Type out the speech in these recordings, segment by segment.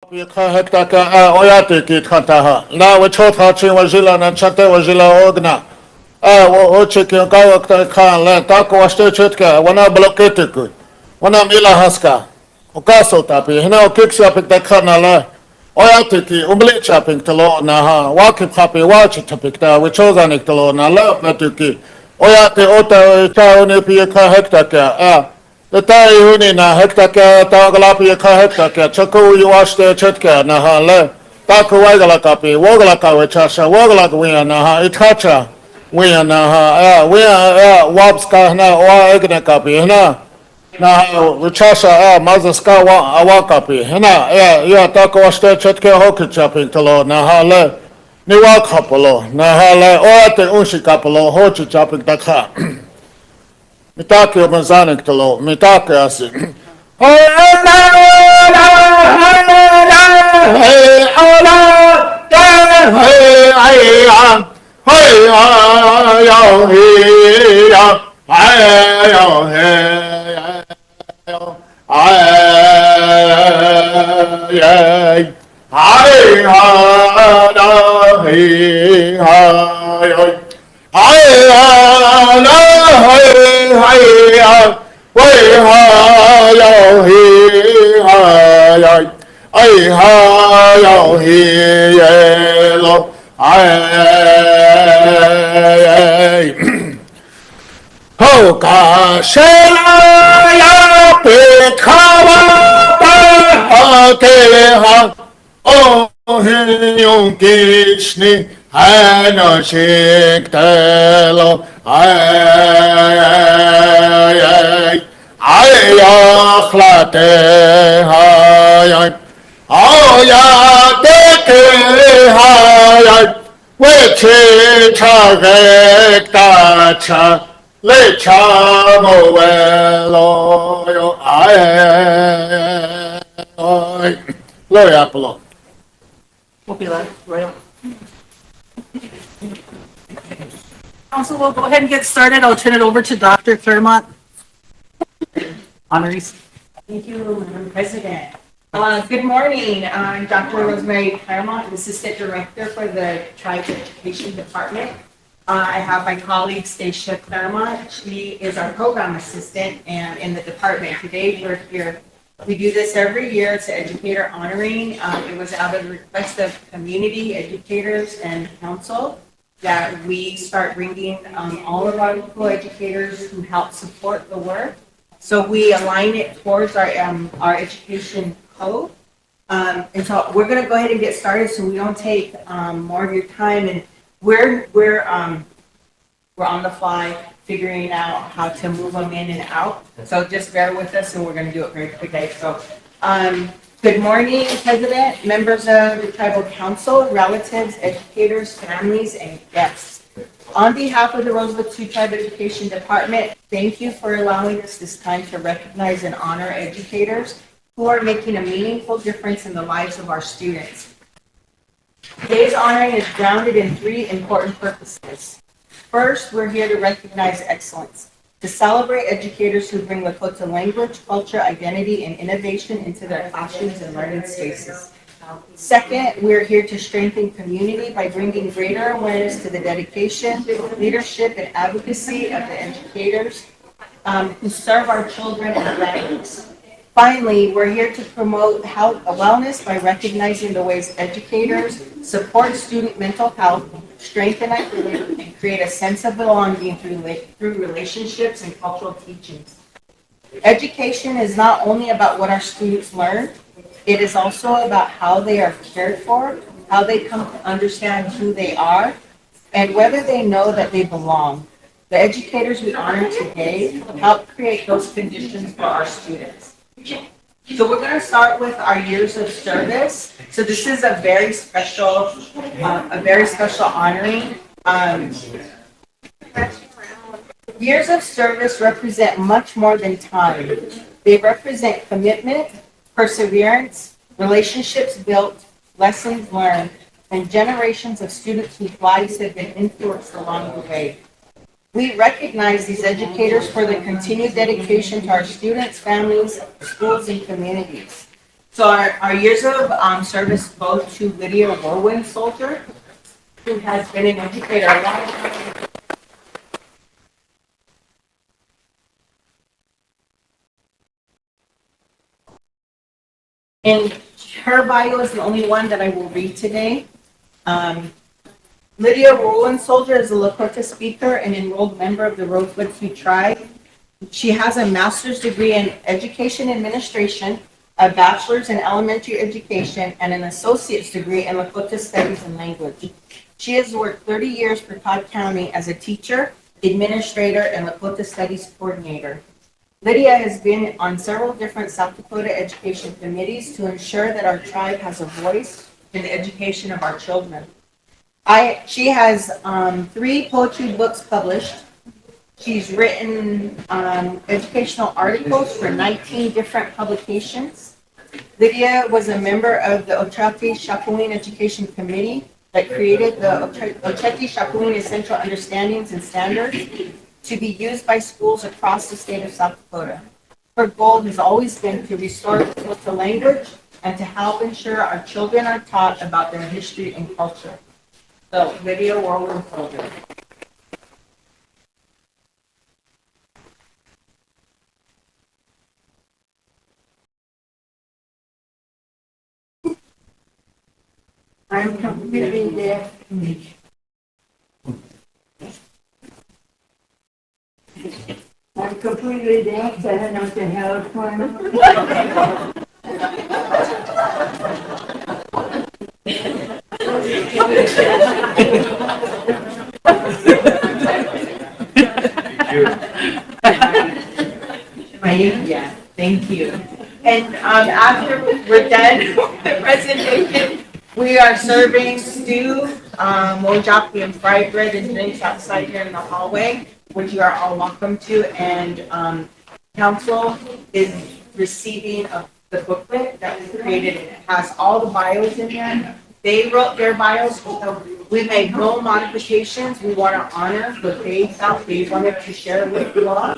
Hektaka oyatiki kantaha. Na wachota chin wajila na chate wajila ogna. Ochikin kawakta kan len tako washte chetka wana bloketik. Wana mila haska. Okaso tapi hina okiksa pikta kana la. Oyatiki umblicha piktalo na ha. Wakip happy watch tapikta wichozanik talo na la platuki. Oyate ota taone pika hektaka. Tai huni na hektaka tawagalapi ka hektaka chaku yuashte chetka na ha le taku wagala kapi wagala ka wechasha wagala wiya na ha itacha wiya na ha wiya wabska na wa egne kapi na wechasha mazaska wa awakapi ya taku washte chetka hoki chapin talo na ha le ni wakapolo na ha le oate unshi kapolo hochi chapin takha Mitake obanzanek talo, mitake asi. Hoka shela ya pekawa ha oh hin kishni hana shiktelo akhlate hay deke hay weche chagektacha lechamo velo yo Glory Apollo. We'll be live, Royal. Council, we'll go ahead and get started. I'll turn it over to Dr. Claremont. Honorees. Thank you, Madam President. Good morning. I'm Dr. Rosemary Claremont, Assistant Director for the Tribe Education Department. I have my colleague, Stacia Claremont. She is our program assistant and in the department. Today, we're here. We do this every year. It's an educator honoring. It was out of the request of community educators and council that we start bringing all of our local educators who help support the work. So we align it towards our education code. And so we're going to go ahead and get started so we don't take more of your time. And we're on the fly figuring out how to move them in and out. So just bear with us and we're going to do it very quickly. So good morning, President, members of the Tribal Council, relatives, educators, families, and guests. On behalf of the Rosebud Sioux Tribe Education Department, thank you for allowing us this time to recognize and honor educators who are making a meaningful difference in the lives of our students. Today's honoring is grounded in three important purposes. First, we're here to recognize excellence, to celebrate educators who bring Lakota language, culture, identity, and innovation into their classrooms and learning spaces. Second, we're here to strengthen community by bringing greater awareness to the dedication, leadership, and advocacy of the educators who serve our children and families. Finally, we're here to promote health and wellness by recognizing the ways educators support student mental health, strengthen equity, and create a sense of belonging through relationships and cultural teachings. Education is not only about what our students learn, it is also about how they are cared for, how they come to understand who they are, and whether they know that they belong. The educators we honor today help create those conditions for our students. So we're going to start with our years of service. So this is a very special honoring. Years of service represent much more than time. They represent commitment, perseverance, relationships built, lessons learned, and generations of students whose lives have been influenced along the way. We recognize these educators for their continued dedication to our students, families, schools, and communities. So our years of service go to Lydia Whirlwind Soldier, who has been an educator a long time. And her bio is the only one that I will read today. Um, Lydia Whirlwind Soldier is a Lakota speaker and enrolled member of the Rosebud Sioux tribe. She has a master's degree in education administration, a bachelor's in elementary education, and an associate's degree in Lakota studies and language. She has worked 30 years for Todd County as a teacher, administrator, and Lakota studies coordinator. Lydia has been on several different South Dakota education committees to ensure that our tribe has a voice in the education of our children. She has 3 poetry books published. She's written educational articles for 19 different publications. Lydia was a member of the Ocheti-Chapulin Education Committee that created the Ocheti-Chapulin Essential Understandings and Standards to be used by schools across the state of South Dakota. Her goal has always been to restore Lakota language and to help ensure our children are taught about their history and culture. So, Lydia Whirlwind Soldier. I'm completely deaf. I'm completely deaf, so I don't know what the hell is going on. Yeah, thank you. And after we're done with the presentation, we are serving stew, mojaki and fried bread and drinks outside here in the hallway, which you are all welcome to. And council is receiving the booklet that was created. It has all the bios in there. They wrote their bios. So we made no modifications. We want to honor what they felt they wanted to share with you all.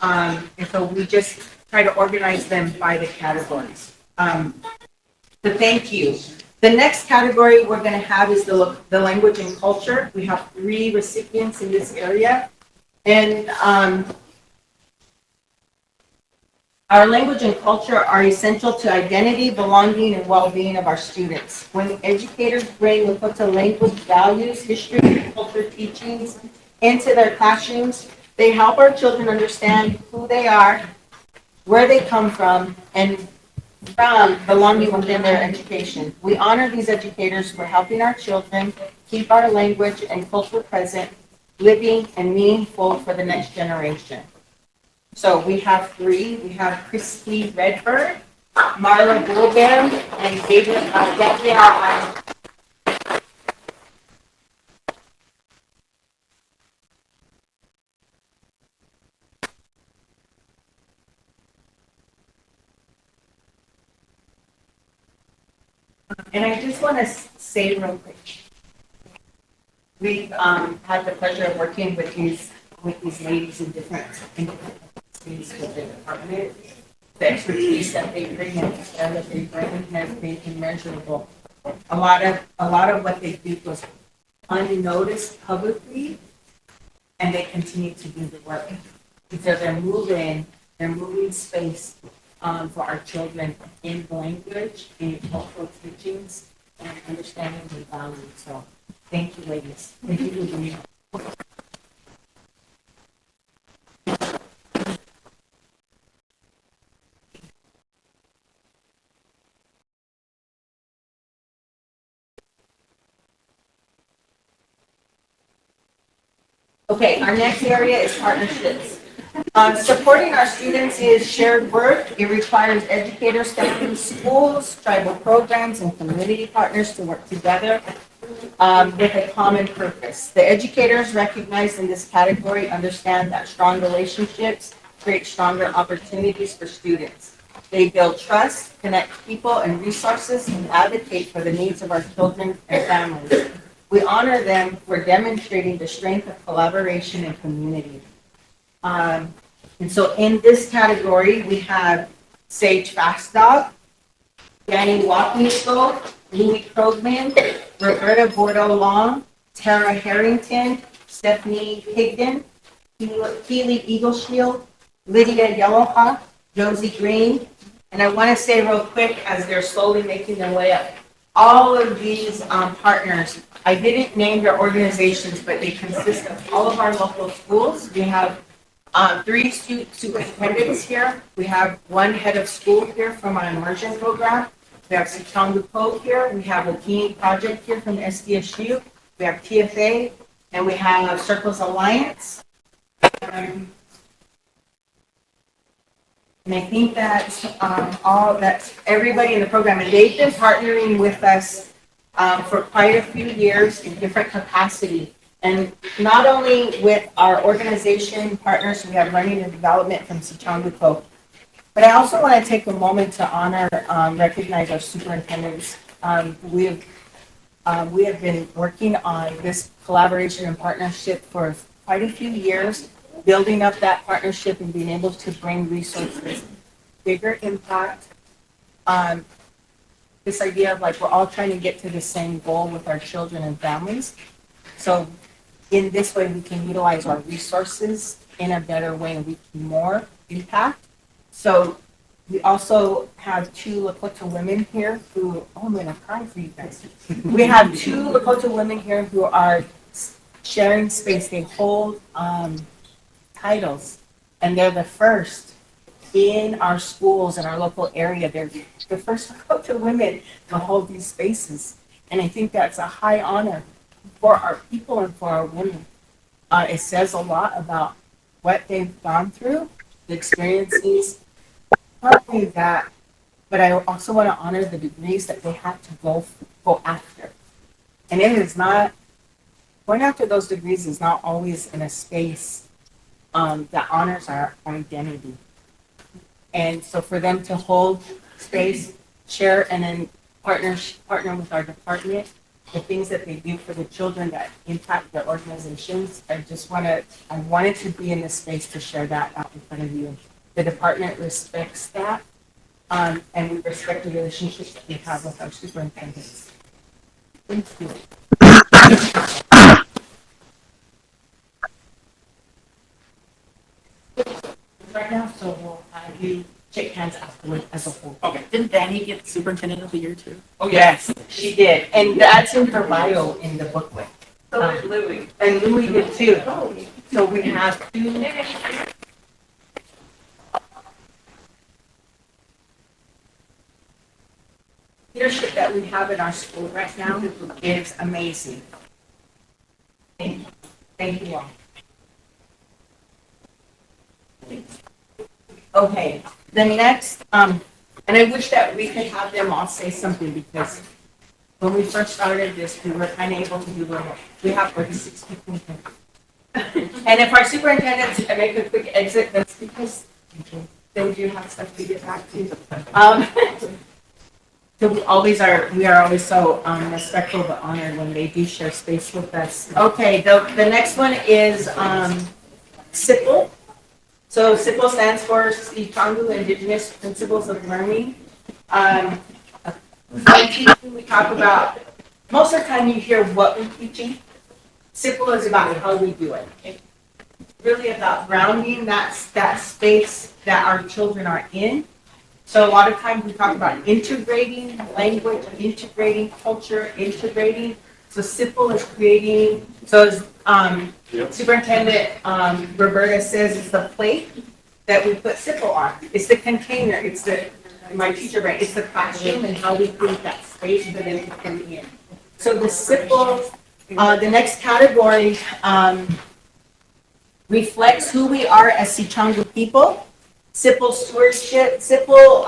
And so we just try to organize them by the categories. So thank you. The next category we're going to have is the language and culture. We have 3 recipients in this area. And our language and culture are essential to identity, belonging, and well-being of our students. When educators bring Lakota language, values, history, and culture teachings into their classrooms, they help our children understand who they are, where they come from, and from belonging within their education. We honor these educators for helping our children keep our language and culture present, living, and meaningful for the next generation. So we have 3. We have Christy Redbird, Marla Goldberg, and Gabriel Gabriel. And I just want to say real quick, we've had the pleasure of working with these ladies in different states with the department. The expertise that they bring and the care that they bring has been immeasurable. A lot of what they do was unnoticed publicly, and they continue to do the work because they're moving space for our children in language, in cultural teachings, and understanding the values. So thank you, ladies. Thank you for being here. Okay, our next area is partnerships. Supporting our students is shared work. It requires educators, families, schools, tribal programs, and community partners to work together with a common purpose. The educators recognized in this category understand that strong relationships create stronger opportunities for students. They build trust, connect people and resources, and advocate for the needs of our children and families. We honor them for demonstrating the strength of collaboration and community. And so in this category, we have Sage Fastdog, Danny Walkinsville, Louis Krogman, Roberta Bordeaux Long, Tara Harrington, Stephanie Higdon, Keely Eagleshield, Lydia Yellowhawk, Josie Green, and I want to say real quick, as they're slowly making their way up, all of these partners, I didn't name their organizations, but they consist of all of our local schools. We have 3 superintendents here. We have 1 head of school here from our immersion program. We have Sichongu Cove here. We have a team project here from SDSU. We have TFA, and we have Circles Alliance. And I think that's that's everybody in the program, and they've been partnering with us for quite a few years in different capacity. And not only with our organization partners, we have learning and development from Sichongu Cove, but I also want to take a moment to honor, recognize our superintendents. We have been working on this collaboration and partnership for quite a few years, building up that partnership and being able to bring resources, bigger impact. This idea of like we're all trying to get to the same goal with our children and families. So in this way, we can utilize our resources in a better way and reach more impact. So we also have 2 Lakota women here who, oh man, I'm crying for you guys. We have 2 Lakota women here who are sharing space. They hold titles, and they're the first in our schools in our local area. They're the first Lakota women to hold these spaces, and I think that's a high honor for our people and for our women. It says a lot about what they've gone through, the experiences, not only that, but I also want to honor the degrees that they had to go after. And it is not, going after those degrees is not always in a space that honors our identity. And so for them to hold space, share, and then partner with our department, the things that they do for the children that impact their organizations, I wanted to be in this space to share that out in front of you. The department respects that, and we respect the relationships that we have with our superintendents. Thank you. Right now, so we'll have you shake hands afterward as a whole. Okay, didn't Danny get Superintendent of the Year too? Oh, yes, she did, and that's in her bio in the booklet. So did Louis. And Louis did too. So we have 2. Leadership that we have in our school right now is amazing. Thank you. Thank you all. Okay, the next, and I wish that we could have them all say something, because when we first started this, we were kind of able to do remote. We have 46 people here. And if our superintendents make a quick exit, that's because they do have stuff to get back to. So we are always so respectful but honored when they do share space with us. Okay, the next one is SIPL. So SIPL stands for Sichongu Indigenous Principles of Learning. We talk about, most of the time you hear what we're teaching. SIPL is about how we do it. It's really about grounding that space that our children are in. So a lot of times we talk about integrating language, integrating culture, integrating. So SIPL is creating, so as Superintendent Roberta says, it's the plate that we put SIPL on. It's the container, it's the, my teacher, right, it's the classroom and how we create that space for them to come in. So the SIPL, the next category reflects who we are as Sichongu people. SIPL stewardship, SIPL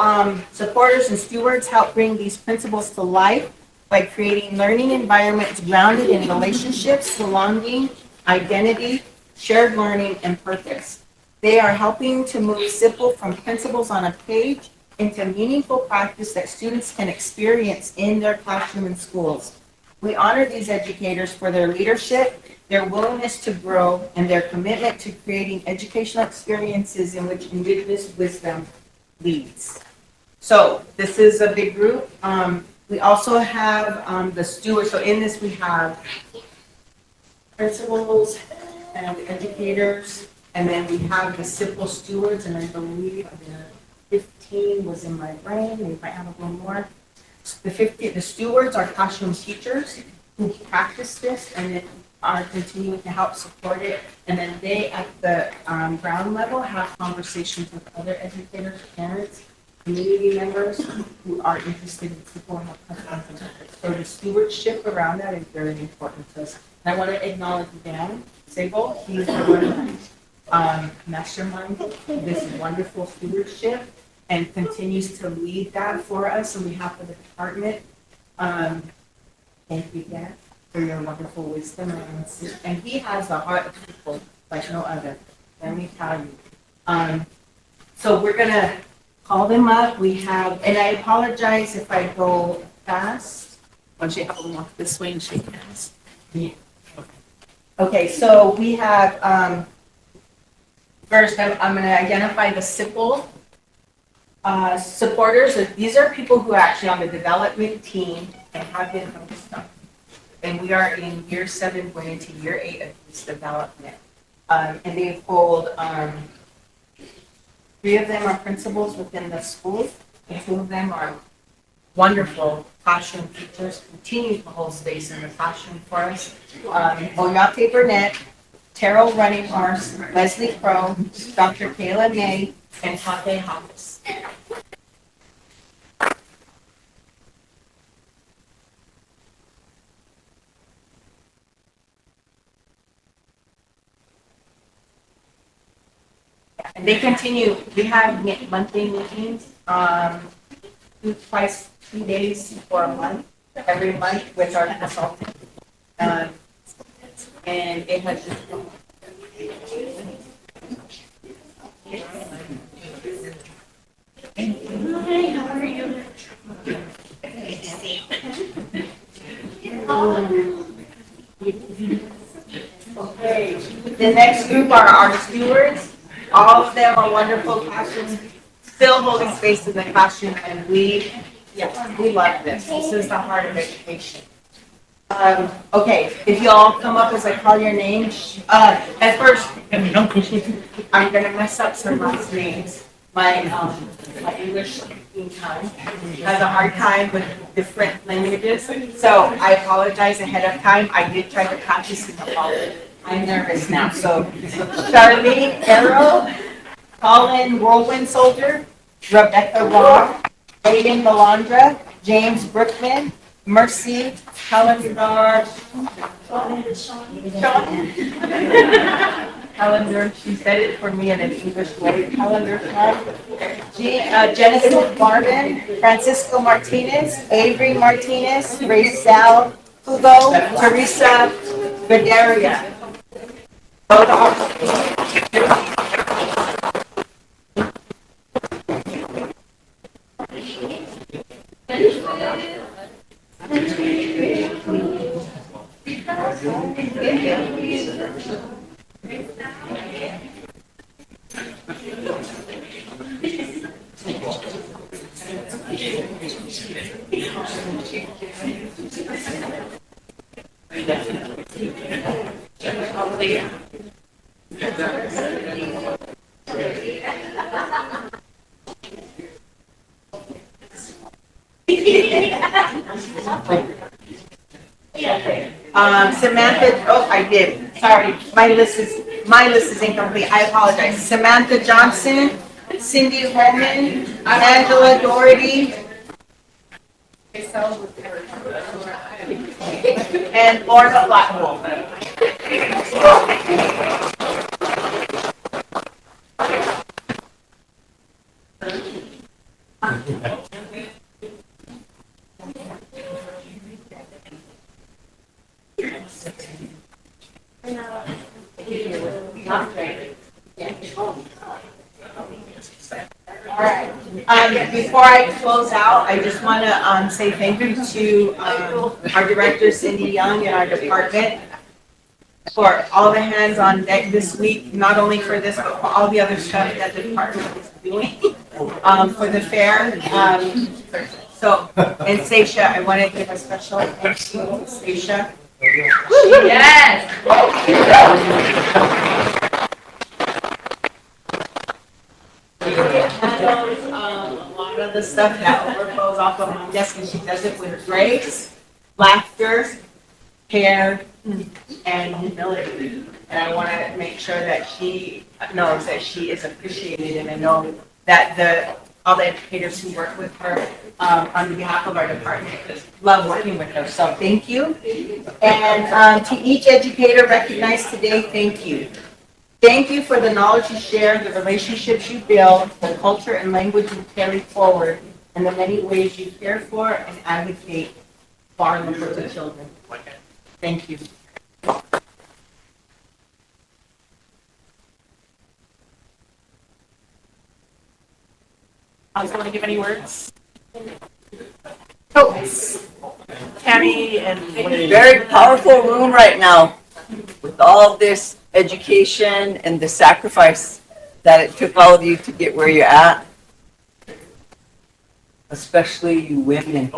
supporters and stewards help bring these principles to life by creating learning environments grounded in relationships, belonging, identity, shared learning, and purpose. They are helping to move SIPL from principles on a page into meaningful practice that students can experience in their classroom and schools. We honor these educators for their leadership, their willingness to grow, and their commitment to creating educational experiences in which Indigenous wisdom leads. So this is a big group. We also have the stewards. So in this we have principals and educators, and then we have the simple stewards, and I believe the 15 was in my brain. Maybe I have a little more. The stewards are classroom teachers who practice this and then are continuing to help support it. And then they, at the ground level, have conversations with other educators, parents, community members who are interested in people and have questions. So the stewardship around that is very important to us. And I want to acknowledge Dan Sable. He's the one mastermind this wonderful stewardship and continues to lead that for us on behalf of the department. Thank you, Dan, for your wonderful wisdom. And he has a heart of people like no other. Let me tell you. So we're going to call them up. We have, and I apologize if I go fast. Why don't you have them walk this way and shake hands? Yeah. Okay, so we have, first I'm going to identify the simple supporters. These are people who are actually on the development team and have been from this stuff. And we are in year 7 going into year 8 of this development. And they hold 3 of them are principals within the school, and 2 of them are wonderful classroom teachers, continue to hold space in the classroom for us. Oyate Burnett, Terrell Running Horse, Leslie Crow, Dr. Kayla May, and Tate Hoppus. And they continue, we have monthly meetings, 2 days for a month, every month with our consultant. And it has just. Hi, how are you? Okay, the next group are our stewards. All of them are wonderful classrooms, still holding space in the classroom, and we love this. This is the heart of education. Okay, if you all come up as I call your name. At first, I'm gonna mess up some last names. My English speaking time has a hard time with different languages, so I apologize ahead of time. I did try to practice in the fall. I'm nervous now. So, Charlene Arrow, Colin Whirlwind Soldier, Rebecca Raw, Aiden Melandra, James Brookman, Mercy Calendar, Calendar, she said it for me in an English way, Calendar, Genesis Marvin, Francisco Martinez, Avery Martinez, Racel Hugo, Teresa Bedaria. Samantha, oh, I did. Sorry, my list is incomplete. I apologize. Samantha Johnson, Cindy Holman, Angela Doherty, and Lorna Blackwell. All right. Before I close out, I just want to say thank you to our director, Cindy Young, and our department for all the hands on deck this week, not only for this, but for all the other stuff that the department is doing. for the fair. So, and Stacia, I want to give a special thanks to Stacia. Yes. Handles, a lot of the stuff that overflows off of my desk, and she does it with grace, laughter, care, and humility. And I want to make sure that she knows that she is appreciated, and I know that all the educators who work with her on behalf of our department love working with her. So thank you. And to each educator recognized today, thank you. Thank you for the knowledge you share, the relationships you build, the culture and language you carry forward, and the many ways you care for and advocate for our Lakota children. Thank you. I was going to give any words. Totes. Tammy and Very powerful room right now with all this education and the sacrifice that it took all of you to get where you're at. Especially you women.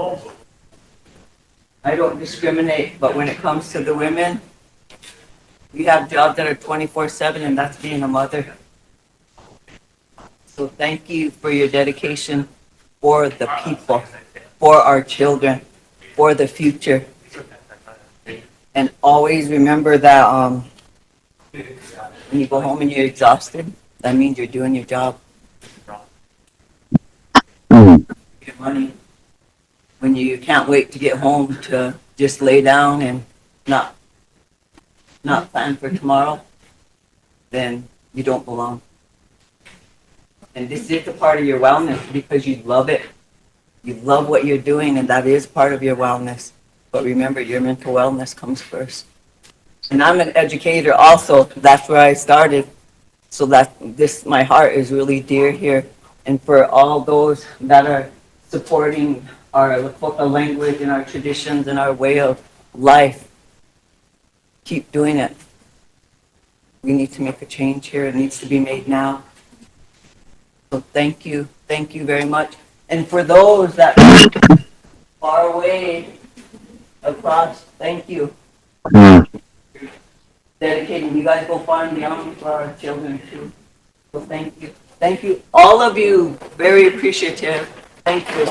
I don't discriminate, but when it comes to the women, we have jobs that are 24/7, and that's being a mother. So thank you for your dedication for the people, for our children, for the future. And always remember that when you go home and you're exhausted, that means you're doing your job. Get money. When you can't wait to get home to just lay down and not plan for tomorrow, then you don't belong. And this is a part of your wellness because you love it. You love what you're doing, and that is part of your wellness. But remember, your mental wellness comes first. And I'm an educator also. That's where I started. So my heart is really dear here. And for all those that are supporting our Lakota language and our traditions and our way of life, keep doing it. We need to make a change here. It needs to be made now. So thank you very much. And for those that are far away across, thank you. Dedicating, you guys go far and beyond for our children too. So thank you. Thank you, all of you, very appreciative. Thank you.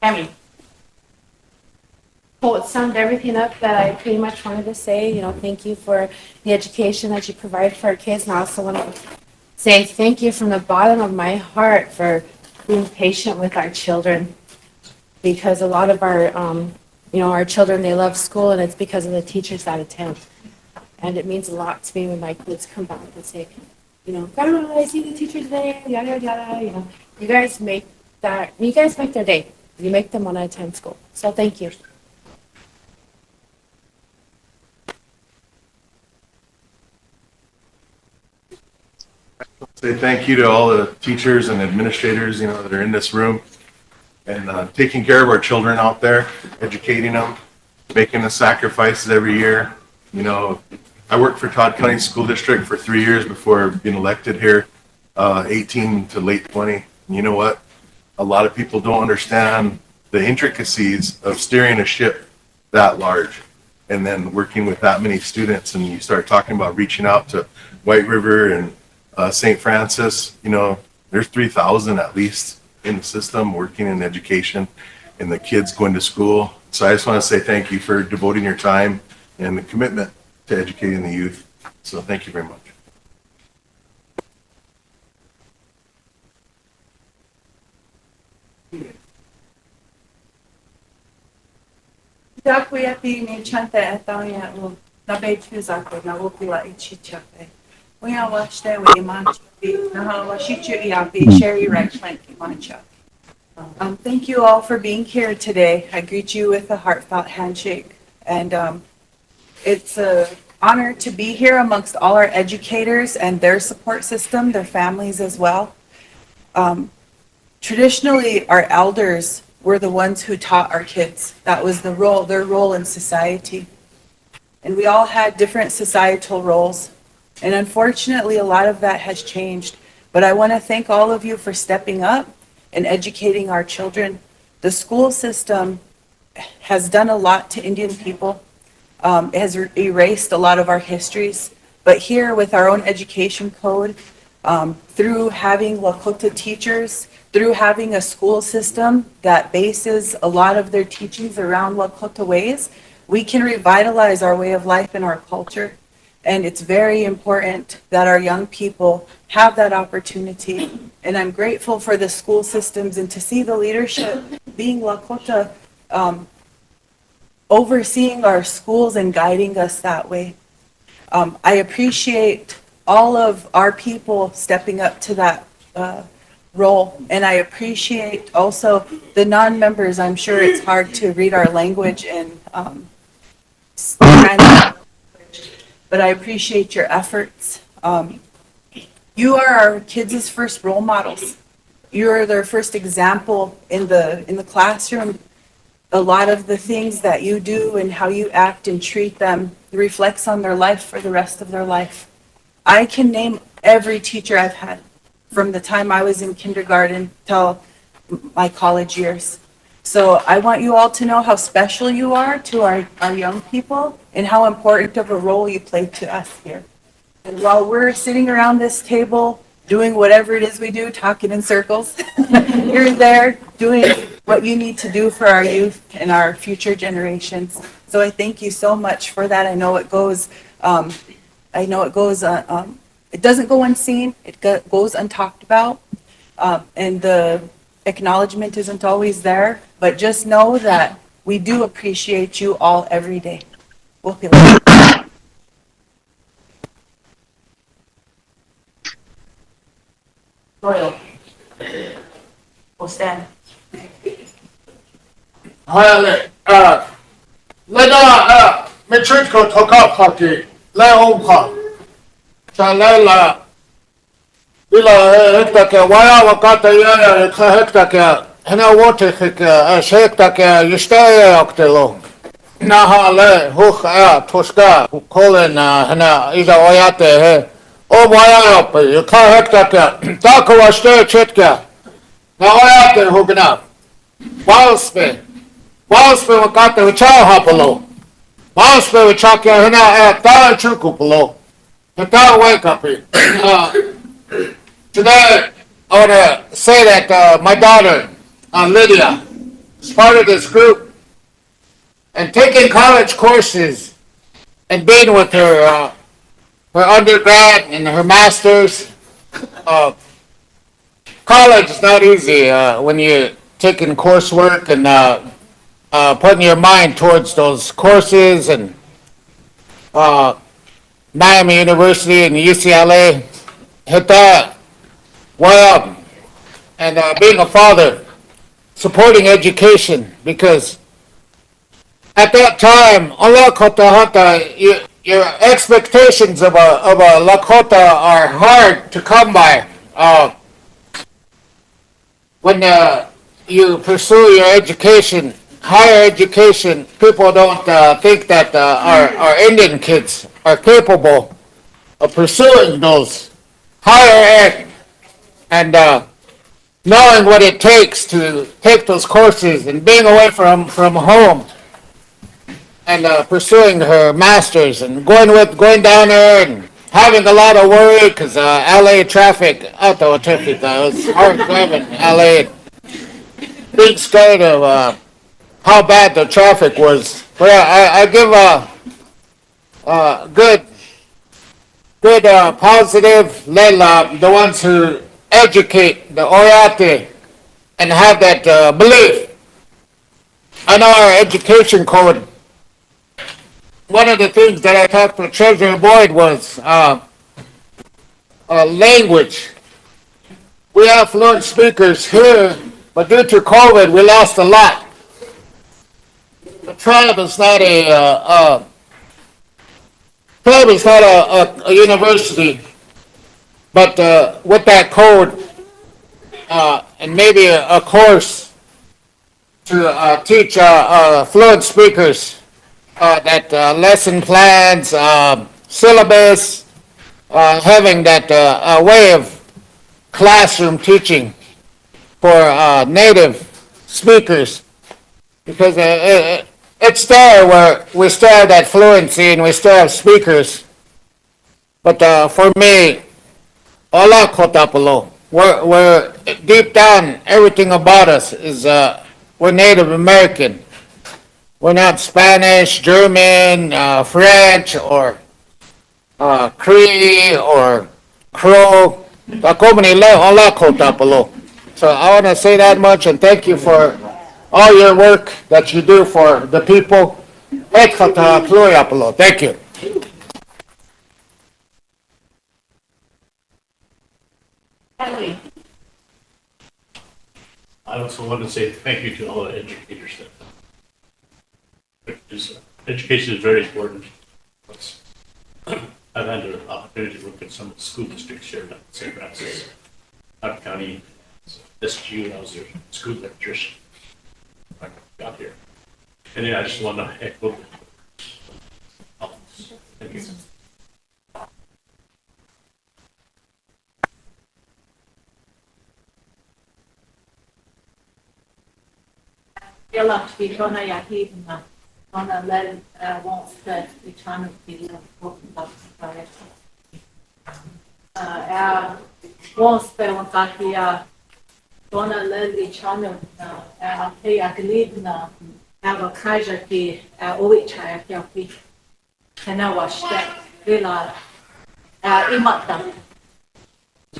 Tammy. Well, it summed everything up that I pretty much wanted to say. Thank you for the education that you provide for our kids. And I also want to say thank you from the bottom of my heart for being patient with our children. Because a lot of our children, they love school, and it's because of the teachers that attend. And it means a lot to me when my kids come back and say, Grandma, I see the teacher today, yada, yada, yada. You guys make their day. You make them want to attend school. So thank you. Say thank you to all the teachers and administrators, that are in this room and taking care of our children out there, educating them, making the sacrifices every year. I worked for Todd County School District for 3 years before being elected here, 18 to late 20. And you know what? A lot of people don't understand the intricacies of steering a ship that large and then working with that many students. And you start talking about reaching out to White River and St. Francis, there's 3,000 at least in the system working in education and the kids going to school. So I just want to say thank you for devoting your time and the commitment to educating the youth. So thank you very much. Dakuyati ni chante etania lu nabe chuzako na wukula ichichape. We are watched there with Imanchi, Nahawashichu Iapi, Sherry Reichland Imancha. Thank you all for being here today. I greet you with a heartfelt handshake. And it's an honor to be here amongst all our educators and their support system, their families as well. Traditionally, our elders were the ones who taught our kids. That was their role in society. and we all had different societal roles. And unfortunately, a lot of that has changed. But I want to thank all of you for stepping up and educating our children. The school system has done a lot to Indian people. It has erased a lot of our histories. But here with our own education code, through having Lakota teachers, through having a school system that bases a lot of their teachings around Lakota ways, we can revitalize our way of life and our culture. And it's very important that our young people have that opportunity. And I'm grateful for the school systems and to see the leadership being Lakota, overseeing our schools and guiding us that way. I appreciate all of our people stepping up to that role. And I appreciate also the non-members. I'm sure it's hard to read our language and but I appreciate your efforts. You are our kids' first role models. You are their first example in the classroom. A lot of the things that you do and how you act and treat them reflects on their life for the rest of their life. I can name every teacher I've had from the time I was in kindergarten till my college years. So I want you all to know how special you are to our young people and how important of a role you play to us here. And while we're sitting around this table doing whatever it is we do, talking in circles, you're there doing what you need to do for our youth and our future generations. So I thank you so much for that. I know it goes, it doesn't go unseen, it goes untalked about. And the acknowledgement isn't always there, but just know that we do appreciate you all every day. We'll feel it. Doyle. We'll stand. Hale, leda, metriko toka paki, le ompa. Chalela, ila hekta ke waya wakata ya hekta ke hena wote ke hekta ke yistaya oktelo. Naha le hoch toska kolen hena ida oyate he. O waya op, you ka hekta ke tako washte chetka. Na oyate hugna. Walspe wakata wachao hapalo. Walspe wachaka hena ta chukupalo. Hata wake up here. Today, I want to say that my daughter, Lydia, is part of this group and taking college courses and being with her undergrad and her master's. College is not easy when you're taking coursework and putting your mind towards those courses and Miami University and UCLA. Hit that. Well, and being a father, supporting education, because at that time, your expectations of a Lakota are hard to come by. When you pursue your education, higher education, people don't think that our Indian kids are capable of pursuing those higher ed and knowing what it takes to take those courses and being away from home and pursuing her master's and going down there and having a lot of worry because LA traffic, auto traffic, it was hard driving LA. Being scared of how bad the traffic was. But I give a good positive the ones who educate the Oyate and have that belief. I know our education code, one of the things that I talked to Treasurer Boyd was language. We have fluent speakers here, but due to COVID, we lost a lot. The tribe is not a university, but with that code and maybe a course to teach fluent speakers that lesson plans, syllabus, having that way of classroom teaching for native speakers, because it's there where we still have that fluency and we still have speakers. But for me, Ola Kotapalo. We're deep down, everything about us is we're Native American. We're not Spanish, German, French, or Cree, or Crow. Ola Kotapalo. So I want to say that much and thank you for all your work that you do for the people. Thank you. Ellie. I also want to say thank you to all the educators that education is very important. I've had the opportunity to look at some of the school districts here in St. Francis, Howard County, SGU, and I was their school electrician when I got here. And then I just want to echo. Thank you. Ela Vitona Yahidna on a lead won't spend the time of the won't spend one Kakia Dona Lely Channel and pay a glidna have a kajaki Oichaya Yapi and I was that Villa Imata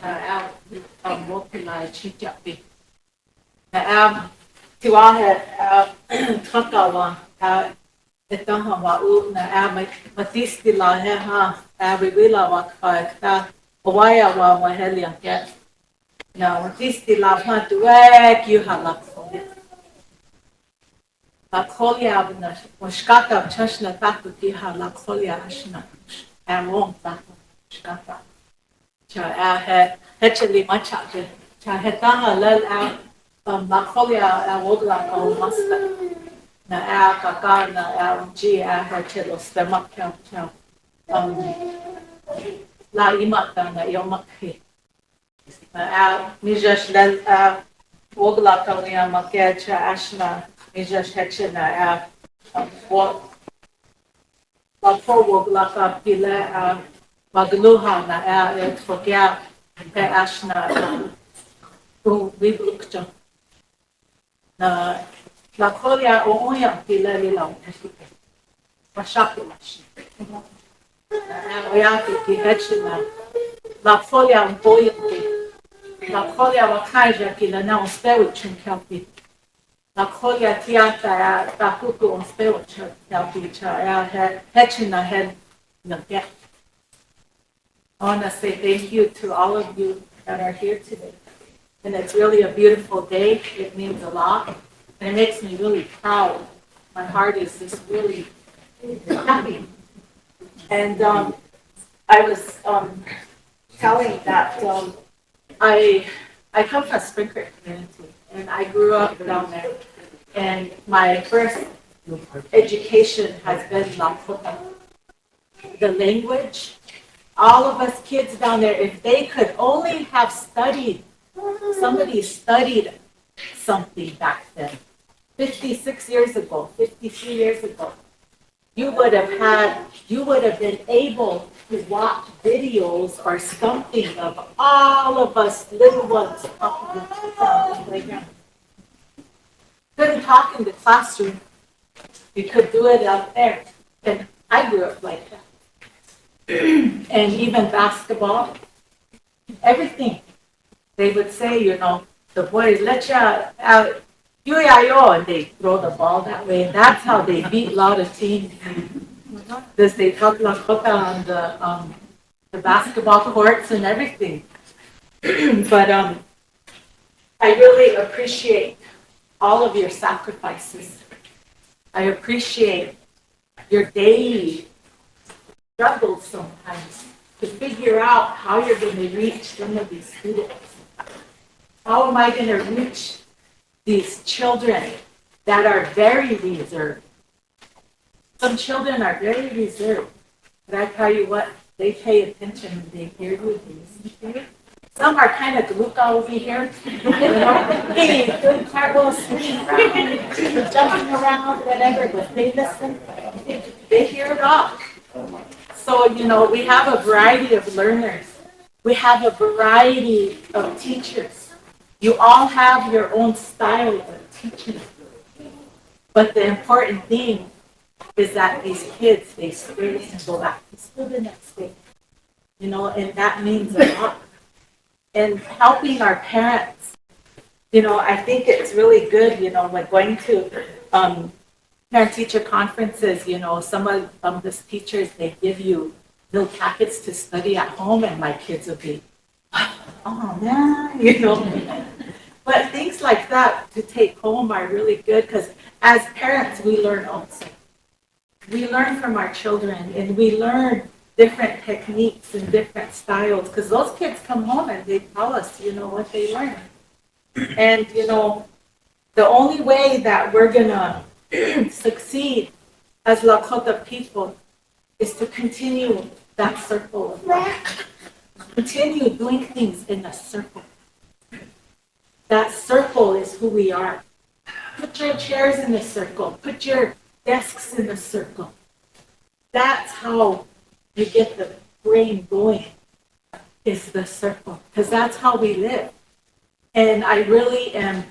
out walking like Chichapi. Tiwahe Kakawa Etahawa Una Matisti La Heha Abibila Waka Hawaii wa Helia get. Now Matisti La Pantuek you have La Kolia Washkata Chashna Takuki have La Kolia Ashna and won't that Shkata. Actually much of it. Chahetaha led out. Makolia wogla o masta na kaka na g chelo stomach count la imata na yomakhi nijash lel wogla kalia makecha ashna nijash hechina what la po wogla ka pile magluha na forget ashna we looked na la kolia o oya pila li la mashapi mashi na oya ki hechina la kolia boya la kolia wa kaja ki la na ospewi chinkapi la kolia tiata ta kuku ospewi chinkapi cha ya hechina head na get. I want to say thank you to all of you that are here today. And it's really a beautiful day. It means a lot. And it makes me really proud. My heart is just really happy. And I was telling that I come from Spring Creek community. And I grew up down there. And my first education has been Lakota. The language. All of us kids down there, if they could only have studied, somebody studied something back then, 56 years ago, 53 years ago, you would have been able to watch videos or something of all of us little ones talking on the playground. Couldn't talk in the classroom. You could do it out there. And I grew up like that. And even basketball, everything. They would say, the boys, let you out, and they throw the ball that way. That's how they beat a lot of teams. This they talk Lakota on the basketball courts and everything. But I really appreciate all of your sacrifices. I appreciate your daily struggles sometimes to figure out how you're going to reach some of these students. How am I going to reach these children that are very reserved? Some children are very reserved, but I tell you what, they pay attention and they hear you, they listen to you. Some are kind of gluka over here, you know, hey, doing cartwheels, swinging around, jumping around, whatever, but they listen, they hear it all. So, you know, we have a variety of learners. We have a variety of teachers. You all have your own style of teaching. But the important thing is that these kids, they stay and go back to school the next day. You know, and that means a lot. And helping our parents, you know, I think it's really good, you know, like going to parent-teacher conferences, you know, some of the teachers, they give you little packets to study at home, and my kids will be, oh, man, you know. But things like that to take home are really good because as parents, we learn also. We learn from our children, and we learn different techniques and different styles because those kids come home and they tell us, you know, what they learned. And, you know, the only way that we're going to succeed as Lakota people is to continue that circle of life. Continue doing things in a circle. That circle is who we are. Put your chairs in a circle. Put your desks in a circle. That's how you get the brain going, is the circle. Because that's how we live. And I really am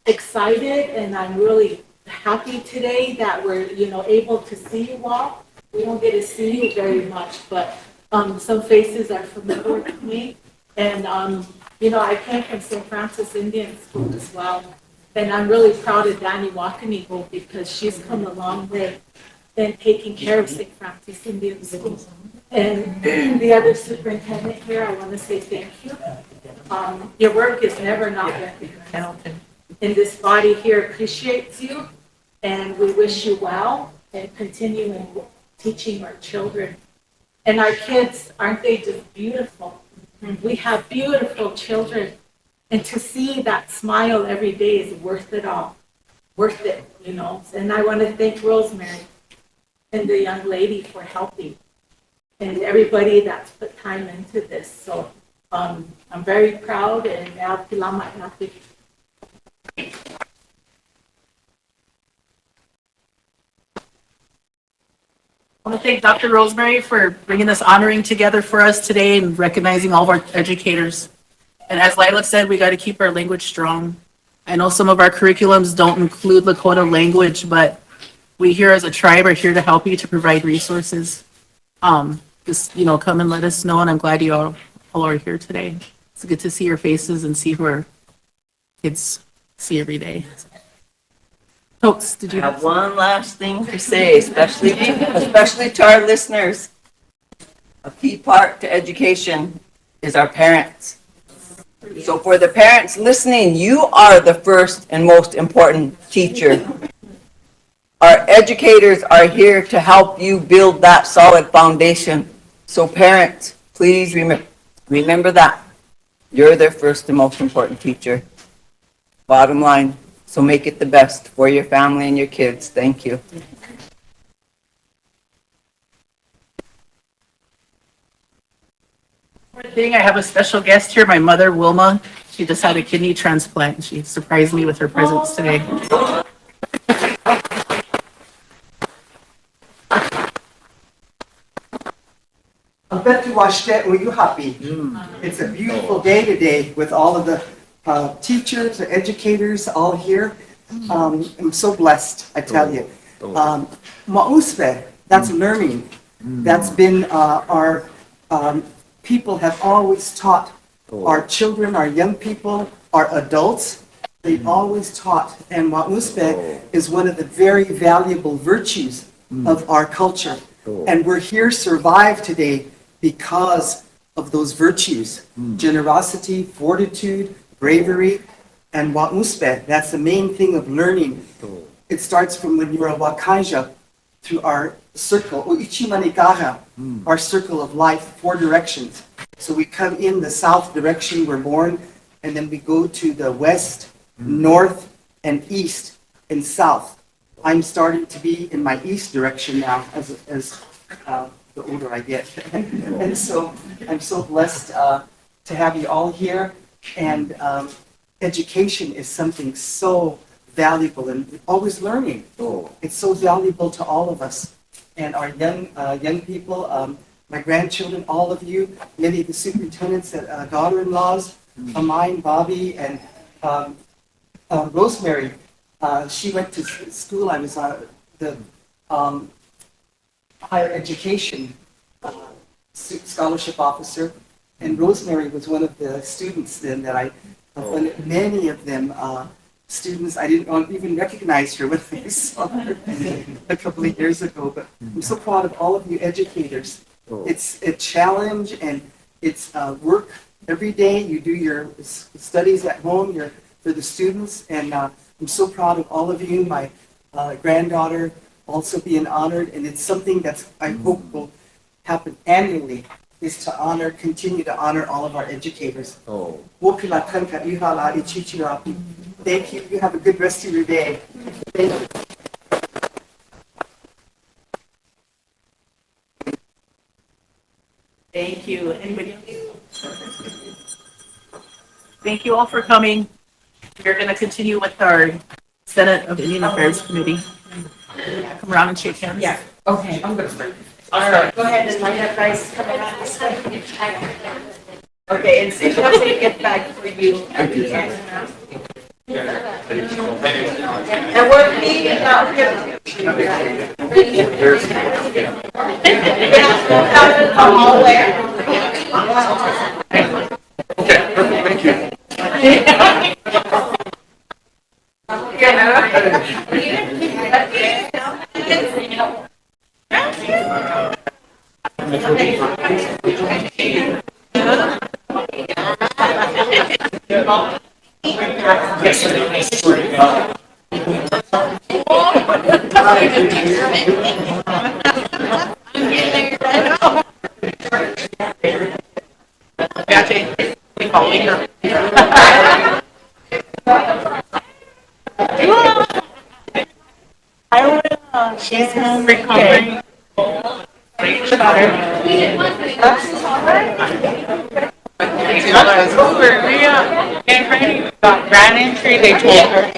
excited, and I'm really happy today that we're, you know, able to see you all. We don't get to see you very much, but some faces are familiar to me. And, you know, I came from St. Francis Indian School as well. And I'm really proud of Danny Wakanigo because she's come a long way in taking care of St. Francis Indian School. And the other superintendent here, I want to say thank you. Your work is never not recognized. And this body here appreciates you, and we wish you well and continue in teaching our children. And our kids, aren't they just beautiful? We have beautiful children. And to see that smile every day is worth it all. Worth it, you know. And I want to thank Rosemary and the young lady for helping. And everybody that's put time into this. So I'm very proud, and now salamat natin. I want to thank Dr. Rosemary for bringing this honoring together for us today and recognizing all of our educators. And as Lila said, we got to keep our language strong. I know some of our curriculums don't include Lakota language, but we here as a tribe are here to help you, to provide resources. Just, you know, come and let us know, and I'm glad you all are here today. It's good to see your faces and see who our kids see every day. Folks, did you I have one last thing to say, especially to our listeners. A key part to education is our parents. So for the parents listening, you are the first and most important teacher. Our educators are here to help you build that solid foundation. So parents, please remember that. You're their first and most important teacher. Bottom line, so make it the best for your family and your kids. Thank you. thing, I have a special guest here, my mother, Wilma. She just had a kidney transplant. She surprised me with her presence today. I bet you watched it. Were you happy? It's a beautiful day today with all of the teachers, the educators all here. I'm so blessed, I tell you. Ma'uspe, that's learning. That's been our people have always taught our children, our young people, our adults. They've always taught. And Ma'uspe is one of the very valuable virtues of our culture. And we're here survive today because of those virtues. Generosity, fortitude, bravery, and Wa'uspe. That's the main thing of learning. It starts from when you're a Wakaja through our circle, Uichimanikaha, our circle of life, 4 directions. So we come in the south direction, we're born, and then we go to the west, north, and east, and south. I'm starting to be in my east direction now as the older I get. And so I'm so blessed to have you all here. And education is something so valuable and always learning. It's so valuable to all of us and our young people, my grandchildren, all of you, many of the superintendents, daughter-in-laws of mine, Bobby and Rosemary. She went to school. I was the higher education scholarship officer, and Rosemary was one of the students then that I, many of them students, I didn't even recognize her when I saw her a couple of years ago, but I'm so proud of all of you educators. It's a challenge and it's work every day. You do your studies at home, for the students, and I'm so proud of all of you. My granddaughter also being honored, and it's something that's I hope will happen annually, is to continue to honor all of our educators. Thank you. You have a good rest of your day. Thank you. Thank you. Anybody else? Thank you all for coming. We're going to continue with our Senate of Indian Affairs Committee. Come around and shake hands. Yeah, okay, I'm gonna start. All right, go ahead and line up, guys, come around this way. Okay, and see, I'll take it back for you. And we're meeting out here. Out in the hallway. Thank you. She's home recovering. That's over. We getting ready. We got grand entry. They told her.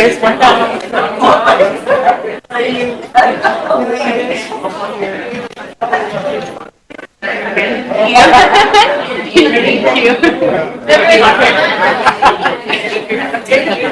This one. Thank you.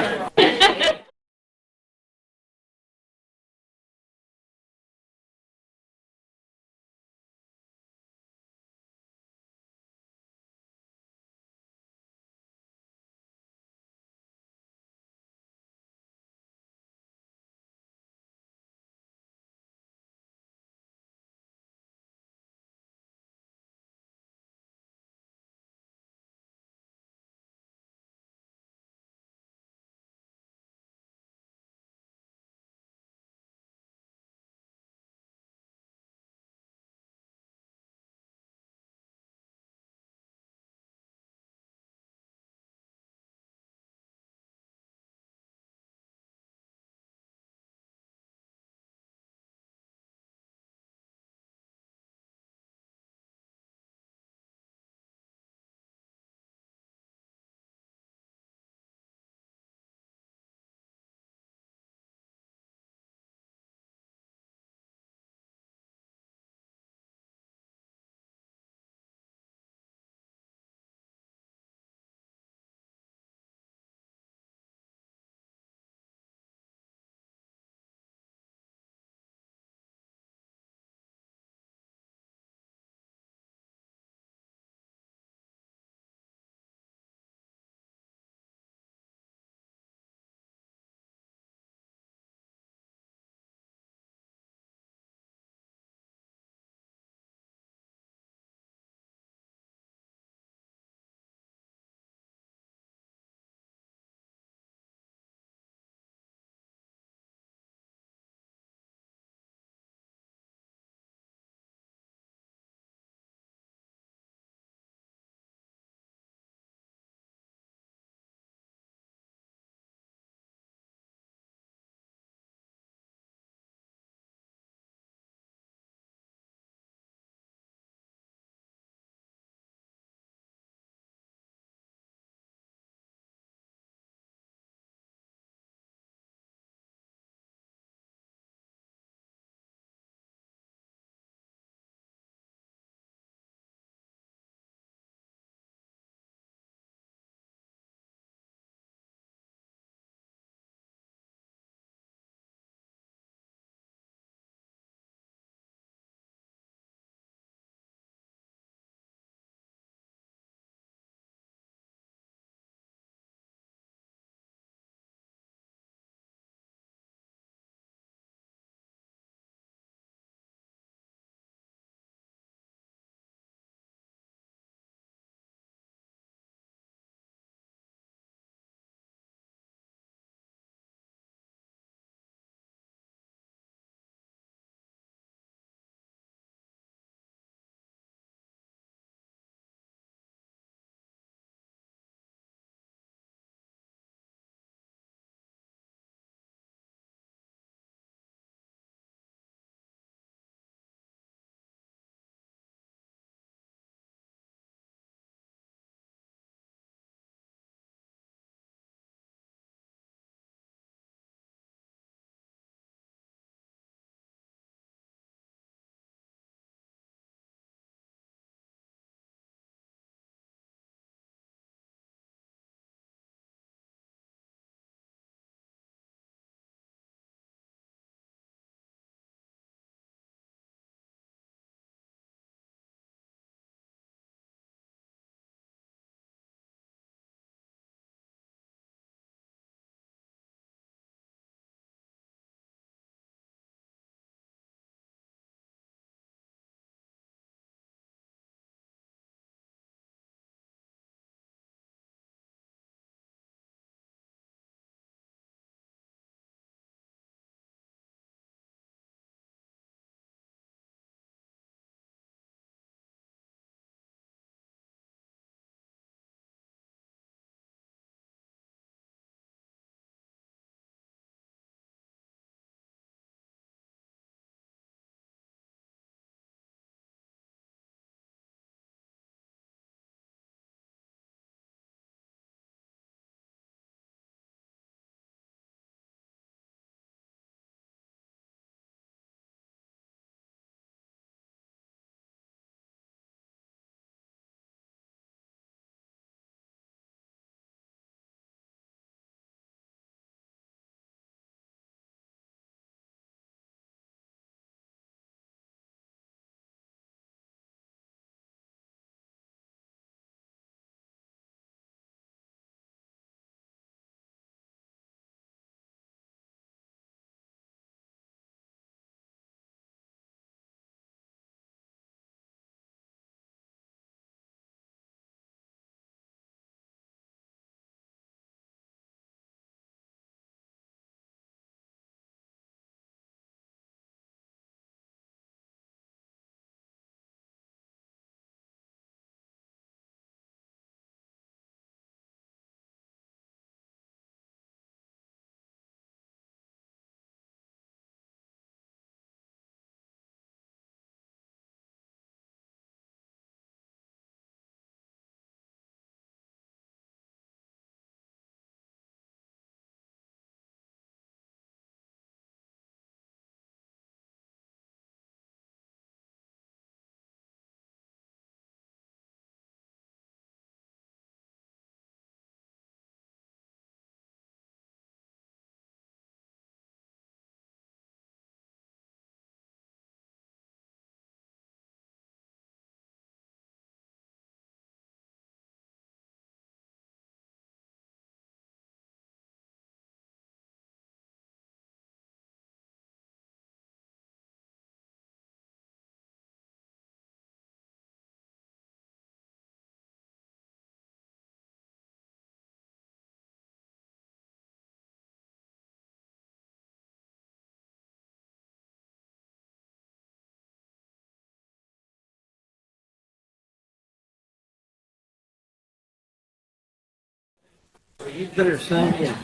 You better sign in.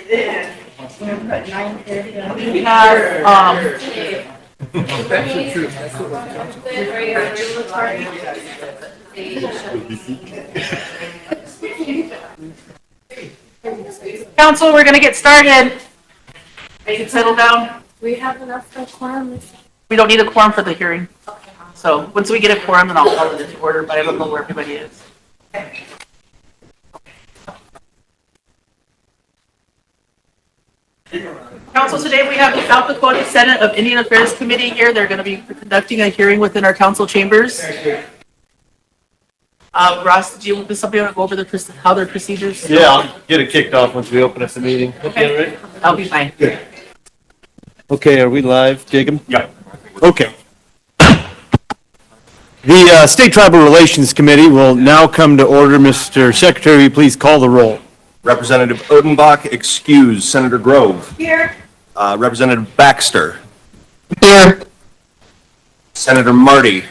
We have, That's the truth. That's what council, we're gonna get started. They can settle down. We have enough for quorum. We don't need a quorum for the hearing. So once we get a quorum, then I'll call it into order, but I don't know where everybody is. Council, today we have the South Dakota Senate of Indian Affairs Committee here. They're going to be conducting a hearing within our council chambers. Ross, do you want to go over how their procedures? Yeah, I'll get it kicked off once we open up the meeting. Okay, that'll be fine. Okay, are we live, Jacob? Yeah. Okay. The State Tribal Relations Committee will now come to order. Mr. Secretary, will you please call the roll? Representative Odenbach, excuse. Senator Grove. Here. Representative Baxter. Here. Senator Marty.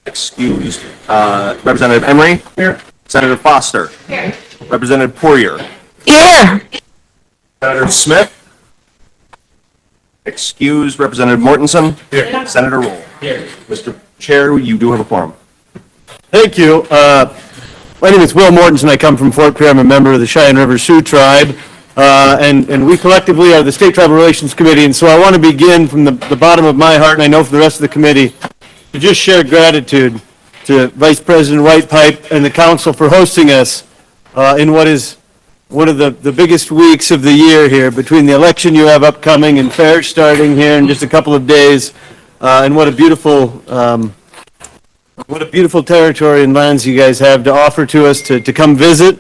Excused. Representative Emery. Here. Senator Foster. Here. Representative Poirier. Here. Senator Smith. Excused. Representative Mortensen. Here. Senator Roll. Here. Mr. Chair, you do have a quorum. Thank you. My name is Will Mortensen. I come from Fort Pierre. I'm a member of the Cheyenne River Sioux Tribe. And we collectively are the State Tribal Relations Committee. And so I want to begin from the bottom of my heart, and I know for the rest of the committee, to just share gratitude to Vice President Whitepipe and the council for hosting us in what is one of the biggest weeks of the year here, between the election you have upcoming and fair starting here in just a couple of days. And what a beautiful territory and lands you guys have to offer to us to come visit,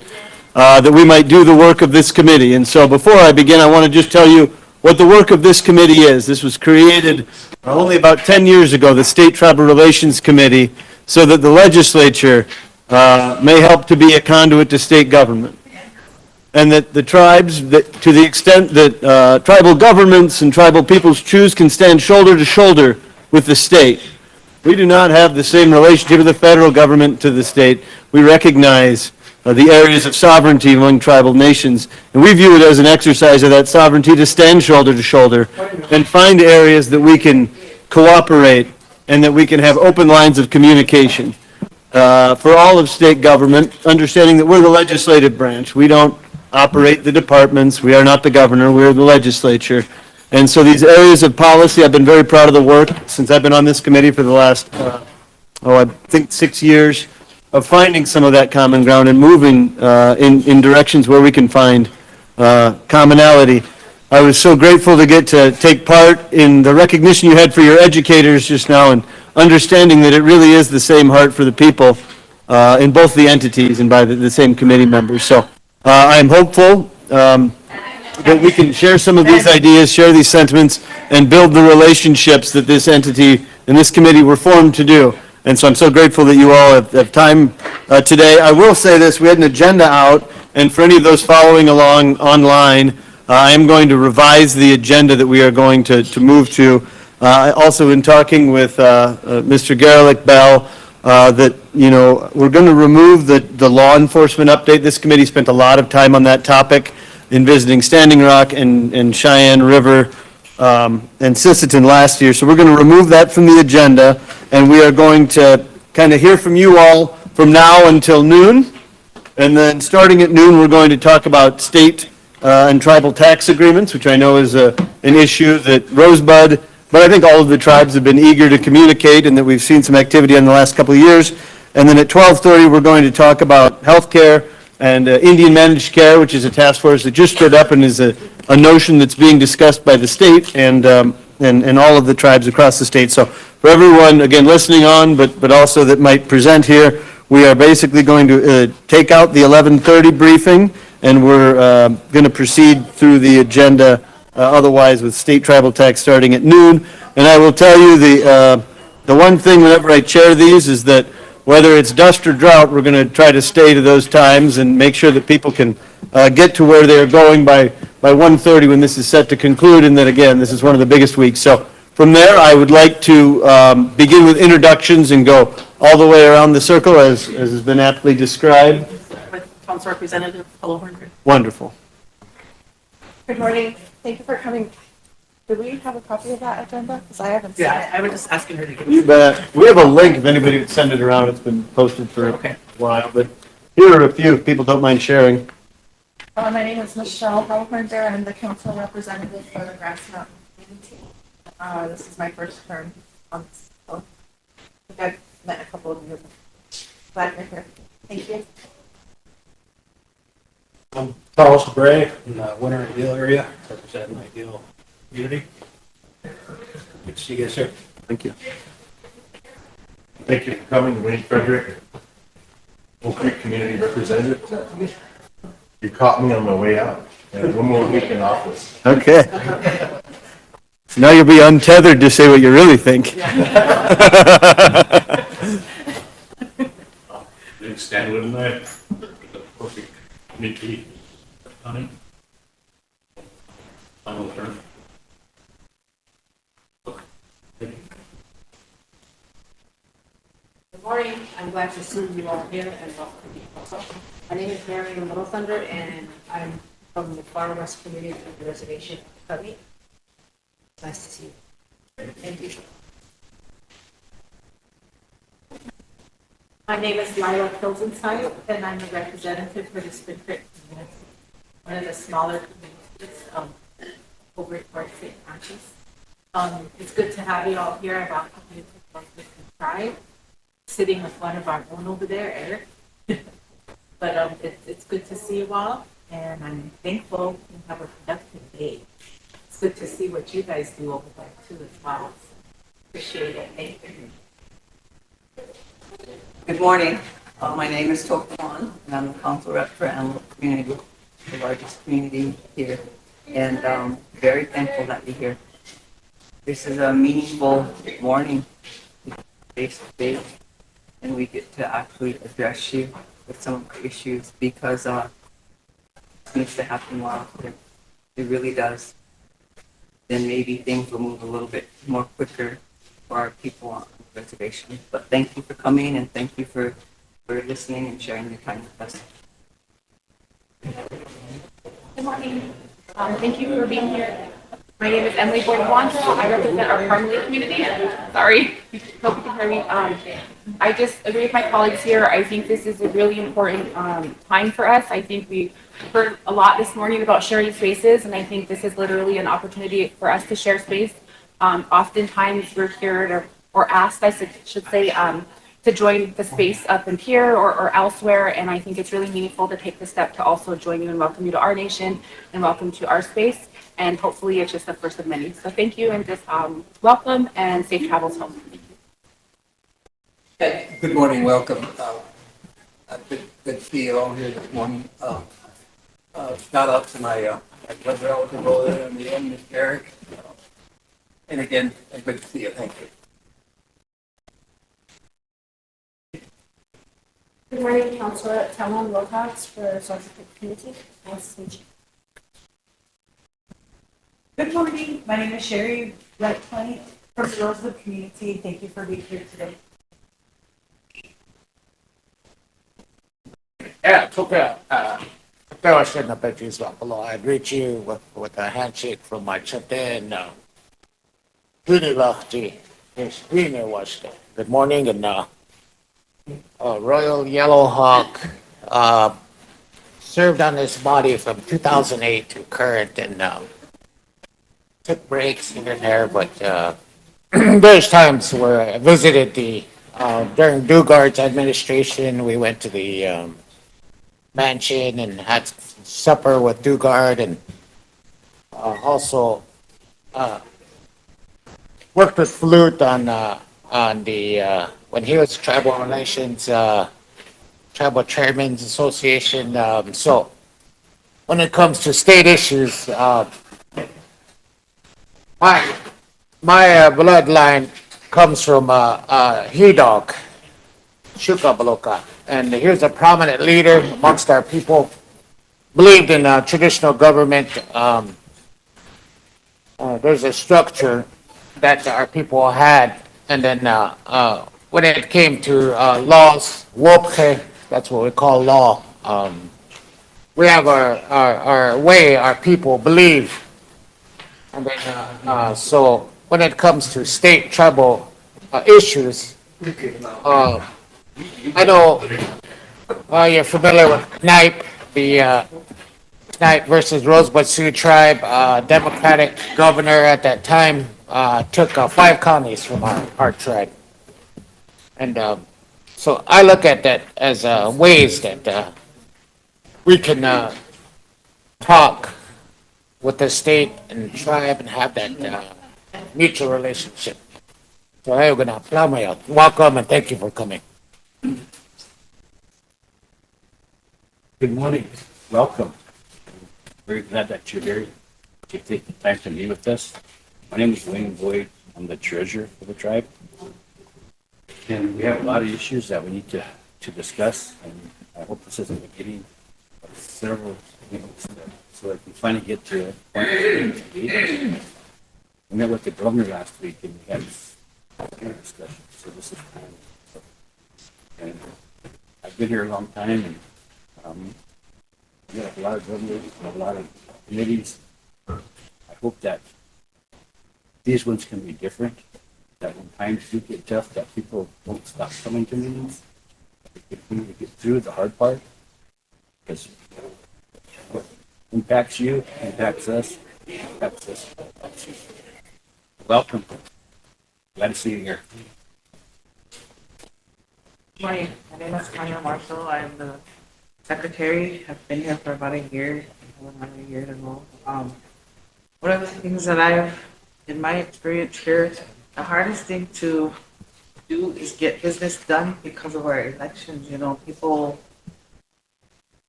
that we might do the work of this committee. And so before I begin, I want to just tell you what the work of this committee is. This was created only about 10 years ago, the State Tribal Relations Committee, so that the legislature may help to be a conduit to state government. And that the tribes, that to the extent that tribal governments and tribal peoples choose, can stand shoulder to shoulder with the state. We do not have the same relationship with the federal government to the state. We recognize the areas of sovereignty among tribal nations, and we view it as an exercise of that sovereignty to stand shoulder to shoulder and find areas that we can cooperate and that we can have open lines of communication. For all of state government, understanding that we're the legislative branch. We don't operate the departments. We are not the governor. We're the legislature. And so these areas of policy, I've been very proud of the work since I've been on this committee for the last, I think 6 years, of finding some of that common ground and moving in directions where we can find commonality. I was so grateful to get to take part in the recognition you had for your educators just now, and understanding that it really is the same heart for the people in both the entities and by the same committee members. So I'm hopeful that we can share some of these ideas, share these sentiments, and build the relationships that this entity and this committee were formed to do. And so I'm so grateful that you all have time today. I will say this, we had an agenda out, and for any of those following along online, I am going to revise the agenda that we are going to move to. Also in talking with Mr. Garlick Bell, that, you know, we're going to remove the law enforcement update. This committee spent a lot of time on that topic in visiting Standing Rock and Cheyenne River and Sisseton last year. So we're going to remove that from the agenda, and we are going to kind of hear from you all from now until noon. And then starting at noon, we're going to talk about state and tribal tax agreements, which I know is an issue that Rosebud, but I think all of the tribes have been eager to communicate, and that we've seen some activity in the last couple of years. And then at 12:30, we're going to talk about healthcare and Indian managed care, which is a task force that just stood up and is a notion that's being discussed by the state and all of the tribes across the state. So for everyone, again, listening on, but also that might present here, we are basically going to take out the 11:30 briefing, and we're going to proceed through the agenda otherwise with state tribal tax starting at noon. And I will tell you the one thing whenever I chair these is that whether it's dust or drought, we're going to try to stay to those times and make sure that people can get to where they're going by 1:30 when this is set to conclude, and that, again, this is one of the biggest weeks. So from there, I would like to begin with introductions and go all the way around the circle, as has been aptly described. With Council Representative Hohenberg. Wonderful. Good morning. Thank you for coming. Do we have a copy of that agenda? Because I haven't seen it. Yeah, I was just asking her to give You us. bet. We have a link if anybody would send it around. It's been posted for a Okay. while, but here are a few, if people don't mind sharing. My name is Michelle Hohenberg. I'm the council representative for the Grass Mountain community. This is my first term on this. So I think I've met a couple of you. Glad you're here. Thank you. I'm Charles Gray in the Winter Ideal area, representing Ideal Community. Good to see you guys here. Thank you. Thank you for coming, Wayne Frederick, Oak Creek Community Representative. You caught me on my way out. One more week in office. Okay. So now you'll be untethered to say what you really think. Didn't stand with tonight. Perfect community. Honey. Final turn. Good morning. I'm glad to see you all here and welcome you also. My name is Mary Little Thunder and I'm from the Far West Community of the Reservation of Covey. Nice to see you. Thank you. My name is Lila Pilsenside, and I'm a representative for the Spring Creek community, one of the smaller communities over at North St. Francis. It's good to have you all here. I welcome you to North St. Pride, sitting with one of our own over there, Eric. But it's good to see you all, and I'm thankful you have a productive day. It's good to see what you guys do over there too as well. Appreciate it. Thank you. Good morning. My name is Tokuan, and I'm the council rep for Antelope Community, the largest community here, and very thankful that you're here. This is a meaningful morning, face to face, and we get to actually address you with some of the issues because it needs to happen more often. It really does. Then maybe things will move a little bit more quicker for our people on the reservation. But thank you for coming and thank you for listening and sharing your time with us. Good morning. Thank you for being here. My name is Emily Boyd-Wanda. I represent our Carmelie community. Sorry, hope you can hear me. I just agree with my colleagues here. I think this is a really important time for us. I think we heard a lot this morning about sharing spaces, and I think this is literally an opportunity for us to share space. Oftentimes we're here or asked, I should say, to join the space up in here or elsewhere, and I think it's really meaningful to take the step to also join you and welcome you to our nation and welcome to our space. And hopefully it's just the first of many. So thank you and just welcome and safe travels home. Good morning, welcome. Good to see you all here this morning. Shout out to my blood relative over there on the end, Miss Eric. And again, good to see you. Thank you. Good morning, Councilor Talon Wilcox for Social Community. Nice to meet you. Good morning. My name is Sherry Redpoint from the Rosebud community. Thank you for being here today. Yeah, took there was in the pictures below. I greet you with a handshake from my Chatan. Good morning, and Royal Yellow Hawk served on this body from 2008 to current, and took breaks here and there, but there's times where I visited during Dugard's administration. We went to the mansion and had supper with Dugard, and also worked with Flute on the when he was Tribal Relations Tribal Chairman's Association. So when it comes to state issues, my bloodline comes from Hidog, Shukabaloka, and here's a prominent leader amongst our people. Believed in traditional government. There's a structure that our people had, and then when it came to laws, WOPKE, that's what we call law. We have our way, our people believe. And then, so when it comes to state tribal issues, I know you're familiar with Knipe, the Knight versus Rosebud Sioux tribe, Democratic governor at that time, took 5 counties from our tribe. And so I look at that as ways that we can talk with the state and tribe and have that mutual relationship. So I'm going to welcome and thank you for coming. Good morning. Welcome. Very glad that you're here to take the time to meet with us. My name is Wayne Boyd. I'm the treasurer for the tribe. And we have a lot of issues that we need to discuss. And I hope this is the beginning of several meetings so that we finally get to a point where we meet. We met with the governor last week and we had a discussion. So this is time. And I've been here a long time and we have a lot of governors, a lot of committees. I hope that these ones can be different, that when times do get tough, that people won't stop coming to meetings. They continue to get through the hard part, because what impacts you, impacts us, impacts us. Welcome. Glad to see you here. Good morning. My name is Tanya Marshall. I'm the secretary. I've been here for about a year, a year to go. One of the things that I've, in my experience here, the hardest thing to do is get business done because of our elections. You know, people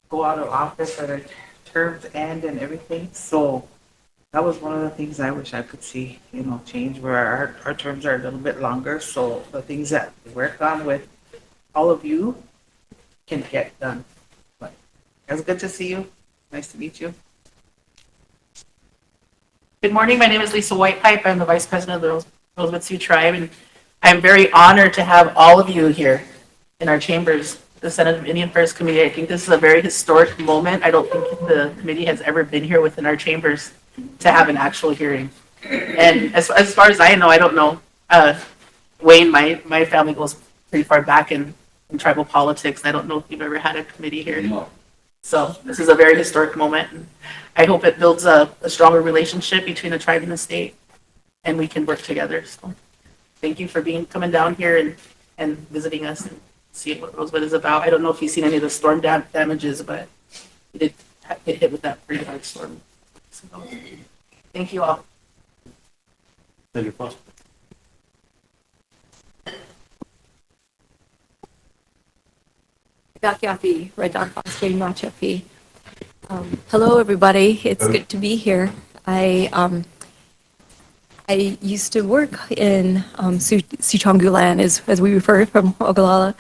go out of office or their terms end and everything. So that was one of the things I wish I could see, you know, change where our terms are a little bit longer. So the things that we work on with all of you can get done. But it was good to see you. Nice to meet you. Good morning. My name is Lisa Whitepipe. I'm the vice president of the Rosebud Sioux tribe, and I'm very honored to have all of you here in our chambers, the Senate of Indian Affairs Committee. I think this is a very historic moment. I don't think the committee has ever been here within our chambers to have an actual hearing. And as far as I know, I don't know, Wayne, my family goes pretty far back in tribal politics. I don't know if you've ever had a committee here. No. So this is a very historic moment. And I hope it builds a stronger relationship between the tribe and the state, and we can work together. So thank you for coming down here and visiting us and seeing what Rosebud is about. I don't know if you've seen any of the storm damages, but we did get hit with that pretty hard storm. So, thank you all. Thank you, Yapi, Red Dog Foster, Machapi. Hello, everybody. It's good to be here. I used to work in Sichongu land, as we refer from Oglala.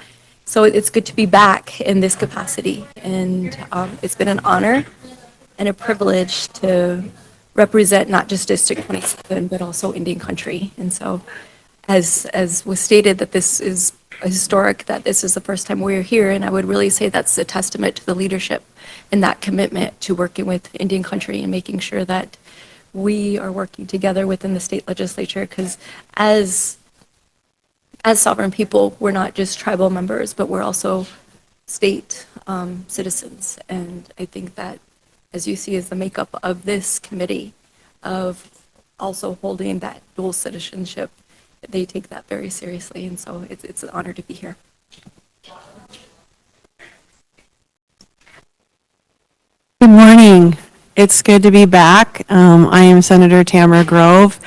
So it's good to be back in this capacity. And it's been an honor and a privilege to represent not just District 27, but also Indian country. And so as was stated, that this is historic, that this is the first time we're here, and I would really say that's a testament to the leadership and that commitment to working with Indian country and making sure that we are working together within the state legislature, because as sovereign people, we're not just tribal members, but we're also state citizens. And I think that, as you see, is the makeup of this committee, of also holding that dual citizenship. They take that very seriously, and so it's an honor to be here. Good morning. It's good to be back. I am Senator Tamara Grove,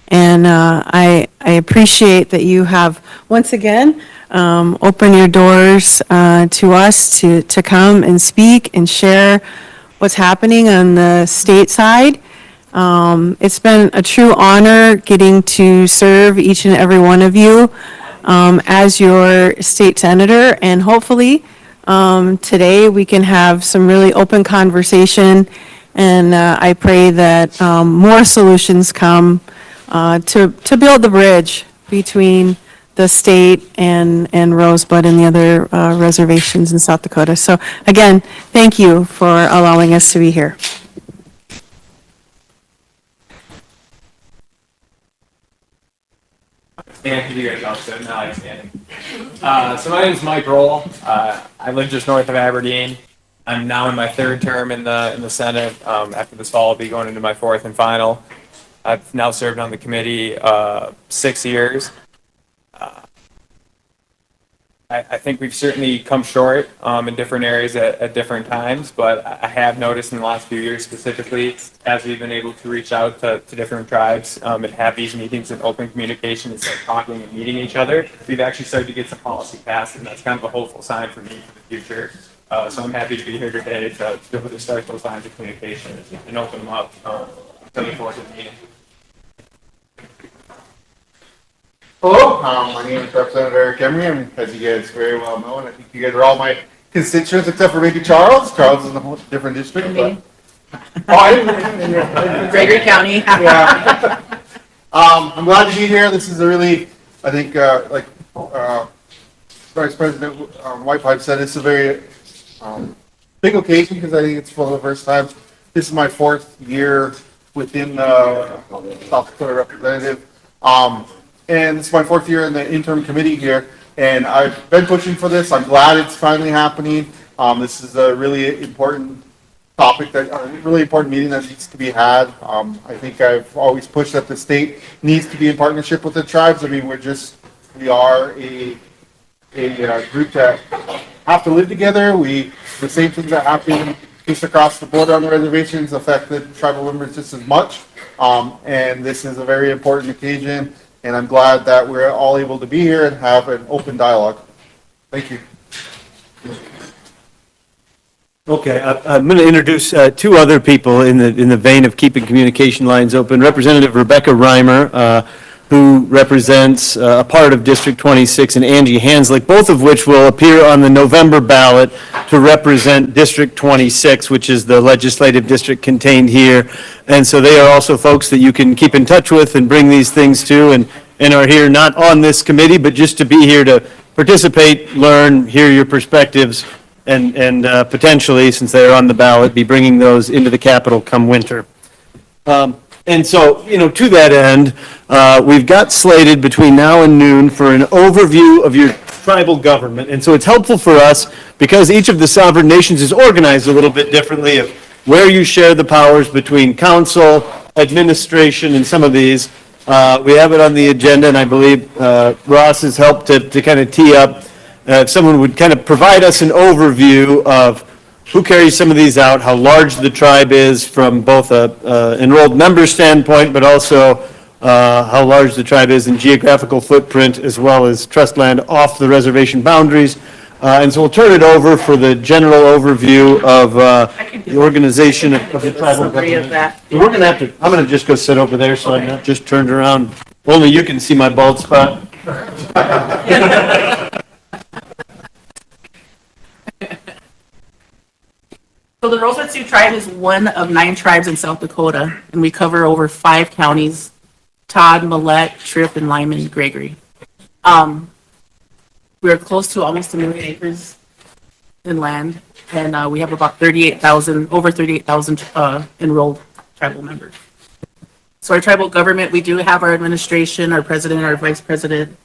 and I appreciate that you have once again opened your doors to us to come and speak and share what's happening on the state side. It's been a true honor getting to serve each and every one of you as your state senator, and hopefully today we can have some really open conversation, and I pray that more solutions come to build the bridge between the state and Rosebud and the other reservations in South Dakota. So again, thank you for allowing us to be here. Stand, you guys all stood, now I'm standing. So my name is Mike Roll. I live just north of Aberdeen. I'm now in my third term in the Senate. After this fall, I'll be going into my fourth and final. I've now served on the committee 6 years. I think we've certainly come short in different areas at different times, but I have noticed in the last few years specifically, as we've been able to reach out to different tribes and have these meetings in open communication instead of talking and meeting each other, we've actually started to get some policy passed, and that's kind of a hopeful sign for me for the future. So I'm happy to be here today to be able to start those lines of communication and open them up to the fourth meeting. Hello, my name is Representative Eric Emery, and as you guys very well know, and I think you guys are all my constituents except for maybe Charles. Charles is in a whole different district. But, Gregory County. Yeah. I'm glad to be here. This is a really, I think, like Vice President Whitepipe said, it's a very big occasion because I think it's for the first time. This is my fourth year within South Dakota representative. And it's my fourth year in the interim committee here, and I've been pushing for this. I'm glad it's finally happening. This is a really important topic, a really important meeting that needs to be had. I think I've always pushed that the state needs to be in partnership with the tribes. I mean, we are a group that have to live together. The same things that happen just across the border on the reservations affect the tribal members just as much. And this is a very important occasion. And I'm glad that we're all able to be here and have an open dialogue. Thank you. Okay, I'm going to introduce two other people in the vein of keeping communication lines open. Representative Rebecca Reimer, who represents a part of District 26, and Angie Hanslick, both of which will appear on the November ballot to represent District 26, which is the legislative district contained here. And so they are also folks that you can keep in touch with and bring these things to, and are here not on this committee, but just to be here to participate, learn, hear your perspectives, and potentially, since they are on the ballot, be bringing those into the Capitol come winter. And so, to that end, we've got slated between now and noon for an overview of your tribal government. And so it's helpful for us, because each of the sovereign nations is organized a little bit differently, of where you share the powers between council, administration, and some of these. We have it on the agenda, and I believe Ross has helped to kind of tee up. If someone would kind of provide us an overview of who carries some of these out, how large the tribe is from both a enrolled member standpoint, but also how large the tribe is in geographical footprint, as well as trust land off the reservation boundaries. And so we'll turn it over for the general overview of the organization of the tribal government. We're going to have to, I'm going to just go sit over there so I'm not just turned around. Only you can see my bald spot. So the Rosebud Sioux tribe is one of 9 tribes in South Dakota, and we cover over 5 counties: Todd, Millette, Tripp, and Lyman, Gregory. We're close to almost 1 million acres in land, and we have about over 38,000 enrolled tribal members. So our tribal government, we do have our administration, our president, our vice president,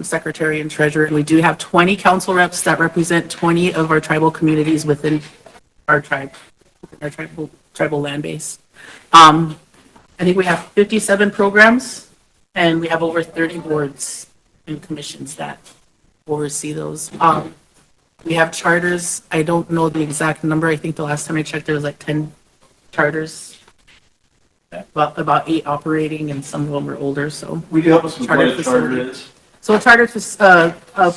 secretary, and treasurer, and we do have 20 council reps that represent 20 of our tribal communities within our tribe, our tribal land base. I think we have 57 programs, and we have over 30 boards and commissions that oversee those. We have charters. I don't know the exact number. I think the last time I checked, there was like 10 charters, about 8 operating, and some of them are older. So we do help us with what a charter is. So a charter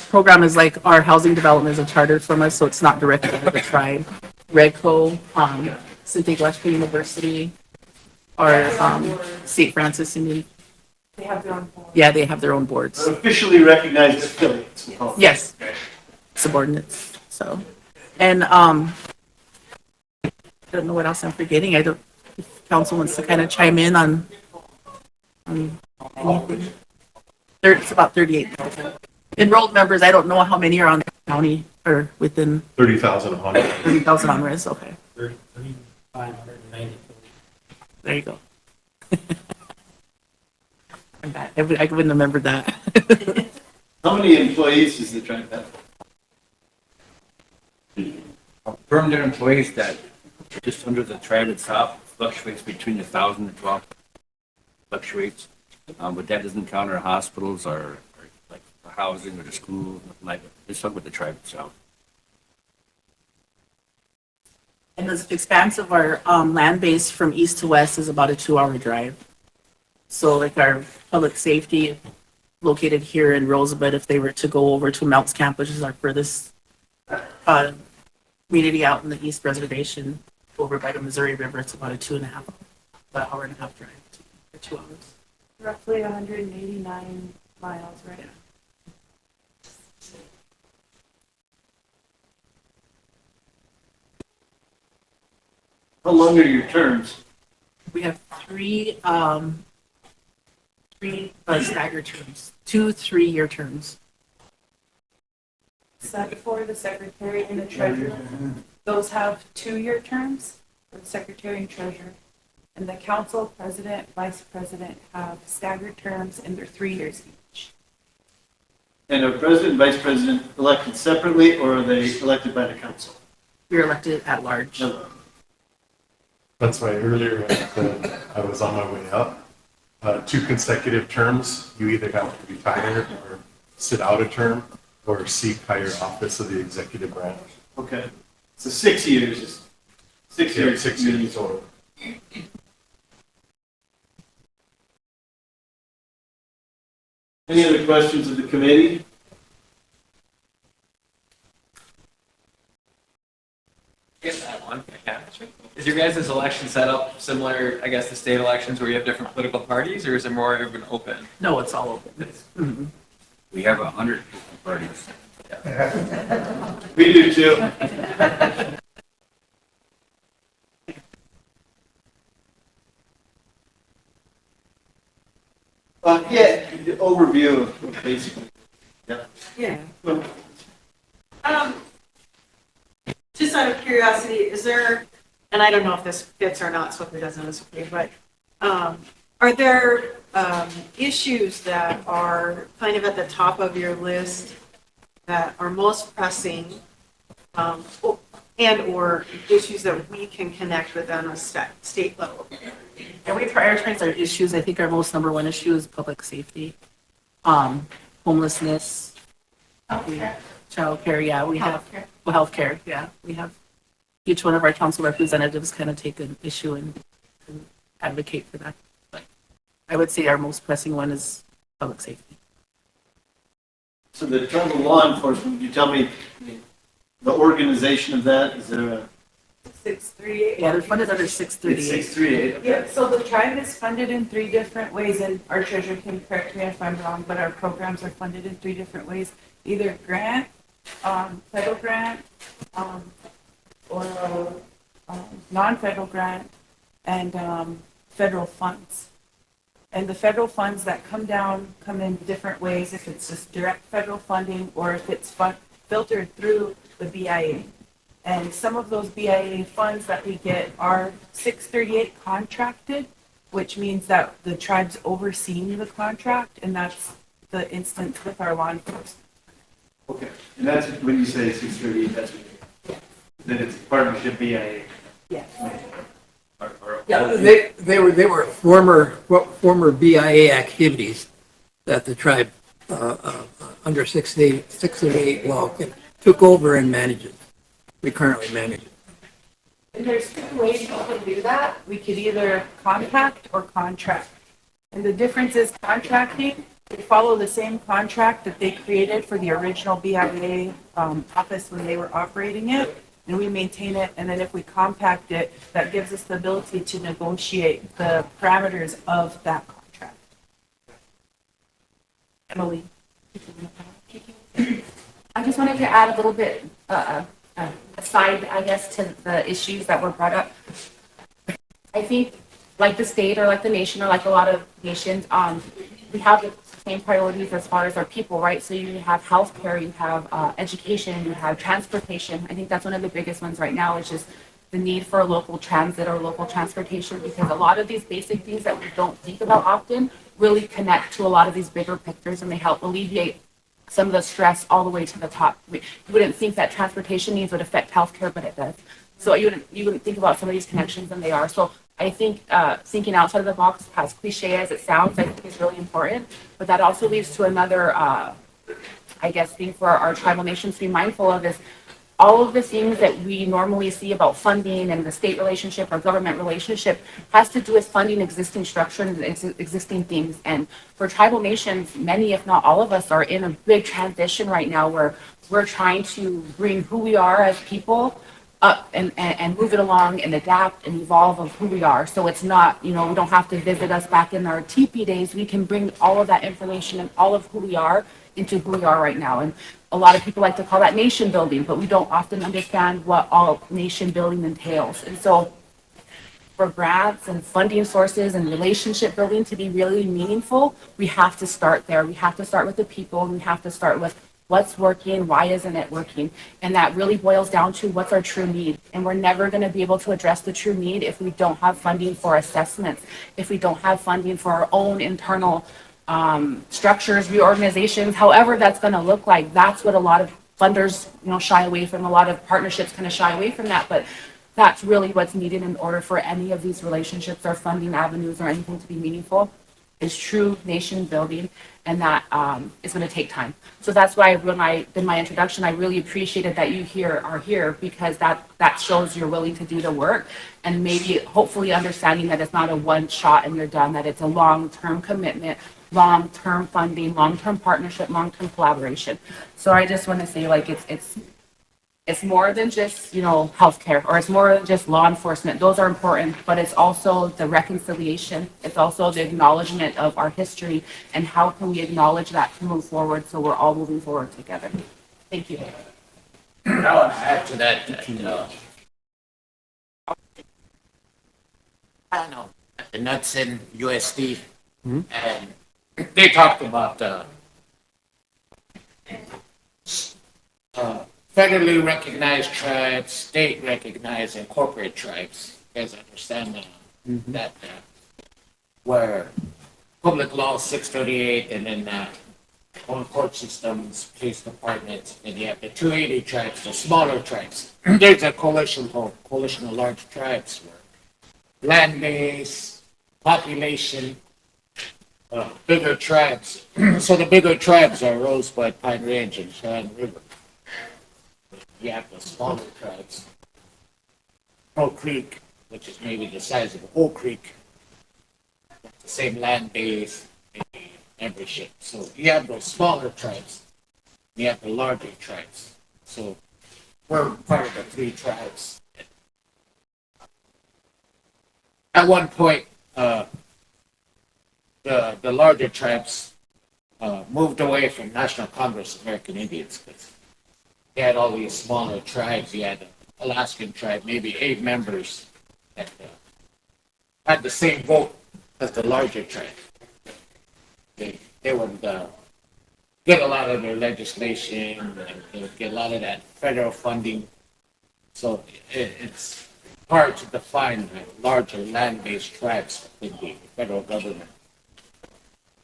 program is like our housing development is a charter from us, so it's not directly with the tribe. Redco, St. Gillespie University, or St. Francis Indian. They have their own board. Yeah, they have their own boards. Officially recognized affiliates. Yes, subordinates. So, and I don't know what else I'm forgetting. I don't. If council wants to kind of chime in on anything. It's about 38,000. Enrolled members, I don't know how many are on the county or within 30,000 on it. 30,000 on res, okay. 3,590. There you go. I'm bad. I wouldn't remember that. How many employees does the tribe have? Permanent employees that just under the tribe itself fluctuates between 1,000 and 12 fluctuates. But that doesn't count our hospitals or like the housing or the school, nothing like that. Just talk about the tribe itself. And the expanse of our land base from east to west is about a 2-hour drive. So like our public safety located here in Rosebud, if they were to go over to Mounts Camp, which is our furthest community out in the East Reservation, over by the Missouri River, it's about a 2.5 hour drive, or 2 hours. Roughly 189 miles, right? How long are your terms? We have three staggered terms, 2 3-year terms. Except for the secretary and the treasurer. Those have 2-year terms for the secretary and treasurer. And the council president, vice president have staggered terms and they're 3 years each. And are president and vice president elected separately, or are they elected by the council? We're elected at large. That's why earlier I said I was on my way up. 2 consecutive terms, you either have to retire or sit out a term or seek higher office of the executive branch. Okay. So 6 years is 6 Yeah, years. 6 years total. Any other questions of the committee? Get that one. Yeah. Is your guys' election set up similar, I guess, to state elections where you have different political parties, or is it more of an open? No, it's all open. Mm-hmm. We have 100 parties. We do too. Yeah, the overview of basically. Yeah. Yeah. Just out of curiosity, is there, and I don't know if this fits or not, so if it doesn't, it's okay, but are there issues that are kind of at the top of your list that are most pressing and or issues that we can connect with on a state level? And we prioritize our issues. I think our most number one issue is public safety, homelessness, childcare. Yeah, we have healthcare. Yeah, we have each one of our council representatives kind of take an issue and advocate for that. But I would say our most pressing one is public safety. So the tribal law enforcement, can you tell me the organization of that? Is there a 638. Yeah, they're funded under 638. It's 638. Yeah, so the tribe is funded in 3 different ways, and our treasurer can correct me if I'm wrong, but our programs are funded in 3 different ways. Either grant, federal grant, or non-federal grant, and federal funds. And the federal funds that come in different ways, if it's just direct federal funding or if it's filtered through the BIA. And some of those BIA funds that we get are 638 contracted, which means that the tribe's overseeing the contract, and that's the instance with our law enforcement. Okay, and that's when you say 638, that's then it's partnership BIA. Yes. Yeah, they were former BIA activities that the tribe under 638 law took over and manages. We currently manage it. And there's 2 ways you can do that. We could either compact or contract. And the difference is contracting, we follow the same contract that they created for the original BIA office when they were operating it, and we maintain it. And then if we compact it, that gives us the ability to negotiate the parameters of that contract. Emily. I just wanted to add a little bit aside, I guess, to the issues that were brought up. I think, like the state or like the nation or like a lot of nations, we have same priorities as far as our people, right? So you have healthcare, you have education, you have transportation. I think that's one of the biggest ones right now is just the need for local transit or local transportation, because a lot of these basic things that we don't think about often really connect to a lot of these bigger pictures, and they help alleviate some of the stress all the way to the top. You wouldn't think that transportation needs would affect healthcare, but it does. So you wouldn't think about some of these connections, and they are. So I think thinking outside of the box, as cliche as it sounds, I think is really important. But that also leads to another, I guess, thing for our tribal nations to be mindful of is all of the things that we normally see about funding and the state relationship or government relationship has to do with funding existing structure and existing things. And for tribal nations, many, if not all of us, are in a big transition right now where we're trying to bring who we are as people up and move it along and adapt and evolve of who we are. So it's not, we don't have to visit us back in our teepee days. We can bring all of that information and all of who we are into who we are right now. And a lot of people like to call that nation building, but we don't often understand what all nation building entails. And so for grants and funding sources and relationship building to be really meaningful, we have to start there. We have to start with the people, and we have to start with what's working, why isn't it working? And that really boils down to what's our true need. And we're never going to be able to address the true need if we don't have funding for assessments, if we don't have funding for our own internal structures, reorganizations, however that's going to look like. That's what a lot of funders, shy away from. A lot of partnerships kind of shy away from that, but that's really what's needed in order for any of these relationships or funding avenues or anything to be meaningful, is true nation building, and that is going to take time. So that's why when I did my introduction, I really appreciated that you are here, because that shows you're willing to do the work, and maybe hopefully understanding that it's not a one shot and you're done, that it's a long-term commitment, long-term funding, long-term partnership, long-term collaboration. So I just want to say, like, it's more than just, healthcare, or it's more than just law enforcement. Those are important, but it's also the reconciliation. It's also the acknowledgement of our history, and how can we acknowledge that to move forward so we're all moving forward together. Thank you. I want to add to that, I don't know, at the Nuts in USD, and they talked about federally recognized tribes, state recognized, and corporate tribes. You guys understand that where public law 638, and then on court systems, police departments, and you have the 280 tribes, the smaller tribes. There's a coalition of large tribes where land base, population, bigger tribes. So the bigger tribes are Rosebud, Pine Ridge, and Cheyenne River. You have the smaller tribes, Oak Creek, which is maybe the size of Oak Creek, the same land base, maybe membership. So you have those smaller tribes, you have the larger tribes. So we're part of the three tribes. At one point, the larger tribes moved away from National Congress of American Indians, because you had all these smaller tribes. You had the Alaskan tribe, maybe 8 members that had the same vote as the larger tribe. They would get a lot of their legislation, and they would get a lot of that federal funding. So it's hard to define larger land-based tribes in the federal government,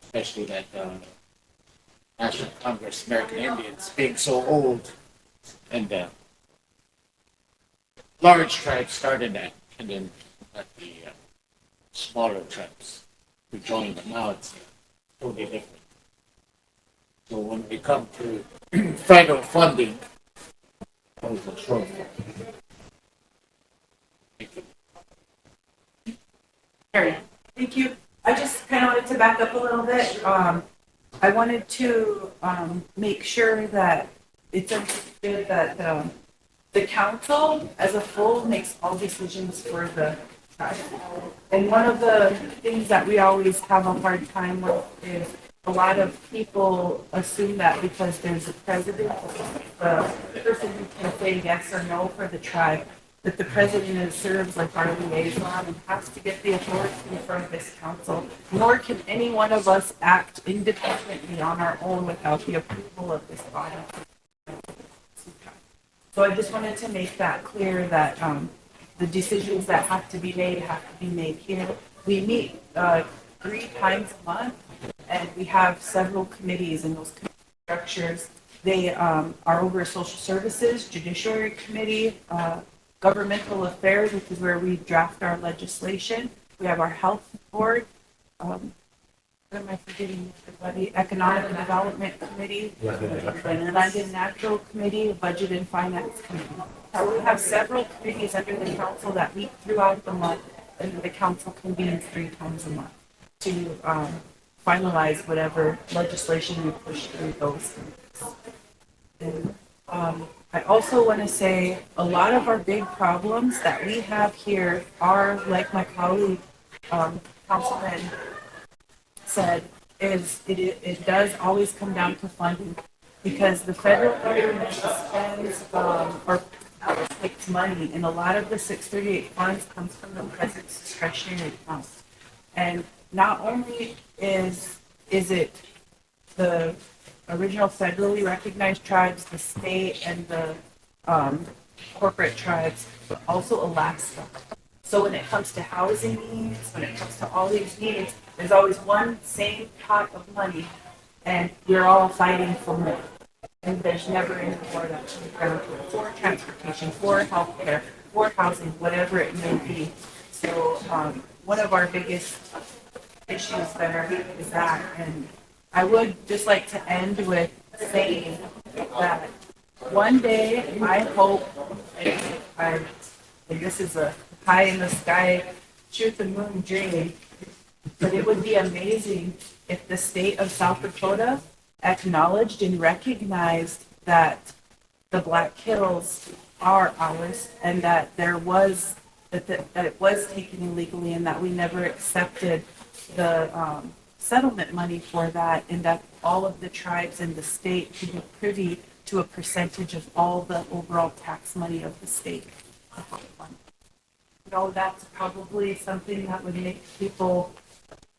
especially that National Congress American Indians being so old. And large tribes started that, and then the smaller tribes who joined them. Now it's totally different. So when we come to federal funding, those are shortfall. Thank you. I just kind of wanted to back up a little bit. I wanted to make sure that it's understood that the council as a whole makes all decisions for the tribe. And one of the things that we always have a hard time with is a lot of people assume that because there's a president, the person who can say yes or no for the tribe. that the president serves like our liaison and has to get the authority from this council, nor can any one of us act independently on our own without the approval of this body. So I just wanted to make that clear that the decisions that have to be made here. We meet 3 times a month, and we have several committees in those committee structures. They are over social services, judiciary committee, governmental affairs, which is where we draft our legislation. We have our health board. What am I forgetting? Everybody? Economic Development Committee, Land and Natural Committee, Budget and Finance Committee. So we have several committees under the council that meet throughout the month, and the council convenes 3 times a month to finalize whatever legislation we push through those committees. And, I also want to say a lot of our big problems that we have here are, like my colleague, Councilman said, is it does always come down to funding, because the federal government spends or allocates money, and a lot of the 638 funds comes from the president's discretionary funds. And not only is it the original federally recognized tribes, the state, and the corporate tribes, but also Alaska. So when it comes to housing needs, when it comes to all these needs, there's always one same pot of money, and we're all fighting for more. And there's never any more that can be found for transportation, for healthcare, for housing, whatever it may be. So one of our biggest issues there is that, and I would just like to end with saying that one day I hope, and this is a pie in the sky, truth and moon dream, but it would be amazing if the state of South Dakota acknowledged and recognized that the Black Hills are ours, and that there was that it was taken illegally, and that we never accepted the settlement money for that, and that all of the tribes in the state should be privy to a percentage of all the overall tax money of the state. You know, that's probably something that would make people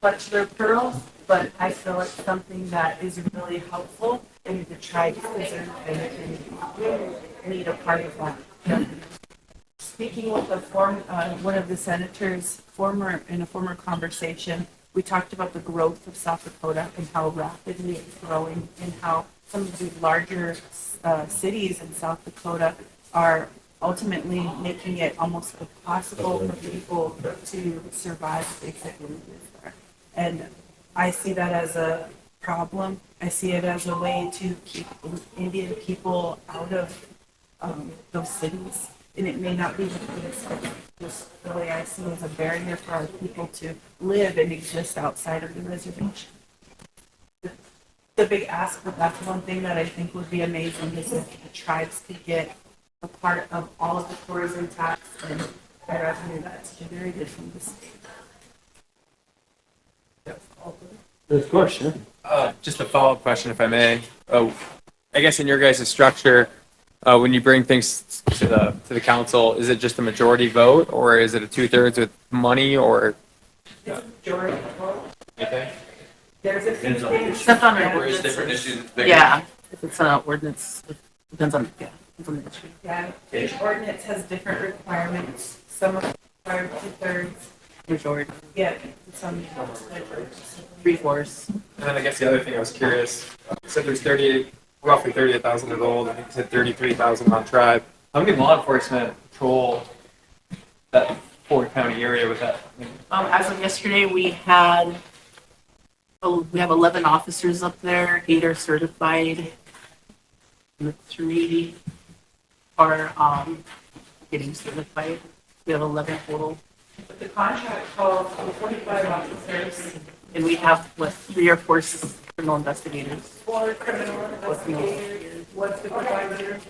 clutch their pearls, but I feel it's something that is really helpful, and the tribes deserve and need a part of that. Speaking with one of the senators in a former conversation, we talked about the growth of South Dakota and how rapidly it's growing, and how some of the larger cities in South Dakota are ultimately making it almost impossible for people to survive if they live there. And I see that as a problem. I see it as a way to keep Indian people out of those cities. And it may not be the case, just the way I see it as a barrier for our people to live and exist outside of the reservation. The big ask, but that's one thing that I think would be amazing, is if the tribes could get a part of all of the tourism tax and the revenue that's generated from the state. Of course, yeah. Just a follow-up question, if I may. I guess in your guys' structure, when you bring things to the council, is it just a majority vote, or is it a 2/3 with money, or? It's a majority vote. Okay. There's a few things. Except on Or is different issues? Yeah, if it's an ordinance, it depends on, yeah, depends on the issue. Yeah, each ordinance has different requirements. Some are 2/3. Majority. Yeah, some. 3/4. And then I guess the other thing I was curious, you said there's roughly 38,000 enrolled. I think you said 33,000 on tribe. How many law enforcement patrol that Ford County area with that? As of yesterday, we have 11 officers up there. 8 are certified. And 3 are getting certified. We have 11 total. But the contract calls for 45 officers. And we have, 3 or 4 criminal investigators. 4 criminal investigators, 1 supervisor.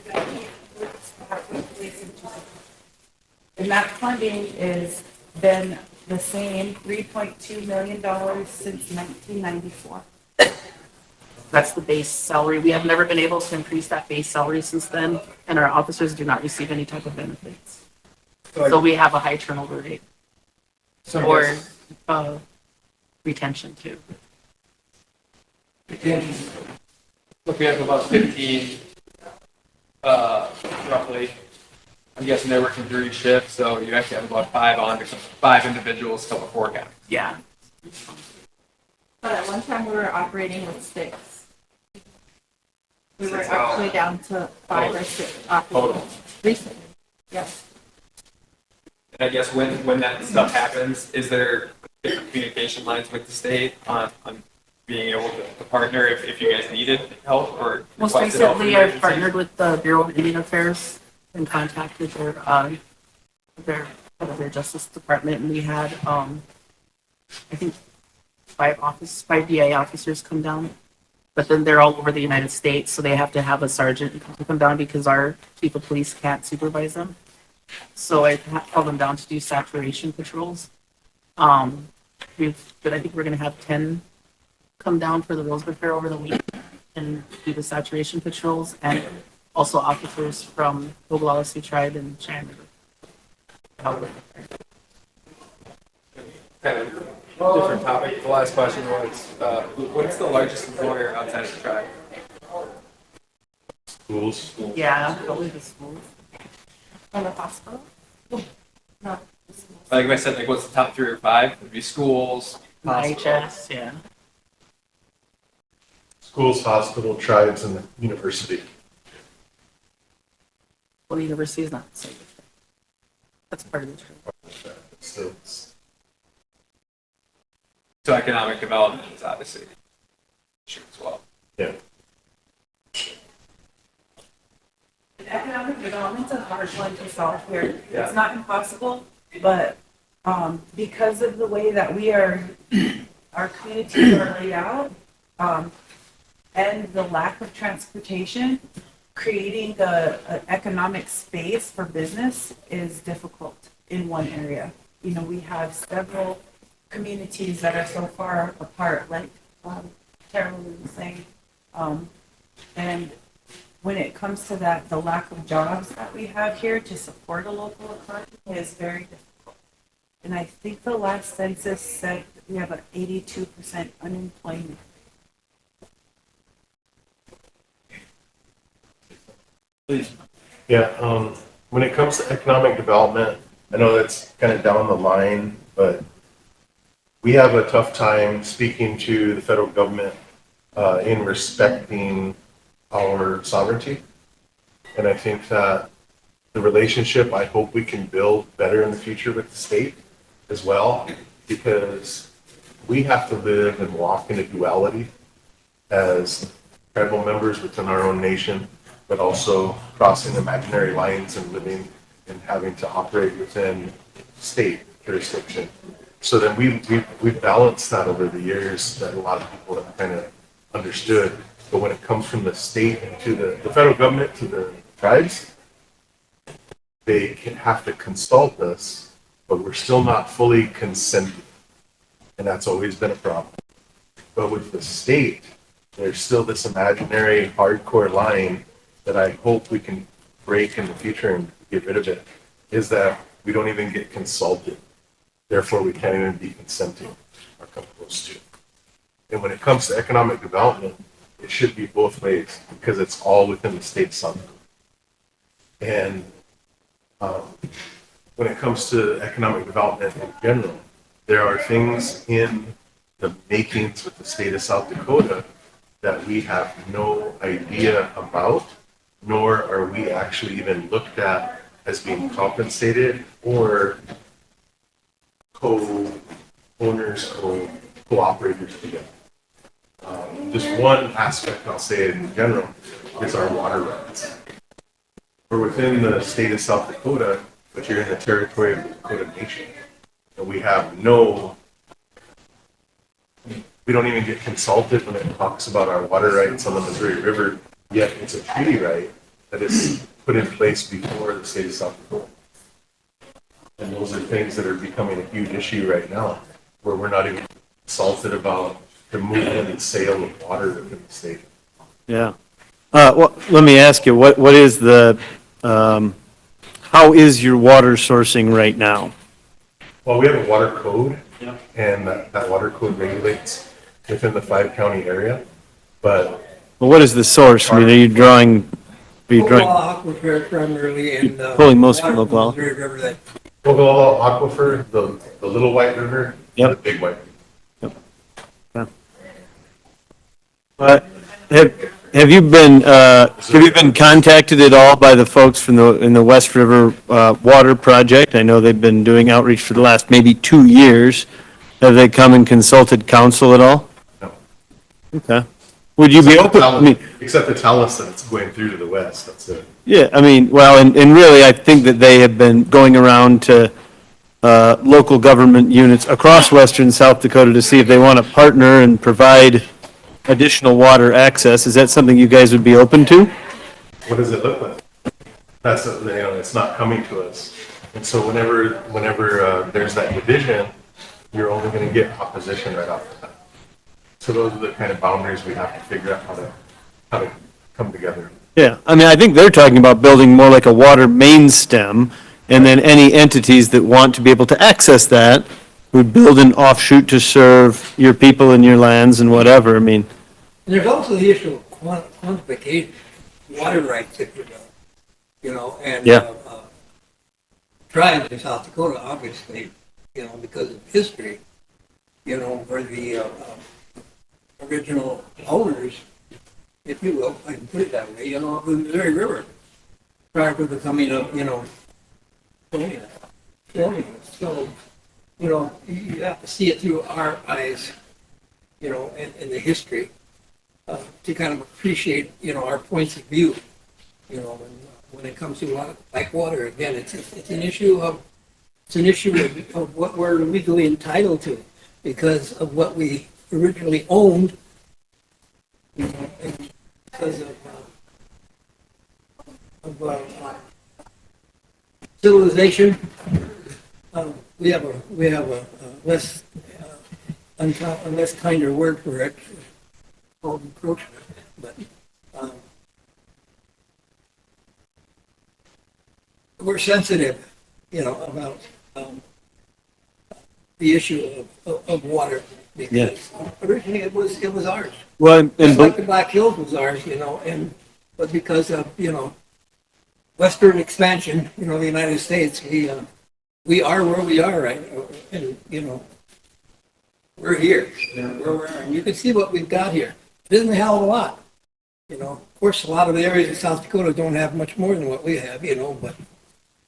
And that funding has been the same, $3.2 million since 1994. That's the base salary. We have never been able to increase that base salary since then, and our officers do not receive any type of benefits. So we have a high turnover rate So I or guess- retention too. Look, we have about 15, roughly. I'm guessing they're working 3 shifts, so you actually have about 5 individuals to 4 counties. Yeah. But at one time, we were operating with 6. We were 6 actually down to 5 or 6 Total. recently. Yes. And I guess when that stuff happens, is there different communication lines with the state on being able to partner if you guys needed help or Most requested help from recently, the I've agency? partnered with the Bureau of Indian Affairs and contacted their Justice Department, and we had, I think, 5 DI officers come down. But then they're all over the United States, so they have to have a sergeant to come down because our chief of police can't supervise them. So I called them down to do saturation patrols. But I think we're gonna have 10 come down for the Rosebud Fair over the week and do the saturation patrols, and also officers from Ogallala Sioux Tribe and Cheyenne River. Kind of different topic. The last question was, what's the largest employer outside of the tribe? Schools. Yeah, probably the schools. And the hospital? No. Like I said, like what's the top 3 or 5? Would be schools, hospitals. IHS, yeah. Schools, hospital, tribes, and the university. Well, the university is not the same. That's part of the tribe. So So economic development is obviously an issue as well. yeah. Economic development's a hard one to solve here. Yeah. It's not impossible, but because of the way that our communities are laid out, and the lack of transportation, creating an economic space for business is difficult in one area. You know, we have several communities that are so far apart, like Carolyn was saying. And when it comes to that, the lack of jobs that we have here to support a local economy is very difficult. And I think the last census said we have an 82% unemployment. Please. Yeah, when it comes to economic development, I know that's kind of down the line, but we have a tough time speaking to the federal government in respecting our sovereignty. And I think that the relationship, I hope we can build better in the future with the state as well, because we have to live and walk in a duality as tribal members within our own nation, but also crossing imaginary lines and living and having to operate within state jurisdiction. So then we've balanced that over the years that a lot of people have kind of understood. But when it comes from the state to the federal government to the tribes, they can have to consult us, but we're still not fully consenting. And that's always been a problem. But with the state, there's still this imaginary hardcore line that I hope we can break in the future and get rid of it, is that we don't even get consulted. Therefore, we can't even be consenting or come close to. And when it comes to economic development, it should be both ways because it's all within the state sovereignty. And when it comes to economic development in general, there are things in the makings with the state of South Dakota that we have no idea about, nor are we actually even looked at as being compensated or co-owners, co-operators together. Just one aspect, I'll say in general, is our water rights. We're within the state of South Dakota, but you're in the territory of the Dakota Nation. And we have we don't even get consulted when it talks about our water rights on the Missouri River, yet it's a treaty right that is put in place before the state of South Dakota. And those are things that are becoming a huge issue right now, where we're not even consulted about the movement and sale of water within the state. Yeah. Well, let me ask you, what is the, how how is your water sourcing right now? Well, we have a water code, and that water code regulates within the 5-county area, but. Well, what is the source? I mean, are you drawing? Ogallala Aquifer primarily, and. Pulling most from water Ogallala. from the Missouri River that Ogallala Aquifer, the Little White River, and the Big White. But have you been contacted at all by the folks from in the West River Water Project? I know they've been doing outreach for the last maybe 2 years. Have they come and consulted council at all? No. Okay. Would you be open? I mean, Except to tell us that it's going through to the west, that's it. yeah, I mean, well, and really, I think that they have been going around to local government units across western South Dakota to see if they want to partner and provide additional water access. Is that something you guys would be open to? What does it look like? That's, it's not coming to us. And so whenever there's that division, you're only going to get opposition right off the bat. So those are the kind of boundaries we have to figure out how to come together. Yeah, I mean, I think they're talking about building more like a water main stem, and then any entities that want to be able to access that would build an offshoot to serve your people and your lands and whatever. I mean. And there's also the issue of quantification, water rights, if you know, and tribes in South Dakota, obviously, because of history, were the original owners, if you will, I can put it that way, of the Missouri River, prior to becoming a, colonial. So, you have to see it through our eyes, in the history. To kind of appreciate, our points of view, when it comes to like water. Again, it's an issue of what we're legally entitled to because of what we originally owned, and because of civilization. We have a less kinder word for it. Called encroachment, but we're sensitive, about the issue of water because originally it was ours. Well, Just like the Black Hills was ours, but because of Western expansion, the United States, we are where we are, right? And we're here, where we are, and you can see what we've got here. It isn't a hell of a lot, Of course, a lot of the areas in South Dakota don't have much more than what we have,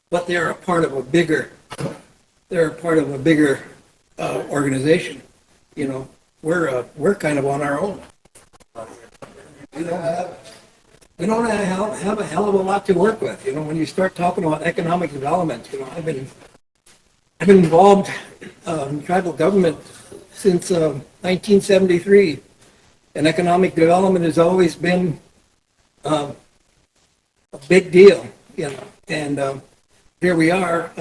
but they're a part of a bigger, organization. We're kind of on our own. We don't have a hell of a lot to work with. When you start talking about economic development, I've been involved in tribal government since 1973. And economic development has always been a big deal, And here we are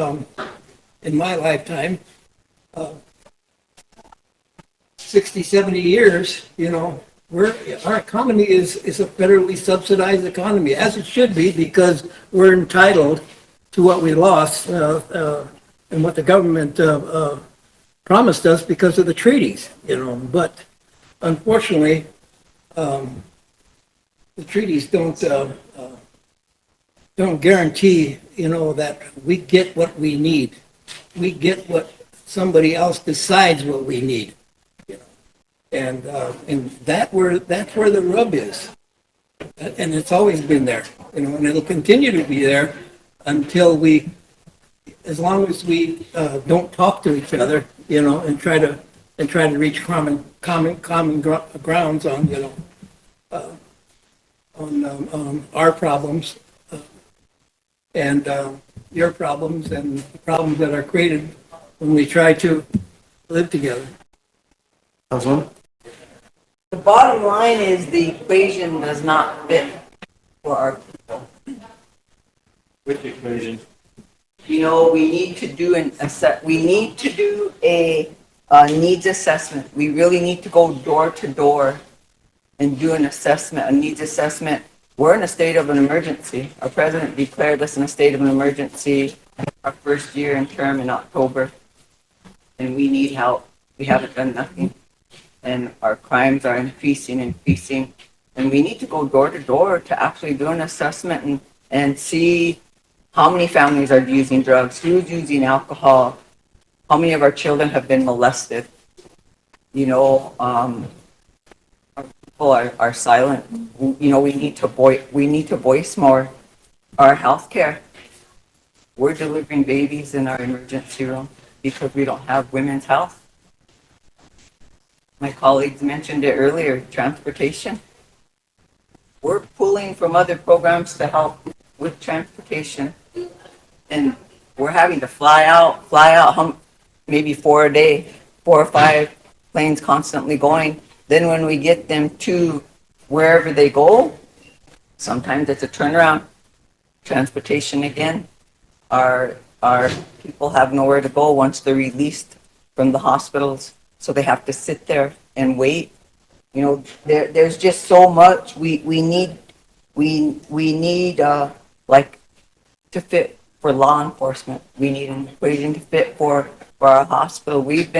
in my lifetime, 60, 70 years, our economy is a federally subsidized economy, as it should be, because we're entitled to what we lost and what the government promised us because of the treaties, But unfortunately, the treaties don't guarantee, that we get what we need. We get what somebody else decides what we need. And that's where the rub is. And it's always been there, and it'll continue to be there until as long as we don't talk to each other, and try to reach common grounds on our problems and your problems and the problems that are created when we try to live together. Councilwoman? The bottom line is the equation does not fit for our people. Which equation? We need to do a needs assessment. We really need to go door to door and do an assessment, a needs assessment we're in a state of an emergency. Our president declared us in a state of an emergency our first year in term in October, and we need help. We haven't done nothing, and our crimes are increasing, and we need to go door to door to actually do an assessment and see how many families are using drugs, who's using alcohol, how many of our children have been molested. You know, our people are silent. You know, we need to voice more our health care. We're delivering babies in our emergency room because we don't have women's health. My colleagues mentioned it earlier, transportation. We're pulling from other programs to help with transportation. And we're having to fly out, maybe 4 a day, 4 or 5 planes constantly going. Then when we get them to wherever they go, sometimes it's a turnaround. Transportation again. Our people have nowhere to go once they're released from the hospitals, so they have to sit there and wait. You know, there's just so much we need like to fit for law enforcement. We need an equation to fit for our hospital. We've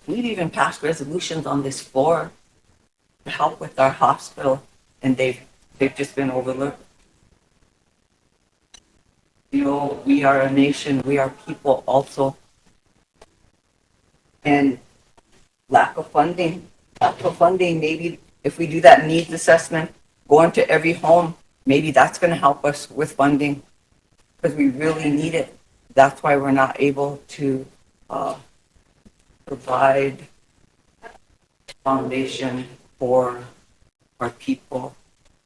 even passed resolutions on this floor to help with our hospital, and they've just been overlooked. You know, we are a nation, we are people also. And lack of funding, maybe if we do that needs assessment, go into every home, maybe that's going to help us with funding because we really need it. That's why we're not able to provide foundation for our people.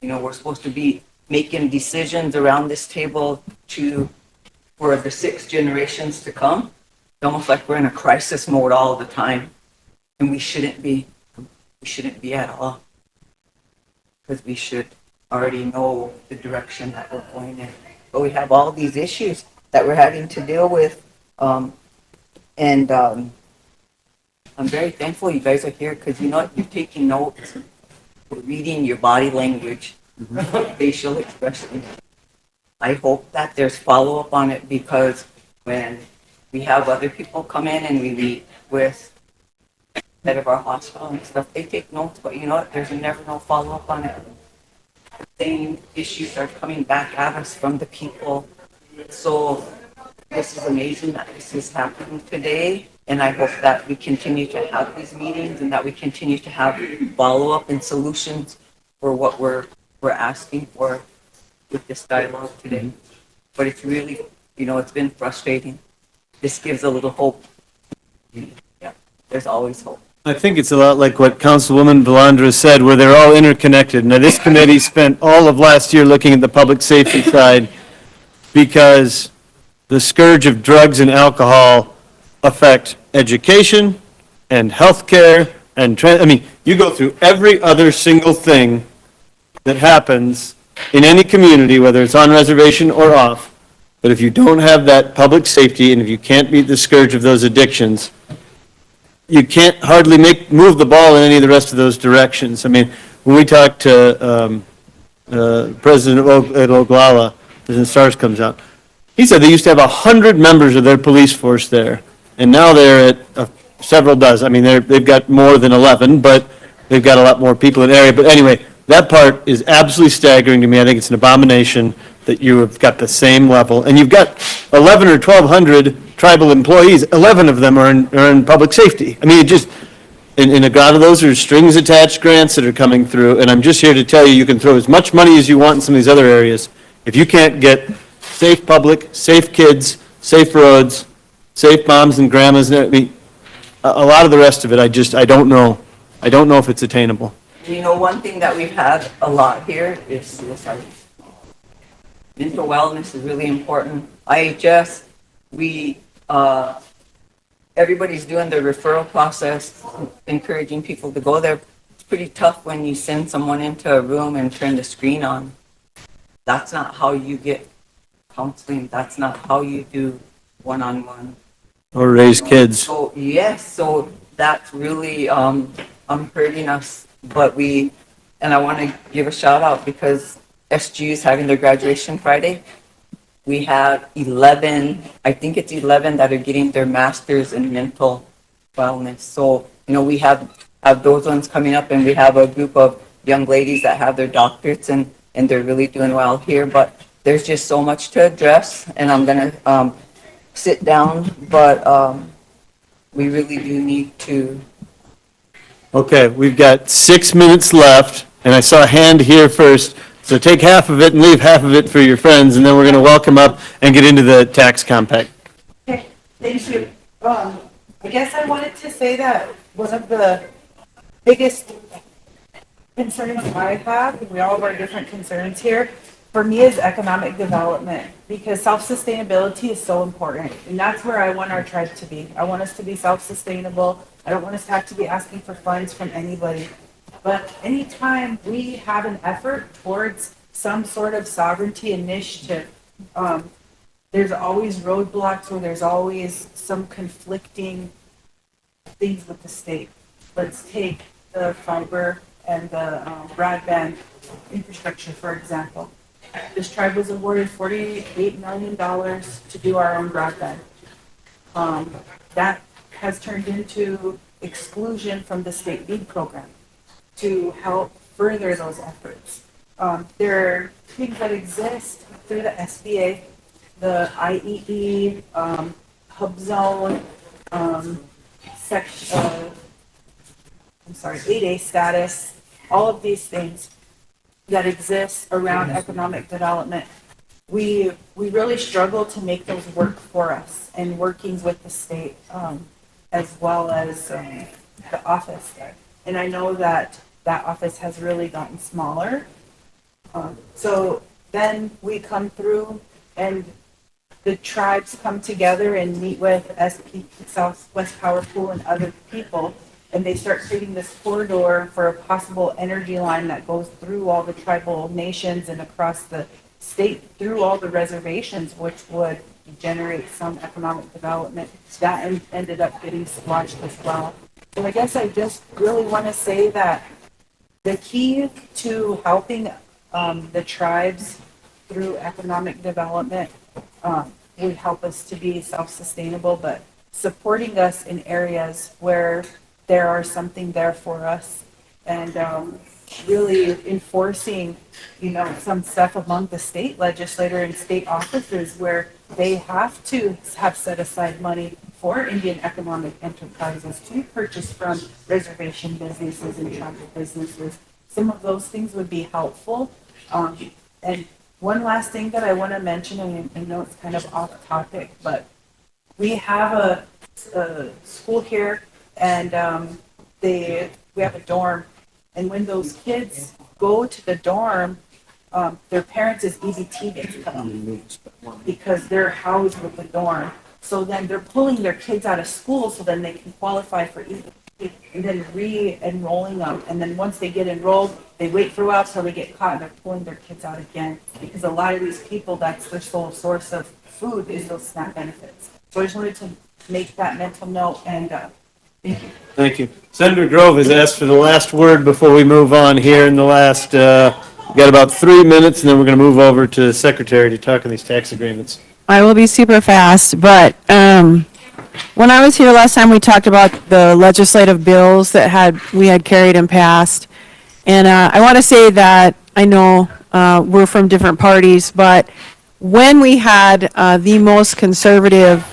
You know, we're supposed to be making decisions around this table for the 6 generations to come. It's almost like we're in a crisis mode all the time, and we shouldn't be. We shouldn't be at all, because we should already know the direction that we're going in. But we have all these issues that we're having to deal with, and I'm very thankful you guys are here because you know what? You're taking notes, we're reading your body language, facial expression. I hope that there's follow-up on it because when we have other people come in and we meet with head of our hospital and stuff, they take notes, but you know what? There's never no follow-up on it. The same issues are coming back at us from the people. So this is amazing that this is happening today, and I hope that we continue to have these meetings and that we continue to have follow-up and solutions for what we're asking for with this dialogue today. But it's really, you know, it's been frustrating. This gives a little hope. Yeah, there's always hope. I think it's a lot like what Councilwoman Valandra said, where they're all interconnected. Now, this committee spent all of last year looking at the public safety side because the scourge of drugs and alcohol affect education and healthcare and, I mean, you go through every other single thing that happens in any community, whether it's on reservation or off. But if you don't have that public safety and if you can't beat the scourge of those addictions, you can't hardly move the ball in any of the rest of those directions. I mean, when we talked to President at Oglala, President Stars comes out, he said they used to have 100 members of their police force there, and now they're at several dozen. I mean, they've got more than 11, but they've got a lot more people in the area. But anyway, that part is absolutely staggering to me. I think it's an abomination that you have got the same level, and you've got 11 or 1,200 tribal employees. 11 of them are in public safety. I mean, it just, in a lot of those are strings attached grants that are coming through, and I'm just here to tell you, you can throw as much money as you want in some of these other areas. If you can't get safe public, safe kids, safe roads, safe moms and grandmas, I mean, a lot of the rest of it, I don't know. I don't know if it's attainable. You know, one thing that we've had a lot here is mental wellness is really important. IHS, everybody's doing the referral process, encouraging people to go there. It's pretty tough when you send someone into a room and turn the screen on. That's not how you get counseling. That's not how you do one-on-one. Or raise kids. So, yes, so that's really hurting us. But we And I want to give a shout out because SG is having their graduation Friday. We have 11, I think it's 11 that are getting their masters in mental wellness. So, we have those ones coming up, and we have a group of young ladies that have their doctorates, and they're really doing well here. But there's just so much to address, and I'm going to sit down, but we really do need to. Okay, we've got 6 minutes left, and I saw a hand here first. So take half of it and leave half of it for your friends, and then we're going to welcome up and get into the tax compact. Okay, thank you. I guess I wanted to say that one of the biggest concerns I have, and we all have our different concerns here, for me is economic development, because self-sustainability is so important. And that's where I want our tribe to be. I want us to be self-sustainable. I don't want us to have to be asking for funds from anybody. But anytime we have an effort towards some sort of sovereignty initiative, there's always roadblocks or there's always some conflicting things with the state. Let's take the fiber and the broadband infrastructure, for example. This tribe was awarded $48 million to do our own broadband. That has turned into exclusion from the state BEAD program to help further those efforts. There are things that exist through the SBA, the IEE, Hub Zone, 8A status, all of these things that exist around economic development. We really struggle to make those work for us, and working with the state as well as the office there. And I know that office has really gotten smaller. So then we come through and the tribes come together and meet with SP, Southwest Power Pool, and other people, and they start creating this corridor for a possible energy line that goes through all the tribal nations and across the state through all the reservations, which would generate some economic development. That ended up getting squashed as well. So I guess I just really want to say that the key to helping the tribes through economic development would help us to be self-sustainable, but supporting us in areas where there are something there for us, and really enforcing, some stuff among the state legislator and state officers where they have to have set aside money for Indian economic enterprises to purchase from reservation businesses and tribal businesses. Some of those things would be helpful. And one last thing that I want to mention, and I know it's kind of off topic, but we have a school here, and we have a dorm, and when those kids go to the dorm, their parents' EBT gets cut off because they're housed with the dorm. So then they're pulling their kids out of school so then they can qualify for EBT, and then re-enrolling them. And then once they get enrolled, they wait for a while till they get caught, and they're pulling their kids out again, because a lot of these people, that's their sole source of food is those SNAP benefits. So I just wanted to make that mental note, and thank you. Thank you. Senator Grove has asked for the last word before we move on here in the last, we've got about 3 minutes, and then we're going to move over to the secretary to talk on these tax agreements. I will be super fast, but when I was here last time, we talked about the legislative bills that we had carried and passed. And I want to say that I know we're from different parties, but when we had the most conservative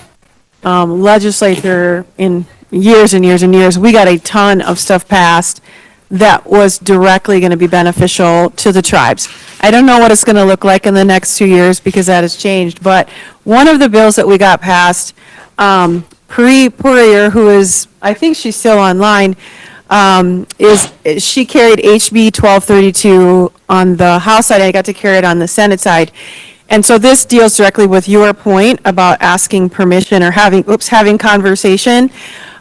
legislature in years and years and years, we got a ton of stuff passed that was directly going to be beneficial to the tribes. I don't know what it's going to look like in the next 2 years because that has changed, but one of the bills that we got passed, Pri Poirier, who is, I think she's still online, she carried HB 1232 on the House side, and I got to carry it on the Senate side. And so this deals directly with your point about asking permission or having conversation.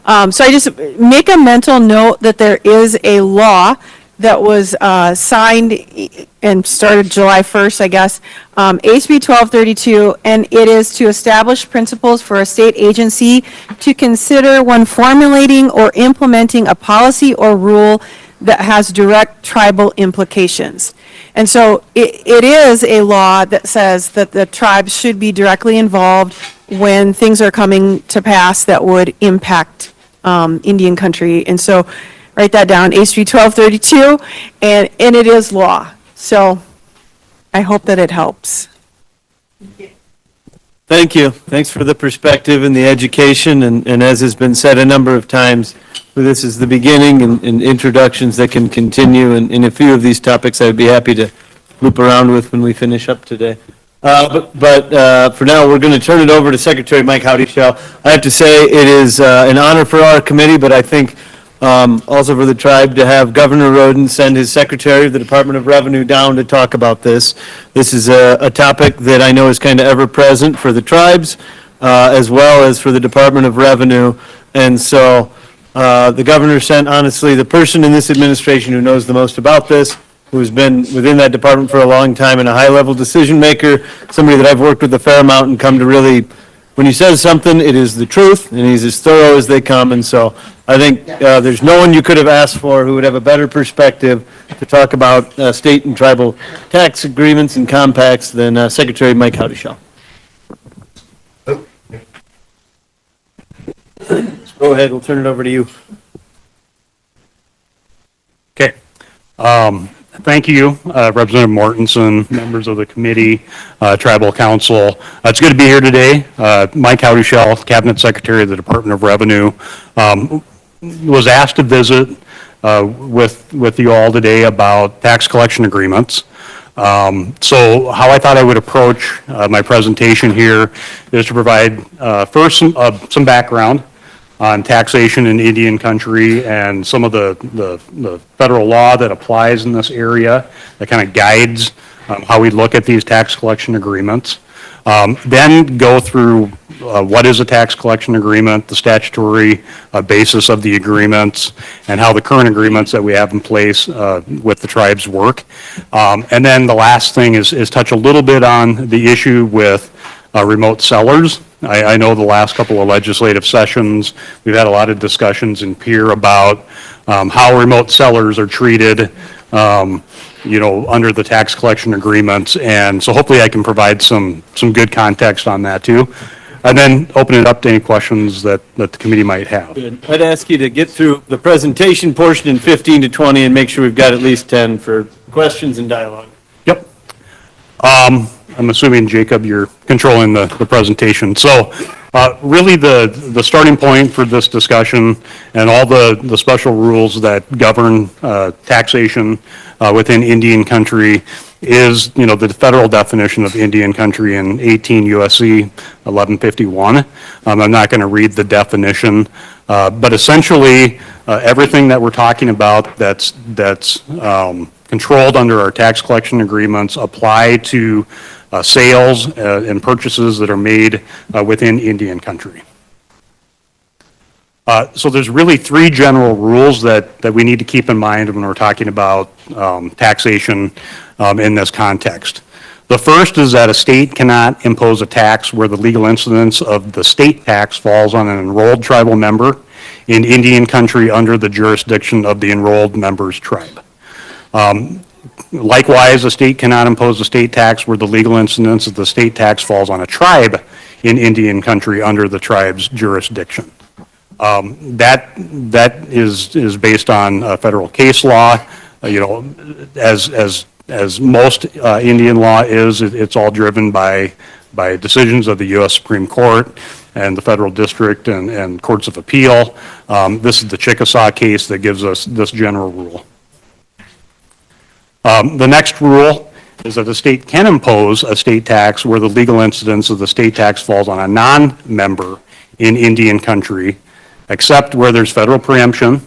So I just make a mental note that there is a law that was signed and started July 1st, I guess, HB 1232, and it is to establish principles for a state agency to consider when formulating or implementing a policy or rule that has direct tribal implications. And so it is a law that says that the tribes should be directly involved when things are coming to pass that would impact Indian country. And so write that down, HB 1232, and it is law. So I hope that it helps. Thank you. Thanks for the perspective and the education, and as has been said a number of times, this is the beginning and introductions that can continue, and in a few of these topics I'd be happy to loop around with when we finish up today. But for now, we're going to turn it over to Secretary Mike Howdyshell. I have to say, it is an honor for our committee, but I think also for the tribe to have Governor Roden send his Secretary of the Department of Revenue down to talk about this. This is a topic that I know is kind of ever-present for the tribes, as well as for the Department of Revenue. And so the governor sent, honestly, the person in this administration who knows the most about this, who's been within that department for a long time and a high-level decision maker, somebody that I've worked with a fair amount and come to really, when he says something, it is the truth, and he's as thorough as they come. And so I think there's no one you could have asked for who would have a better perspective to talk about state and tribal tax agreements and compacts than Secretary Mike Howdyshell. Go ahead, we'll turn it over to you. Okay. Thank you, Representative Mortensen, members of the committee, Tribal Council. It's good to be here today. Mike Howdyshell, Cabinet Secretary of the Department of Revenue, was asked to visit with you all today about tax collection agreements. So how I thought I would approach my presentation here is to provide first some background on taxation in Indian country and some of the federal law that applies in this area that kind of guides how we look at these tax collection agreements. Then go through what is a tax collection agreement, the statutory basis of the agreements, and how the current agreements that we have in place with the tribes work. And then the last thing is touch a little bit on the issue with remote sellers. I know the last couple of legislative sessions, we've had a lot of discussions in peer about how remote sellers are treated, under the tax collection agreements. And so hopefully I can provide some good context on that too. And then open it up to any questions that the committee might have. Good. I'd ask you to get through the presentation portion in 15 to 20 and make sure we've got at least 10 for questions and dialogue. Yep. I'm assuming, Jacob, you're controlling the presentation. So really the starting point for this discussion and all the special rules that govern taxation within Indian country is, the federal definition of Indian country in 18 USC 1151. I'm not going to read the definition, but essentially everything that we're talking about that's controlled under our tax collection agreements apply to sales and purchases that are made within Indian country. So there's really three general rules that we need to keep in mind when we're talking about taxation in this context. The first is that a state cannot impose a tax where the legal incidence of the state tax falls on an enrolled tribal member in Indian country under the jurisdiction of the enrolled member's tribe. Likewise, a state cannot impose a state tax where the legal incidence of the state tax falls on a tribe in Indian country under the tribe's jurisdiction. That is based on federal case law. As most Indian law is, it's all driven by decisions of the U.S. Supreme Court and the federal district and courts of appeal. This is the Chickasaw case that gives us this general rule. The next rule is that the state can impose a state tax where the legal incidence of the state tax falls on a non-member in Indian country, except where there's federal preemption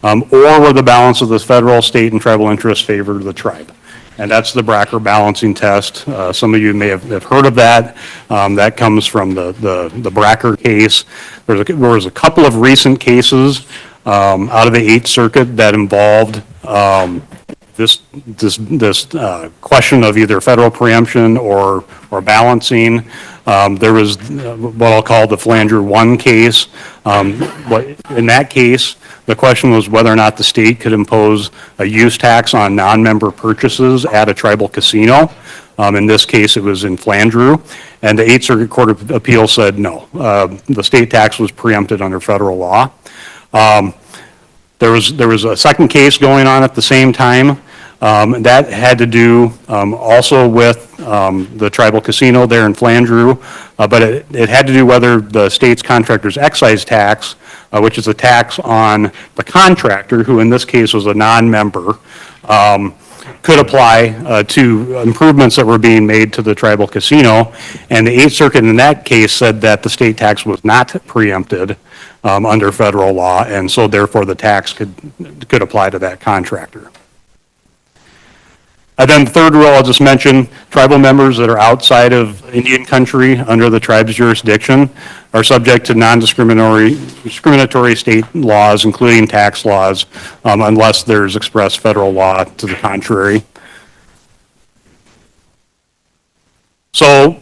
or where the balance of the federal, state, and tribal interests favor the tribe. And that's the Bracker balancing test. Some of you may have heard of that. That comes from the Bracker case. There was a couple of recent cases out of the 8th Circuit that involved this question of either federal preemption or balancing. There was what I'll call the Flanger 1 case. In that case, the question was whether or not the state could impose a use tax on non-member purchases at a tribal casino. In this case, it was in Flandreau, and the Eighth Circuit Court of Appeal said no. The state tax was preempted under federal law. There was a second case going on at the same time. That had to do also with the tribal casino there in Flandreau, but it had to do whether the state's contractor's excise tax, which is a tax on the contractor, who in this case was a non-member, could apply to improvements that were being made to the tribal casino. And the Eighth Circuit in that case said that the state tax was not preempted under federal law, and so therefore the tax could apply to that contractor. Then the third rule I'll just mention, tribal members that are outside of Indian country under the tribe's jurisdiction are subject to discriminatory state laws, including tax laws, unless there's express federal law to the contrary. So,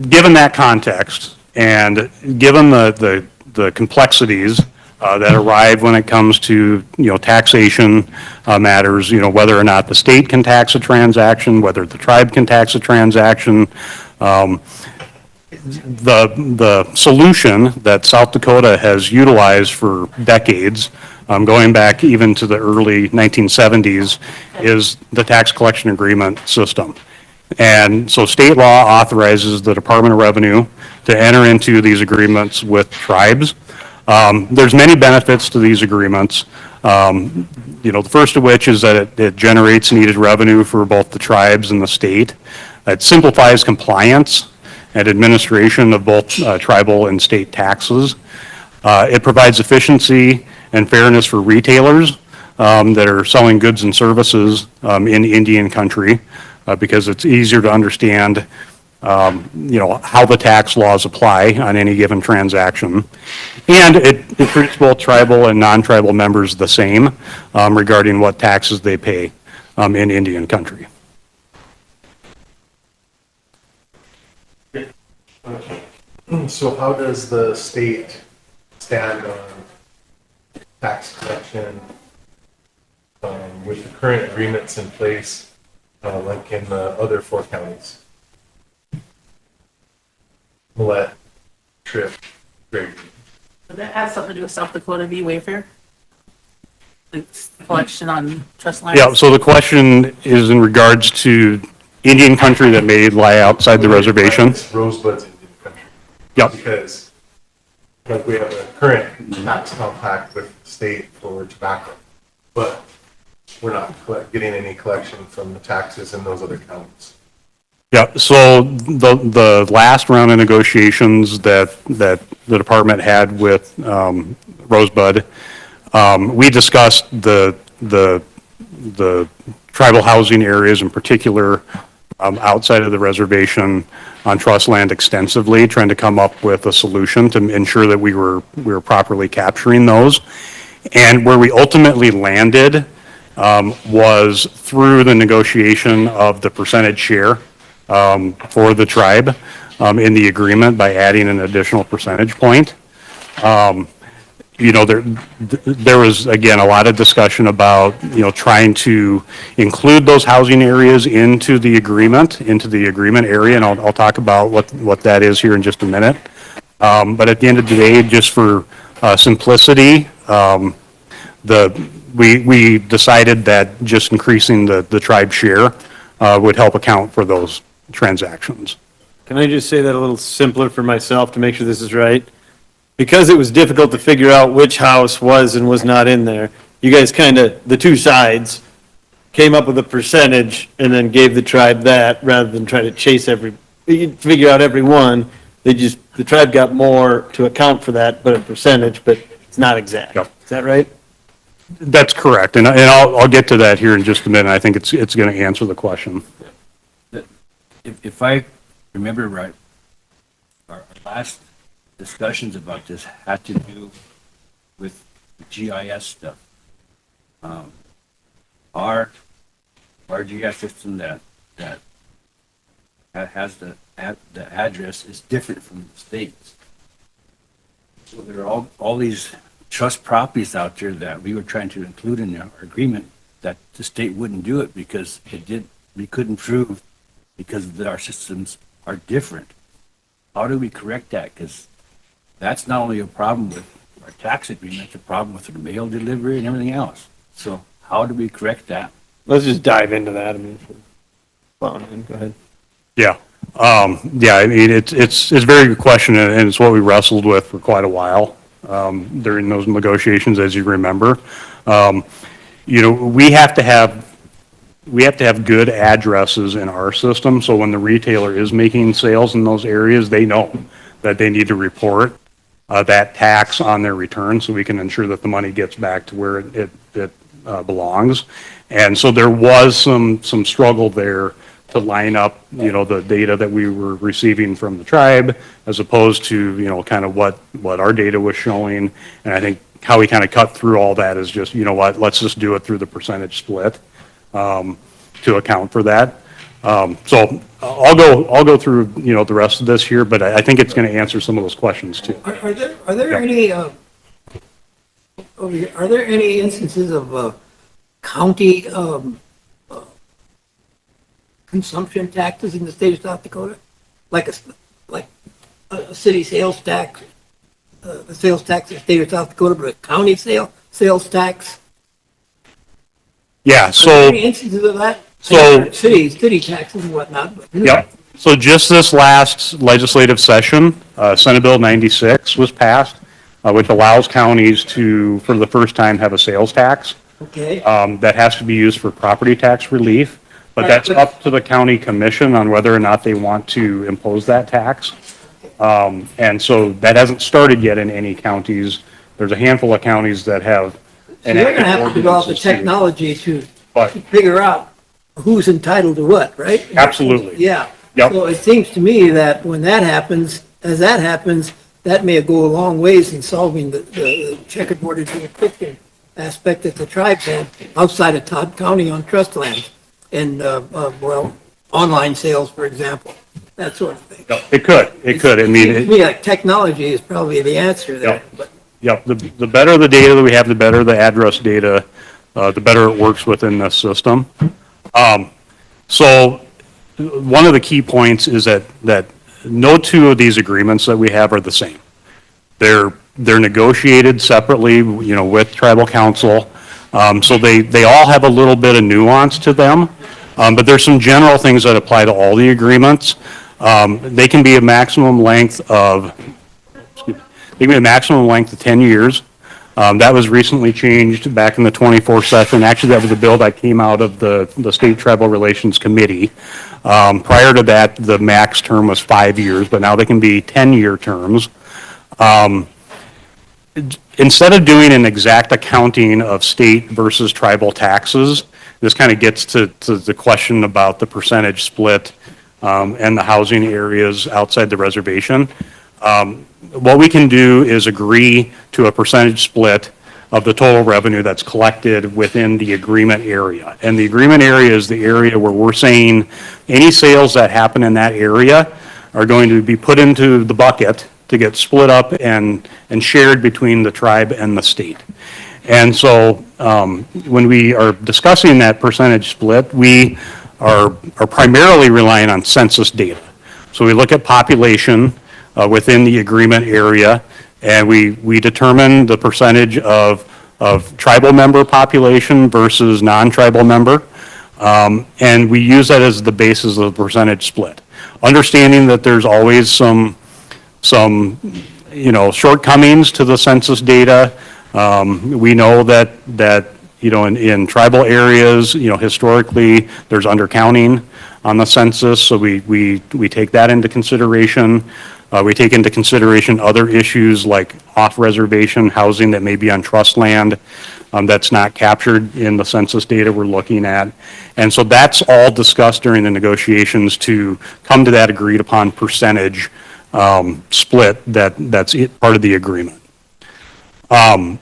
given that context, and given the complexities that arrive when it comes to taxation matters, whether or not the state can tax a transaction, whether the tribe can tax a transaction. The solution that South Dakota has utilized for decades, going back even to the early 1970s, is the tax collection agreement system. And so state law authorizes the Department of Revenue to enter into these agreements with tribes. There's many benefits to these agreements. The first of which is that it generates needed revenue for both the tribes and the state. It simplifies compliance and administration of both tribal and state taxes. It provides efficiency and fairness for retailers that are selling goods and services in Indian country because it's easier to understand how the tax laws apply on any given transaction. And it treats both tribal and non-tribal members the same regarding what taxes they pay in Indian country. So how does the state stand on tax collection with the current agreements in place, like in the other 4 counties? Millette, Tripp, Grady. But that has something to do with South Dakota v. Wayfair? It's collection on trust lines? Yeah, so the question is in regards to Indian country that may lie outside the reservation. It's Rosebud's Indian country. Yep. Because like we have a current tax compact with the state for tobacco, but we're not getting any collection from the taxes in those other counties. Yeah, so the last round of negotiations that the department had with Rosebud, we discussed the tribal housing areas in particular outside of the reservation on trust land extensively, trying to come up with a solution to ensure that we were properly capturing those. And where we ultimately landed was through the negotiation of the percentage share for the tribe in the agreement by adding an additional percentage point. There was, again, a lot of discussion about, trying to include those housing areas into the agreement area, and I'll talk about what that is here in just a minute. But at the end of the day, just for simplicity, we decided that just increasing the tribe share would help account for those transactions. Can I just say that a little simpler for myself to make sure this is right? Because it was difficult to figure out which house was and was not in there, you guys kind of, the two sides, came up with a percentage and then gave the tribe that rather than try to figure out every one. The tribe got more to account for that, but a percentage, but it's not exact. Yep. Is that right? That's correct, and I'll get to that here in just a minute. I think it's going to answer the question. If I remember right, our last discussions about this had to do with the GIS stuff. Our RGS system that has the address is different from the state's. So there are all these trust properties out there that we were trying to include in our agreement that the state wouldn't do it because we couldn't prove because our systems are different. How do we correct that? Because that's not only a problem with our tax agreement, it's a problem with the mail delivery and everything else. So how do we correct that? Let's just dive into that. I mean, go ahead. Yeah. Yeah, I mean, it's a very good question, and it's what we wrestled with for quite a while during those negotiations, as you remember. You know, we have to have good addresses in our system, so when the retailer is making sales in those areas, they know that they need to report that tax on their return, so we can ensure that the money gets back to where it belongs. And so there was some struggle there to line up, you know, the data that we were receiving from the tribe as opposed to, you know, kind of what our data was showing. And I think how we kind of cut through all that is just, you know what, let's just do it through the percentage split to account for that. So I'll go through, you know, the rest of this here, but I think it's going to answer some of those questions too. Are there any are there any instances of county consumption taxes in the state of South Dakota, like a city sales tax, the sales tax in the state of South Dakota, but a county sales tax? Yeah. Are So there any instances of that? So city taxes and whatnot. But, yep. So just this last legislative session, Senate Bill 96 was passed, which allows counties to, for the first time, have a sales tax. Okay. That has to be used for property tax relief, but that's up to the county commission on whether or not they want to impose that tax. And so that hasn't started yet in any counties. There's a handful of counties that have. So you're going to have to develop the technology to figure out who's entitled to what, right? Absolutely. Yeah. Yep. So it seems to me that when that happens, that may go a long ways in solving the checkerboard jurisdiction aspect that the tribes have outside of Todd County on trust land and, well, online sales, for example, that sort of thing. It could. I mean, Seems to me like technology is probably the answer there. But Yep, the better the data that we have, the better the address data, the better it works within the system. So one of the key points is that no two of these agreements that we have are the same. They're negotiated separately, you know, with tribal council. So they all have a little bit of nuance to them. But there's some general things that apply to all the agreements. They can be a maximum length of 10 years. That was recently changed back in the 24 session. Actually, that was a bill that came out of the State Tribal Relations Committee. Prior to that, the max term was 5 years, but now they can be 10-year terms. Instead of doing an exact accounting of state versus tribal taxes, this kind of gets to the question about the percentage split and the housing areas outside the reservation. What we can do is agree to a percentage split of the total revenue that's collected within the agreement area. And the agreement area is the area where we're saying any sales that happen in that area are going to be put into the bucket to get split up and shared between the tribe and the state. And so when we are discussing that percentage split, we are primarily relying on census data. So we look at population within the agreement area, and we determine the percentage of tribal member population versus non-tribal member, and we use that as the basis of the percentage split. Understanding that there's always some you know, shortcomings to the census data. We know that you know, in tribal areas, you know, historically there's undercounting on the census, so we take that into consideration. We take into consideration other issues like off-reservation housing that may be on trust land that's not captured in the census data we're looking at. And so that's all discussed during the negotiations to come to that agreed upon percentage split that's part of the agreement. One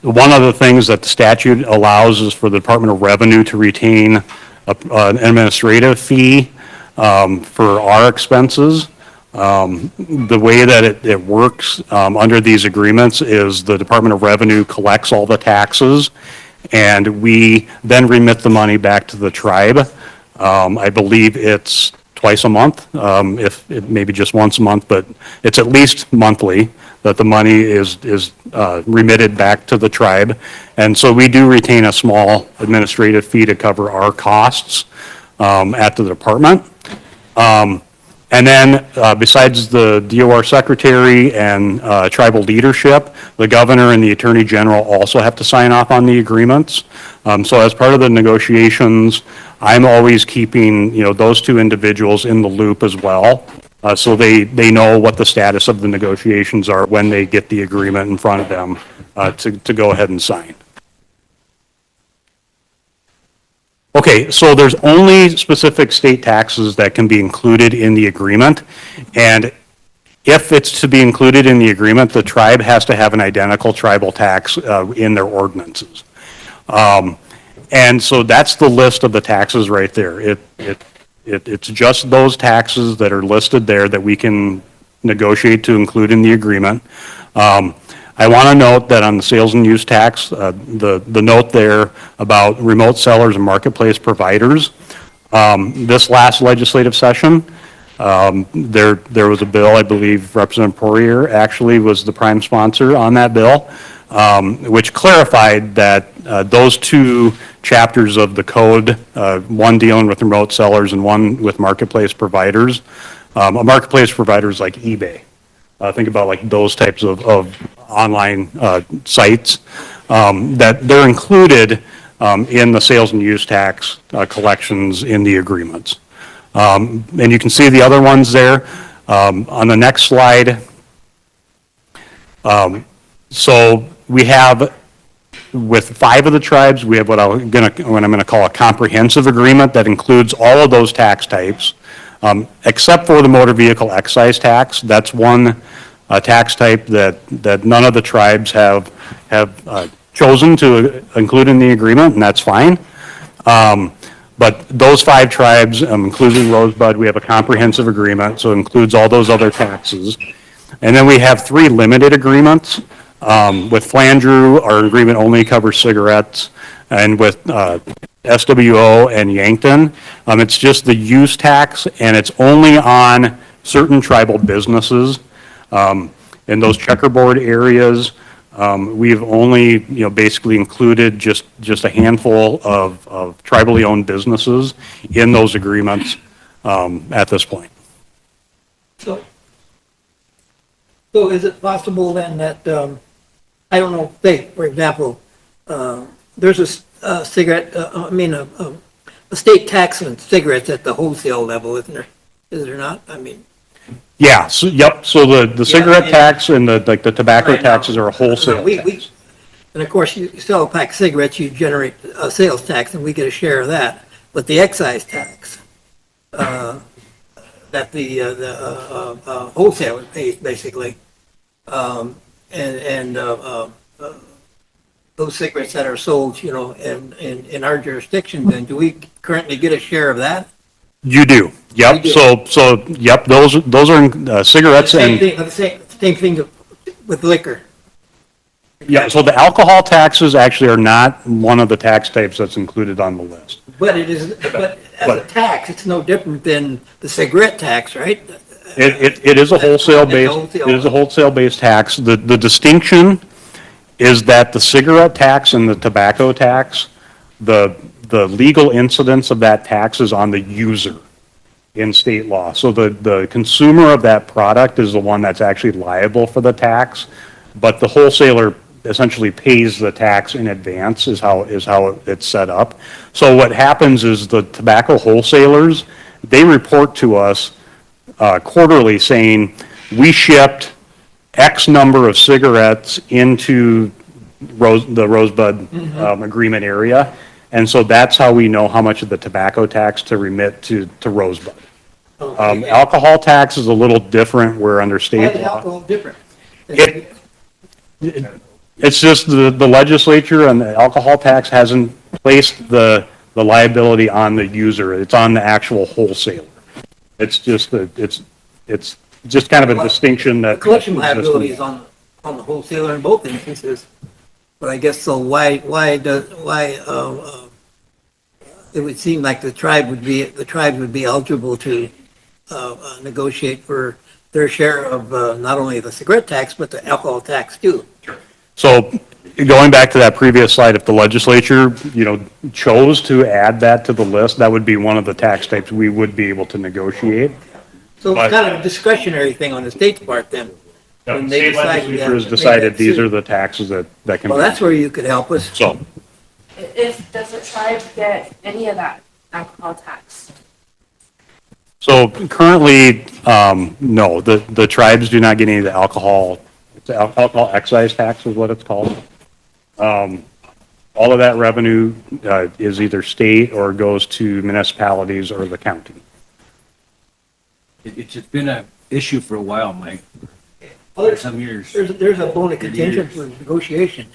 of the things that the statute allows is for the Department of Revenue to retain an administrative fee for our expenses. The way that it works under these agreements is the Department of Revenue collects all the taxes, and we then remit the money back to the tribe. I believe it's twice a month, if it maybe just once a month, but it's at least monthly that the money is remitted back to the tribe. And so we do retain a small administrative fee to cover our costs at the department. And then besides the DOR secretary and tribal leadership, the governor and the attorney general also have to sign off on the agreements. So as part of the negotiations, I'm always keeping, those two individuals in the loop as well. So they know what the status of the negotiations are when they get the agreement in front of them to go ahead and sign. Okay, so there's only specific state taxes that can be included in the agreement. And if it's to be included in the agreement, the tribe has to have an identical tribal tax in their ordinances. And so that's the list of the taxes right there. It's just those taxes that are listed there that we can negotiate to include in the agreement. I want to note that on the sales and use tax, the note there about remote sellers and marketplace providers, this last legislative session, there was a bill, I believe Representative Poirier actually was the prime sponsor on that bill, which clarified that those two chapters of the code, one dealing with remote sellers and one with marketplace providers. A marketplace provider is like eBay. Think about like those types of online sites that they're included in the sales and use tax collections in the agreements. And you can see the other ones there on the next slide. So we have, with 5 of the tribes, we have what I'm going to call a comprehensive agreement that includes all of those tax types, except for the motor vehicle excise tax. That's one tax type that none of the tribes have chosen to include in the agreement, and that's fine. But those 5 tribes, including Rosebud, we have a comprehensive agreement, so it includes all those other taxes. And then we have 3 limited agreements. With Flandreau, our agreement only covers cigarettes, and with SWO and Yankton, it's just the use tax, and it's only on certain tribal businesses. In those checkerboard areas, we've only, basically included just a handful of tribally owned businesses in those agreements at this point. So is it possible then that, I don't know, say, for example, there's a cigarette, a state tax on cigarettes at the wholesale level, isn't there? Is there not? Yeah, so, yep, so the cigarette tax and the tobacco taxes are a wholesale tax. And of course, you sell a pack of cigarettes, you generate a sales tax, and we get a share of that. But the excise tax that the wholesaler pays, basically, and those cigarettes that are sold, in our jurisdiction, then do we currently get a share of that? You do, yep. So yep, those are cigarettes and. Same thing with liquor. Yeah, so the alcohol taxes actually are not one of the tax types that's included on the list. But but as a tax, it's no different than the cigarette tax, right? It is a wholesale-based tax. The distinction is that the cigarette tax and the tobacco tax, the legal incidence of that tax is on the user in state law. So the consumer of that product is the one that's actually liable for the tax, but the wholesaler essentially pays the tax in advance is how it's set up. So what happens is the tobacco wholesalers, they report to us quarterly saying, we shipped X number of cigarettes into the Rosebud agreement area. And so that's how we know how much of the tobacco tax to remit to Rosebud. Alcohol tax is a little different where under state law. Why is alcohol different? It's just the legislature and the alcohol tax hasn't placed the the liability on the user. It's on the actual wholesaler. It's just it's just kind of a distinction that. The collection liability is on the wholesaler in both instances. But I guess so it would seem like the tribe would be eligible to negotiate for their share of not only the cigarette tax, but the alcohol tax too. So going back to that previous slide, if the legislature, chose to add that to the list, that would be one of the tax types we would be able to negotiate. So it's kind of a discretionary thing on the state's part then. When they State decide, legislature has make decided that these suit. are the taxes that can. Well, be. that's where you could help us. So, Does the tribe get any of that alcohol tax? so currently, no, the tribes do not get any of the alcohol, alcohol excise tax is what it's called. All of that revenue, is either state or goes to municipalities or the county. It's just been an issue for a while, Mike. Well, For some years. There's a bone of contention for negotiation.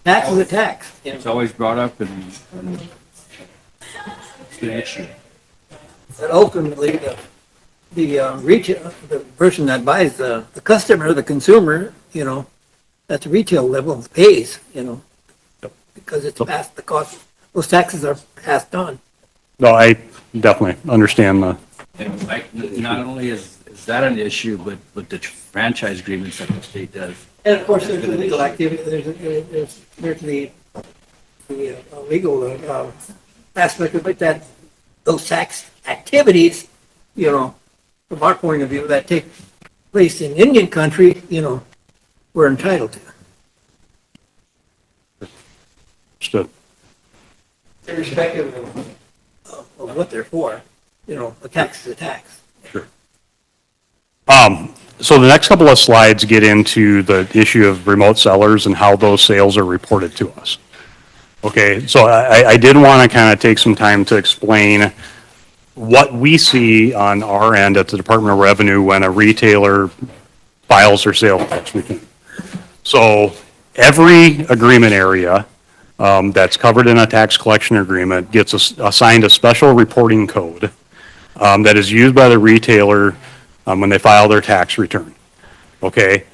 Tax is a tax. It's always brought up and it's been an issue. But ultimately, the person that buys, the customer, the consumer, at the retail level pays, because it's passed, the cost, those taxes are passed on. No, I definitely understand the. And Mike, not only is that an issue, but the franchise agreements that the state does. And of course, there's the legal activity, there's the legal aspect of it, that those tax activities, from our point of view, that take place in Indian country, we're entitled to. Understood. Irrespective of what they're for, a tax is a tax. Sure. So the next couple of slides get into the issue of remote sellers and how those sales are reported to us. Okay, so I did want to kind of take some time to explain what we see on our end at the Department of Revenue when a retailer files their sales tax return. So every agreement area that's covered in a tax collection agreement gets assigned a special reporting code that is used by the retailer when they file their tax return. Okay?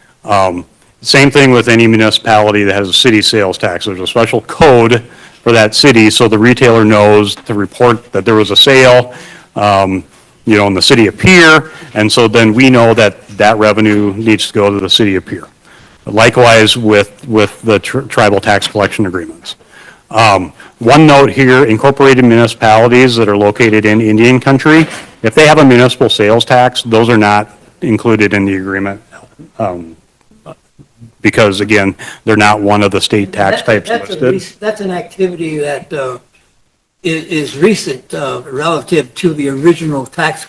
Same thing with any municipality that has a city sales tax. There's a special code for that city so the retailer knows to report that there was a sale, in the city of Pierre, and so then we know that that revenue needs to go to the city of Pierre. Likewise with the tribal tax collection agreements. One note here, incorporated municipalities that are located in Indian country, if they have a municipal sales tax, those are not included in the agreement. Because again, they're not one of the state tax types listed. That's an activity that is recent relative to the original tax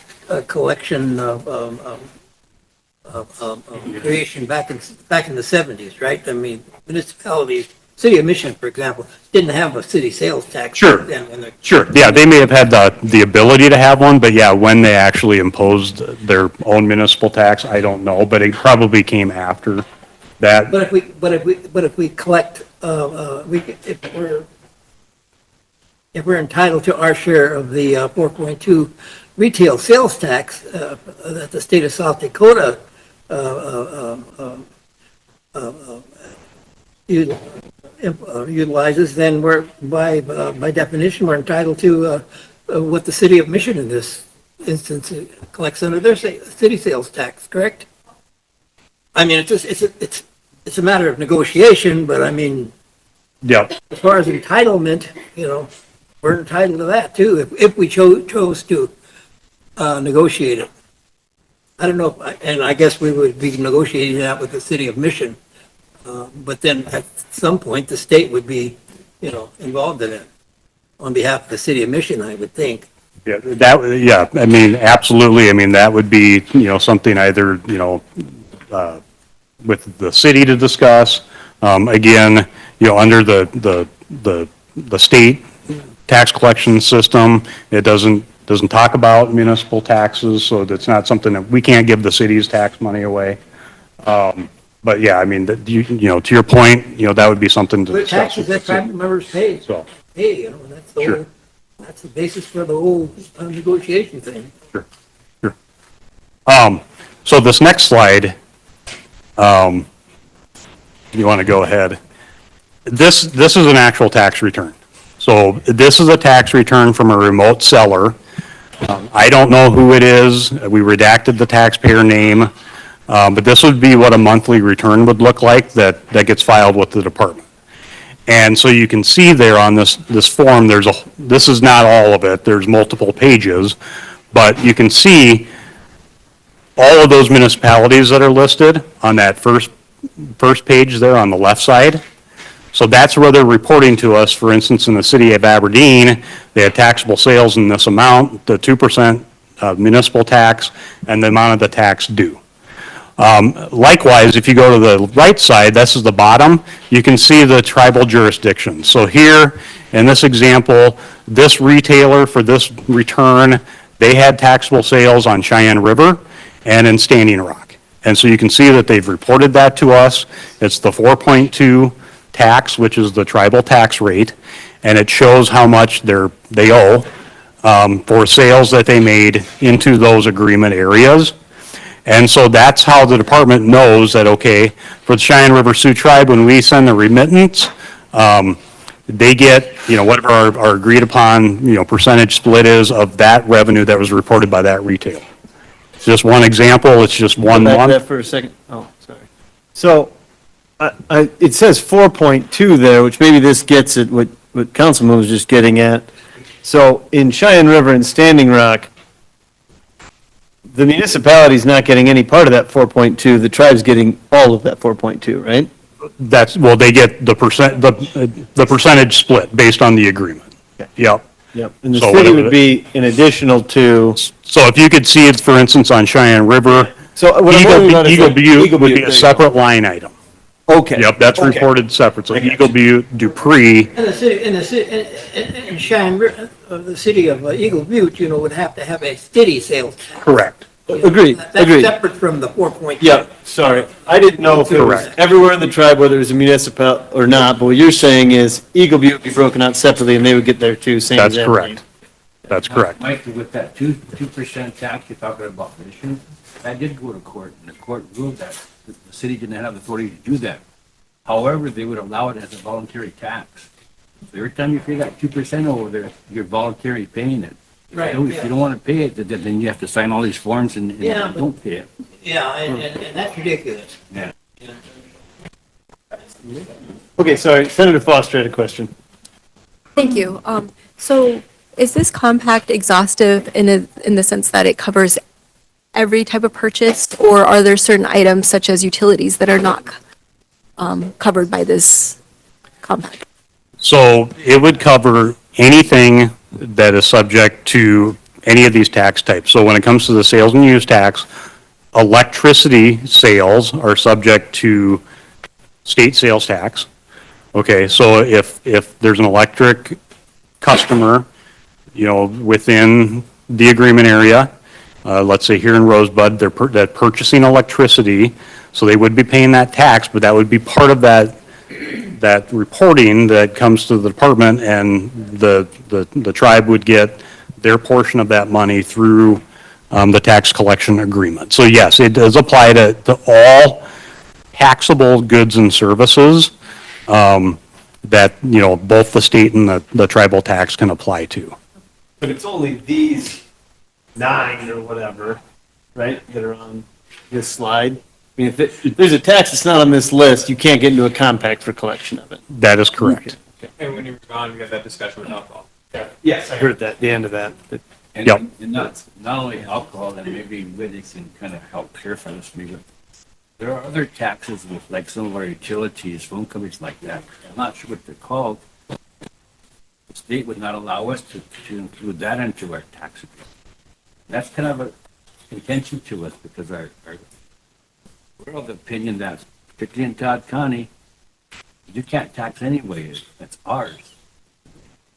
collection creation back in the 70s, right? I mean, municipalities, City of Mission, for example, didn't have a city sales tax. Sure. Sure. Yeah, they may have had the ability to have one, but yeah, when they actually imposed their own municipal tax, I don't know, but it probably came after that. But if we collect, if we're entitled to our share of the 4.2 retail sales tax that the state of South Dakota utilizes, then we're by definition we're entitled to what the city of Mission in this instance collects under their city sales tax. Correct? I mean, it's a matter of negotiation, but I mean, yeah. As far as entitlement, we're entitled to that too if we chose to negotiate it. I don't know, and I guess we would be negotiating that with the city of Mission. But then at some point, the state would be, involved in it on behalf of the city of Mission, I would think. Yeah, I mean, absolutely. I mean, that would be, something either, with the city to discuss. Again, under the state tax collection system, it doesn't talk about municipal taxes, so that's not something that we can't give the city's tax money away. But yeah, I mean, to your point, that would be something to The discuss. taxes that private members pay. So, pay, you know, and that's the Sure. whole, that's the basis for the whole negotiation thing. So this next slide, you want to go ahead. This is an actual tax return. So this is a tax return from a remote seller. I don't know who it is. We redacted the taxpayer name. But this would be what a monthly return would look like that gets filed with the department. And so you can see there on this form, this is not all of it. There's multiple pages. But you can see all of those municipalities that are listed on that first page there on the left side. So that's where they're reporting to us. For instance, in the city of Aberdeen, they had taxable sales in this amount, the 2% municipal tax, and the amount of the tax due. Likewise, if you go to the right side, this is the bottom, you can see the tribal jurisdictions. So here, in this example, this retailer for this return, they had taxable sales on Cheyenne River and in Standing Rock. And so you can see that they've reported that to us. It's the 4.2 tax, which is the tribal tax rate, and it shows how much they owe for sales that they made into those agreement areas. And so that's how the department knows that, okay, for the Cheyenne River Sioux Tribe, when we send the remittance, they get, whatever our agreed upon, percentage split is of that revenue that was reported by that retailer. It's just one example. It's just one Go back to month. that for a second. Oh, sorry. So, it says 4.2 there, which maybe this gets at what Councilman was just getting at. So, in Cheyenne River and Standing Rock, the municipality's not getting any part of that 4.2. The tribe's getting all of that 4.2, right? They get the percentage split based on the agreement. Yep. Yep. And the So city whatever would be an additional to. So if you could see it, for instance, on Cheyenne River, So what I'm wondering about is Eagle like Butte would be there a you separate line item. Okay. Yep, that's Okay. reported separate. So Eagle Butte, Dupree, And the city, in Cheyenne River, the city of Eagle Butte, would have to have a city sales tax. correct. Agreed, That's agreed. separate from the 4.2. Yeah, sorry. I didn't know if it was Correct. everywhere in the tribe, whether it was a municipal or not, but what you're saying is Eagle Butte would be broken out separately and they would get there too, same as That's Aberdeen. correct. That's correct. Mike, with that 2% tax you're talking about mission, that did go to court, and the court ruled that the city didn't have the authority to do that. However, they would allow it as a voluntary tax. So every time you pay that 2% over there, you're voluntarily paying it. Right, If you don't want to pay it, then you have to sign all these forms and Yeah, but- don't pay it. Yeah, and that's ridiculous. Yeah. Okay, sorry, Senator Foster had a question. Thank you. So is this compact exhaustive in the sense that it covers every type of purchase, or are there certain items such as utilities that are not covered by this compact? So it would cover anything that is subject to any of these tax types. So when it comes to the sales and use tax, electricity sales are subject to state sales tax. Okay, so if there's an electric customer, within the agreement area, let's say here in Rosebud, they're purchasing electricity, so they would be paying that tax, but that would be part of that reporting that comes to the department, and the tribe would get their portion of that money through the tax collection agreement. So yes, it does apply to all taxable goods and services that, both the state and the tribal tax can apply to. But it's only these 9 or whatever, right, that are on this slide. I mean, if there's a tax that's not on this list, you can't get into a compact for collection of it. That is correct. And when you were gone, we had that discussion with alcohol. Yes, I heard that, the end of that. And, Yep. and not only alcohol, and maybe Whitney can kind of help clarify this for me, but there are other taxes with like some of our utilities, phone companies like that. I'm not sure what they're called. The state would not allow us to include that into our tax agreement. That's kind of a contention to us because we're of the opinion that, particularly in Todd County, you can't tax anyway. That's ours.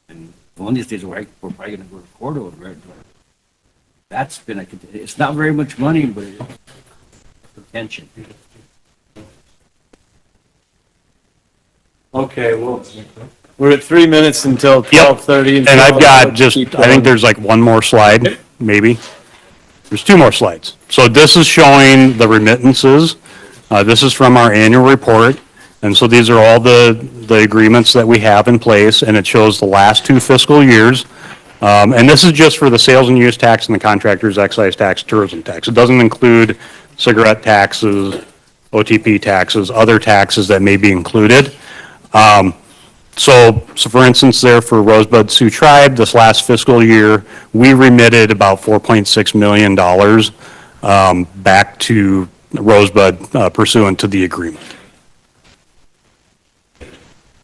And one of these days we're probably going to go to court over it. But that's been it's not very much money, but it's contention. Okay, well, We're at 3 minutes until 12:30. And I've got just, I think there's like one more slide, maybe. There's two more slides. So this is showing the remittances. This is from our annual report. And so these are all the agreements that we have in place, and it shows the last two fiscal years. And this is just for the sales and use tax and the contractor's excise tax, tourism tax. It doesn't include cigarette taxes, OTP taxes, other taxes that may be included. So for instance, there for Rosebud Sioux Tribe, this last fiscal year, we remitted about $4.6 million back to Rosebud pursuant to the agreement.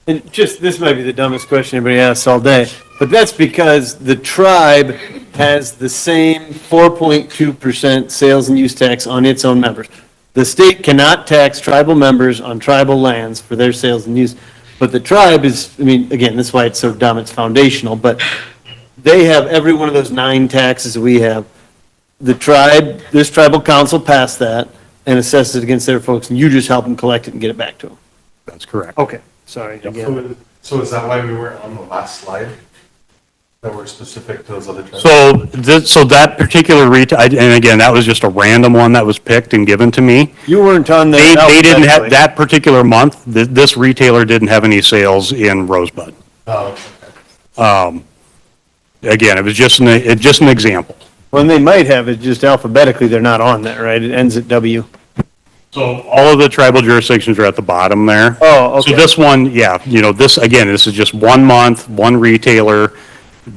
And just, this might be the dumbest question anybody asks all day, but that's because the tribe has the same 4.2% sales and use tax on its own members. The state cannot tax tribal members on tribal lands for their sales and use. But the tribe is, I mean, again, that's why it's so dumb, it's foundational, but they have every one of those 9 taxes we have. The tribe, this tribal council passed that and assessed it against their folks, and you just help them collect it and get it back to them. That's correct. Okay, sorry. Again. So is that why we weren't on the last slide? That were specific to those other tribes? So that particular and again, that was just a random one that was picked and given to me. You weren't on there. They didn't have, that particular month, this retailer didn't have any sales in Rosebud. Oh, okay. Again, it was just an example. When they might have it, just alphabetically, they're not on that, right? It ends at W. So all of the tribal jurisdictions are at the bottom there. Oh, okay. So this one, yeah, this is just 1 month, one retailer.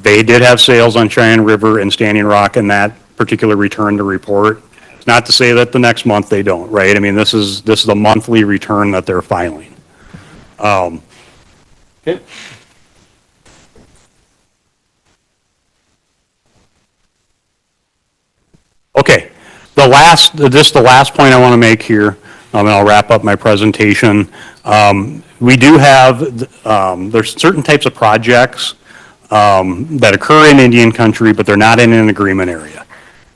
They did have sales on Cheyenne River and Standing Rock in that particular return to report. It's not to say that the next month they don't, right? I mean, this is a monthly return that they're filing. Okay. Okay, the last point I want to make here, and I'll wrap up my presentation. We do have, there's certain types of projects that occur in Indian country, but they're not in an agreement area.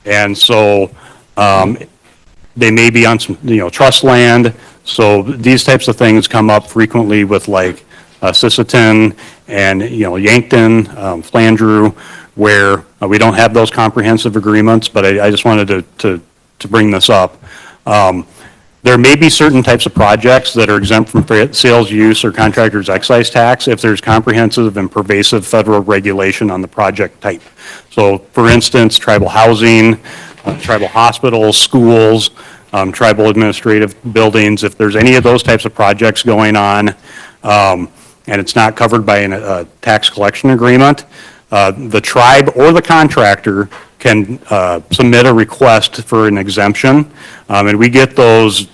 And so they may be on some, trust land. So these types of things come up frequently with like Sisseton and, Yankton, Flandreau, where we don't have those comprehensive agreements, but I just wanted to bring this up. There may be certain types of projects that are exempt from sales use or contractor's excise tax if there's comprehensive and pervasive federal regulation on the project type. So for instance, tribal housing, tribal hospitals, schools, tribal administrative buildings, if there's any of those types of projects going on, and it's not covered by a tax collection agreement, the tribe or the contractor can submit a request for an exemption, and we get those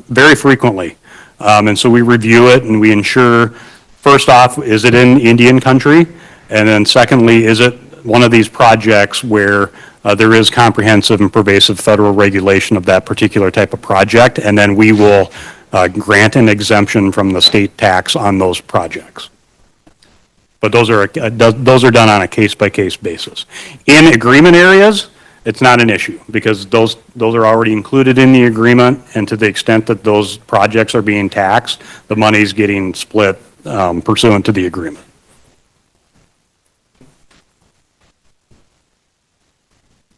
very frequently. And so we review it and we ensure, first off, is it in Indian country? And then secondly, is it one of these projects where there is comprehensive and pervasive federal regulation of that particular type of project? And then we will grant an exemption from the state tax on those projects. But those are done on a case-by-case basis. In agreement areas, it's not an issue because those are already included in the agreement, and to the extent that those projects are being taxed, the money's getting split pursuant to the agreement.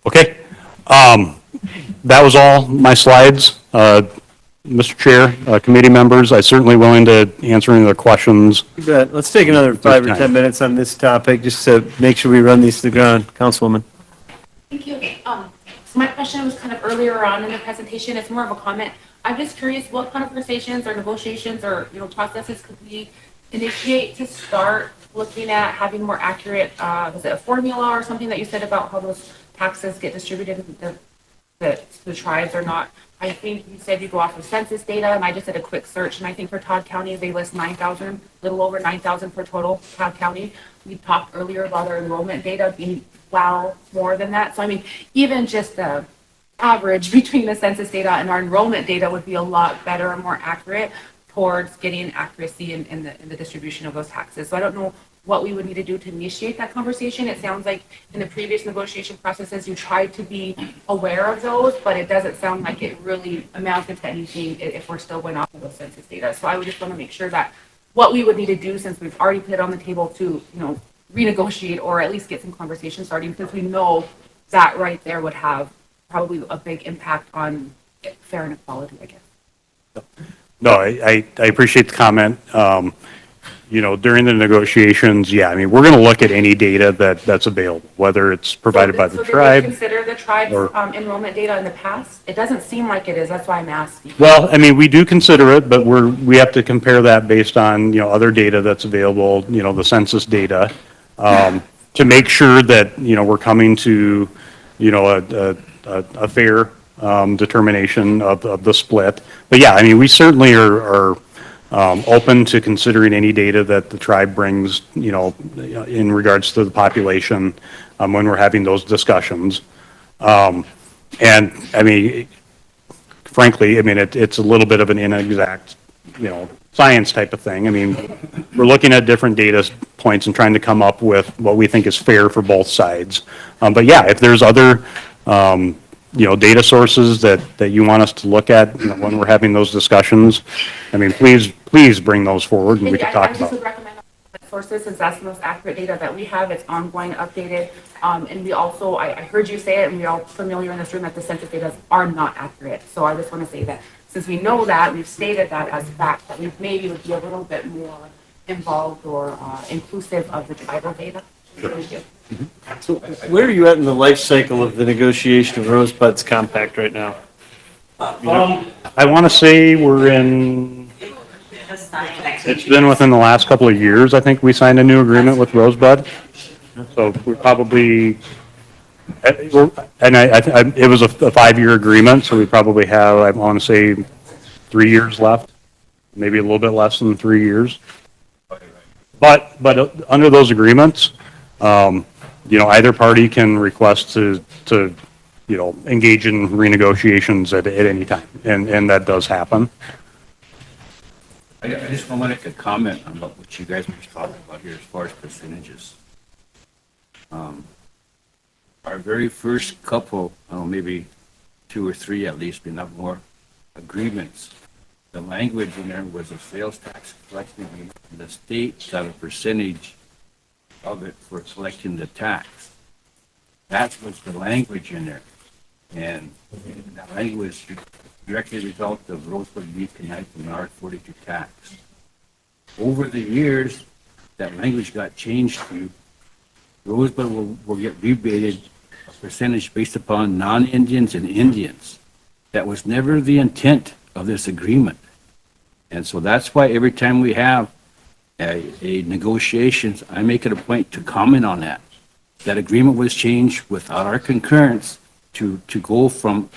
Okay, that was all my slides. Mr. Chair, committee members, I'm certainly willing to answer any of the questions. You bet. Let's take another 5 or 10 minutes on this topic just to make sure we run these to the ground. Councilwoman. Thank you. So my question was kind of earlier on in the presentation. It's more of a comment. I'm just curious what conversations or negotiations or processes could we initiate to start looking at having more accurate, was it a formula or something that you said about how those taxes get distributed, the tribes are not. I think you said you go off of census data, and I just did a quick search, and I think for Todd County, they list 9,000, little over 9,000 for total Todd County. We talked earlier about our enrollment data being more than that. So I mean, even just the average between the census data and our enrollment data would be a lot better and more accurate towards getting accuracy in the distribution of those taxes. So I don't know what we would need to do to initiate that conversation. It sounds like in the previous negotiation processes, you tried to be aware of those, but it doesn't sound like it really amounted to anything if we're still going off of those census data. So I would just want to make sure that what we would need to do since we've already put it on the table to, renegotiate or at least get some conversation starting, since we know that right there would have probably a big impact on fair and equality, I guess. No, I appreciate the comment. During the negotiations, yeah, I mean, we're going to look at any data that's available, whether it's provided by the So did tribe. they consider the tribe's or- enrollment data in the past? It doesn't seem like it is, that's why I'm asking. Well, I mean, we do consider it, but we have to compare that based on, other data that's available, the census data, to make sure that, we're coming to, a fair determination of the split. But yeah, I mean, we certainly are open to considering any data that the tribe brings, in regards to the population, when we're having those discussions. And I mean, frankly, I mean, it's a little bit of an inexact, science type of thing. I mean, we're looking at different data points and trying to come up with what we think is fair for both sides. But yeah, if there's other, data sources that you want us to look at, when we're having those discussions, I mean, please bring those forward and we can talk I just about would it. recommend sources, since that's the most accurate data that we have. It's ongoing, updated. And we also, I heard you say it, and we're all familiar in this room that the census data are not accurate. So I just want to say that since we know that, we've stated that as fact, that we maybe would be a little bit more involved or inclusive of the tribal data. Thank you. So where are you at in the life cycle of the negotiation of Rosebud's compact right now? I want to say we're in, it's been within the last couple of years, I think we signed a new agreement with Rosebud. So we're probably, and it was a 5-year agreement, so we probably have, I want to say, 3 years left, maybe a little bit less than 3 years. But under those agreements, either party can request to engage in renegotiations at any time, and that does happen. I just want to make a comment on what you guys were talking about here as far as percentages. Our very first couple, maybe 2 or 3 at least, but not more, agreements, the language in there was a sales tax collection agreement. The state got a percentage of it for collecting the tax. That was the language in there. And that language was directly a result of Rosebud being connected from the R-42 tax. Over the years, that language got changed to Rosebud will get rebated a percentage based upon non-Indians and Indians. That was never the intent of this agreement. And so that's why every time we have a negotiations, I make it a point to comment on that. That agreement was changed without our concurrence to go from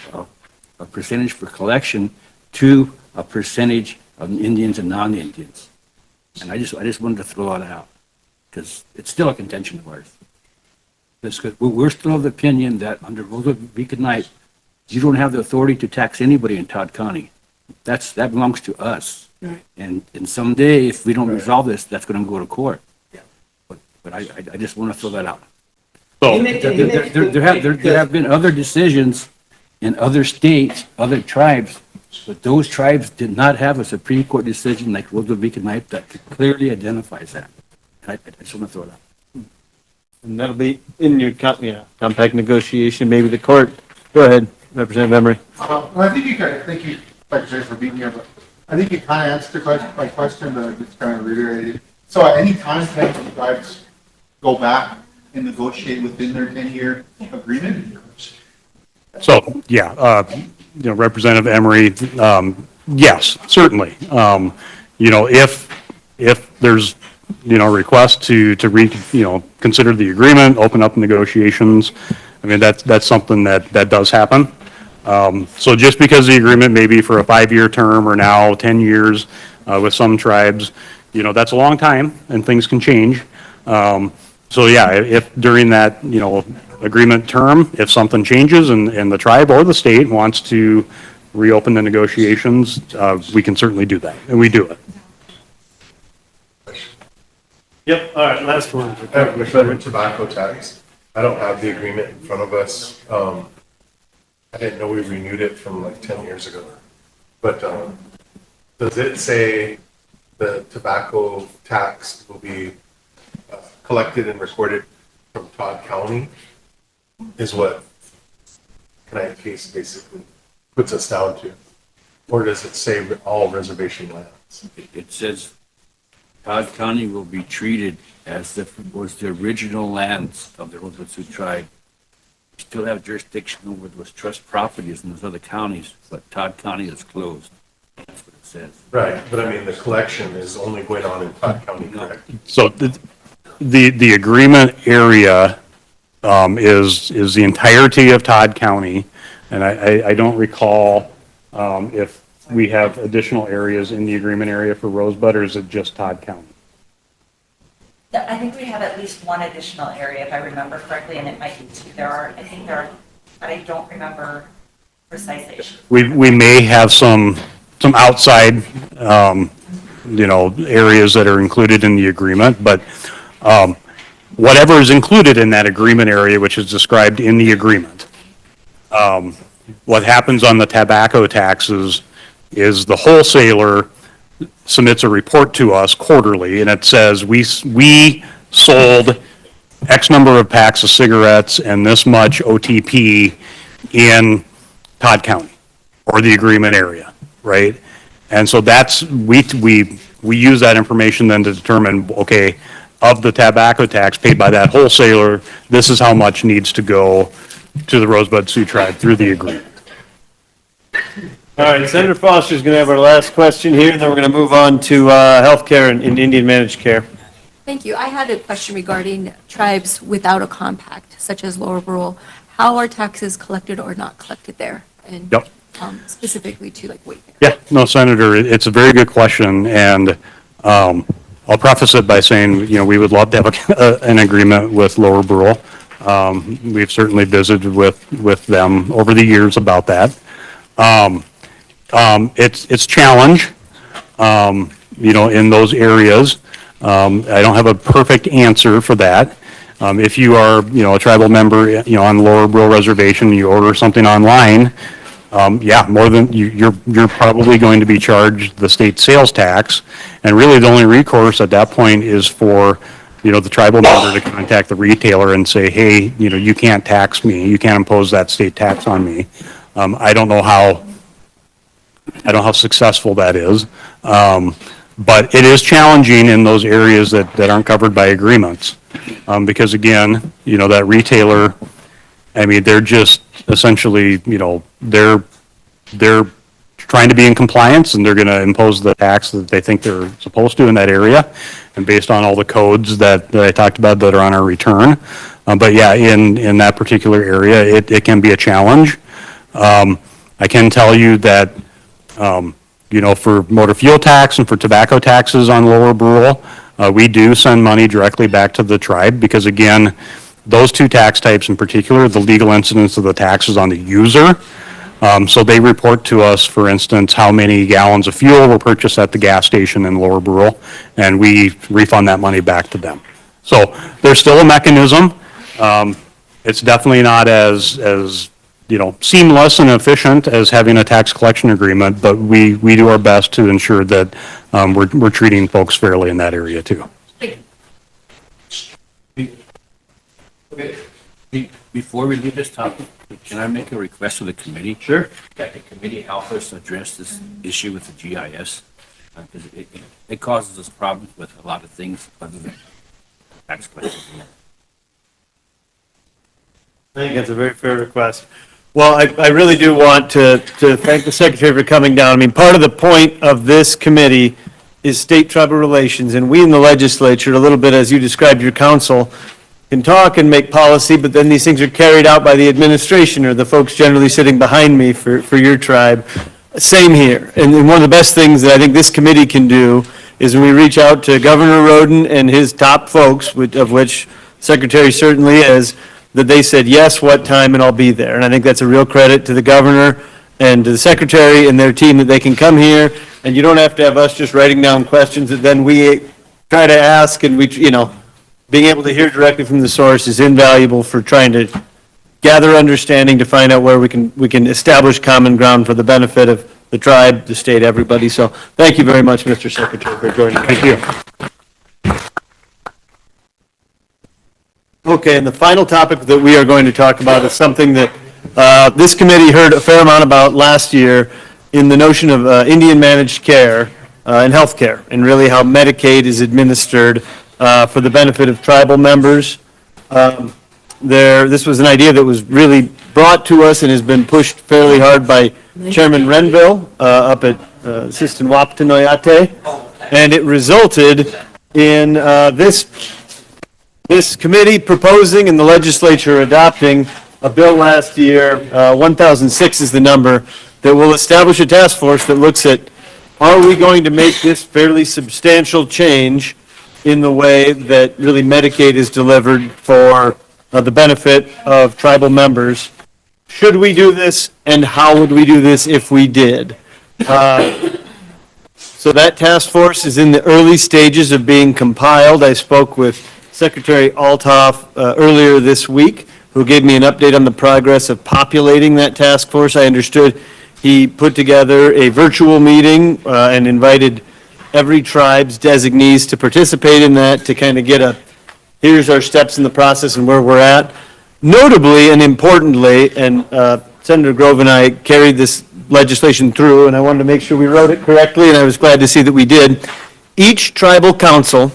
a percentage for collection to a percentage of Indians and non-Indians. And I just wanted to throw that out because it's still a contention of ours. Because we're still of the opinion that under Rosebud v. Knight, you don't have the authority to tax anybody in Todd County. That belongs to us. Right. And someday, if we don't resolve this, that's going to go to court. But I just want to throw that out. So There have been other decisions in other states, other tribes, but those tribes did not have a Supreme Court decision like Rosebud v. Knight that clearly identifies that. And I just want to throw it out. And that'll be in your compact negotiation, maybe the court. Go ahead, Representative Emery. Well, I think you kind of, thank you, Secretary, for being here, but I think you kind of answered my question, but just kind of reiterated. So at any time, can the tribes go back and negotiate within their 10-year agreement? So, yeah, Representative Emery, yes, certainly. If there's, request to consider the agreement, open up negotiations, I mean, that's something that does happen. So just because the agreement may be for a 5-year term or now 10 years with some tribes, that's a long time and things can change. So yeah, if during that, agreement term, if something changes and the tribe or the state wants to reopen the negotiations, we can certainly do that, and we do it. Yep, all right, last one. With tobacco tax, I don't have the agreement in front of us. I didn't know we renewed it from like 10 years ago. But does it say the tobacco tax will be collected and recorded from Todd County is what Knight case basically puts us down to. Or does it say all reservation lands? It says Todd County will be treated as if it was the original lands of the Rosebud Sioux tribe. We still have jurisdiction over those trust properties in those other counties, but Todd County is closed. That's what it says. Right, but I mean, the collection is only going on in Todd County, correct? So the agreement area is the entirety of Todd County, and I don't recall if we have additional areas in the agreement area for Rosebud, or is it just Todd County? I think we have at least one additional area, if I remember correctly, and it might be two. I think there are, but I don't remember precisely. We may have some outside, areas that are included in the agreement, but whatever is included in that agreement area, which is described in the agreement, what happens on the tobacco taxes is the wholesaler submits a report to us quarterly, and it says, we sold X number of packs of cigarettes and this much OTP in Todd County, or the agreement area, right? And so that's, we use that information then to determine, okay, of the tobacco tax paid by that wholesaler, this is how much needs to go to the Rosebud Sioux tribe through the agreement. All right, Senator Foster's going to have our last question here, and then we're going to move on to healthcare and Indian managed care. Thank you. I had a question regarding tribes without a compact, such as Lower Rural. How are taxes collected or not collected there? And Yep. specifically to like weight. Yeah, no, Senator, it's a very good question, and I'll preface it by saying, we would love to have an agreement with Lower Rural. We've certainly visited with them over the years about that. It's challenge, in those areas. I don't have a perfect answer for that. If you are, a tribal member, on the Lower Rural Reservation, you order something online, more than, you're probably going to be charged the state sales tax. And really the only recourse at that point is for, the tribal member to contact the retailer and say, hey, you can't tax me, you can't impose that state tax on me. I don't know how successful that is. But it is challenging in those areas that aren't covered by agreements. Because again, that retailer, they're just essentially, they're trying to be in compliance, and they're going to impose the tax that they think they're supposed to in that area, and based on all the codes that I talked about that are on our return. But yeah, in that particular area, it can be a challenge. I can tell you that, for motor fuel tax and for tobacco taxes on Lower Rural, we do send money directly back to the tribe, because again, those two tax types in particular, the legal incidence of the taxes on the user. So they report to us, for instance, how many gallons of fuel were purchased at the gas station in Lower Rural, and we refund that money back to them. So there's still a mechanism. It's definitely not as seamless and efficient as having a tax collection agreement, but we do our best to ensure that we're treating folks fairly in that area too. Before we leave this topic, can I make a request of the committee? Sure. That the committee help us address this issue with the GIS. Because it causes us problems with a lot of things other than tax collection. I think that's a very fair request. Well, I really do want to thank the Secretary for coming down. Part of the point of this committee is state tribal relations, and we in the legislature, a little bit as you described your council, can talk and make policy, but then these things are carried out by the administration or the folks generally sitting behind me for your tribe. Same here. And one of the best things that I think this committee can do is when we reach out to Governor Roden and his top folks, of which Secretary certainly is, that they said, yes, what time, and I'll be there. And I think that's a real credit to the governor and to the secretary and their team that they can come here, and you don't have to have us just writing down questions that then we try to ask, and being able to hear directly from the source is invaluable for trying to gather understanding to find out where we can establish common ground for the benefit of the the tribe, the state, everybody. So thank you very much, Mr. Secretary, for joining us. Thank you. Okay, and the final topic that we are going to talk about is something that this committee heard a fair amount about last year in the notion of Indian managed care and healthcare, and really how Medicaid is administered for the benefit of tribal members. This was an idea that was really brought to us and has been pushed fairly hard by Chairman Renville up at Assistant Wapatinoyate, and it resulted in this committee proposing and the legislature adopting a bill last year, 1006 is the number, that will establish a task force that looks at, are we going to make this fairly substantial change in the way that really Medicaid is delivered for the benefit of tribal members? Should we do this, and how would we do this if we did? So that task force is in the early stages of being compiled. I spoke with Secretary Althoff earlier this week, who gave me an update on the progress of populating that task force. I understood he put together a virtual meeting and invited every tribe's designees to participate in that, to kind of get here's our steps in the process and where we're at. Notably and importantly, and Senator Grove and I carried this legislation through, and I wanted to make sure we wrote it correctly, and I was glad to see that we did. Each tribal council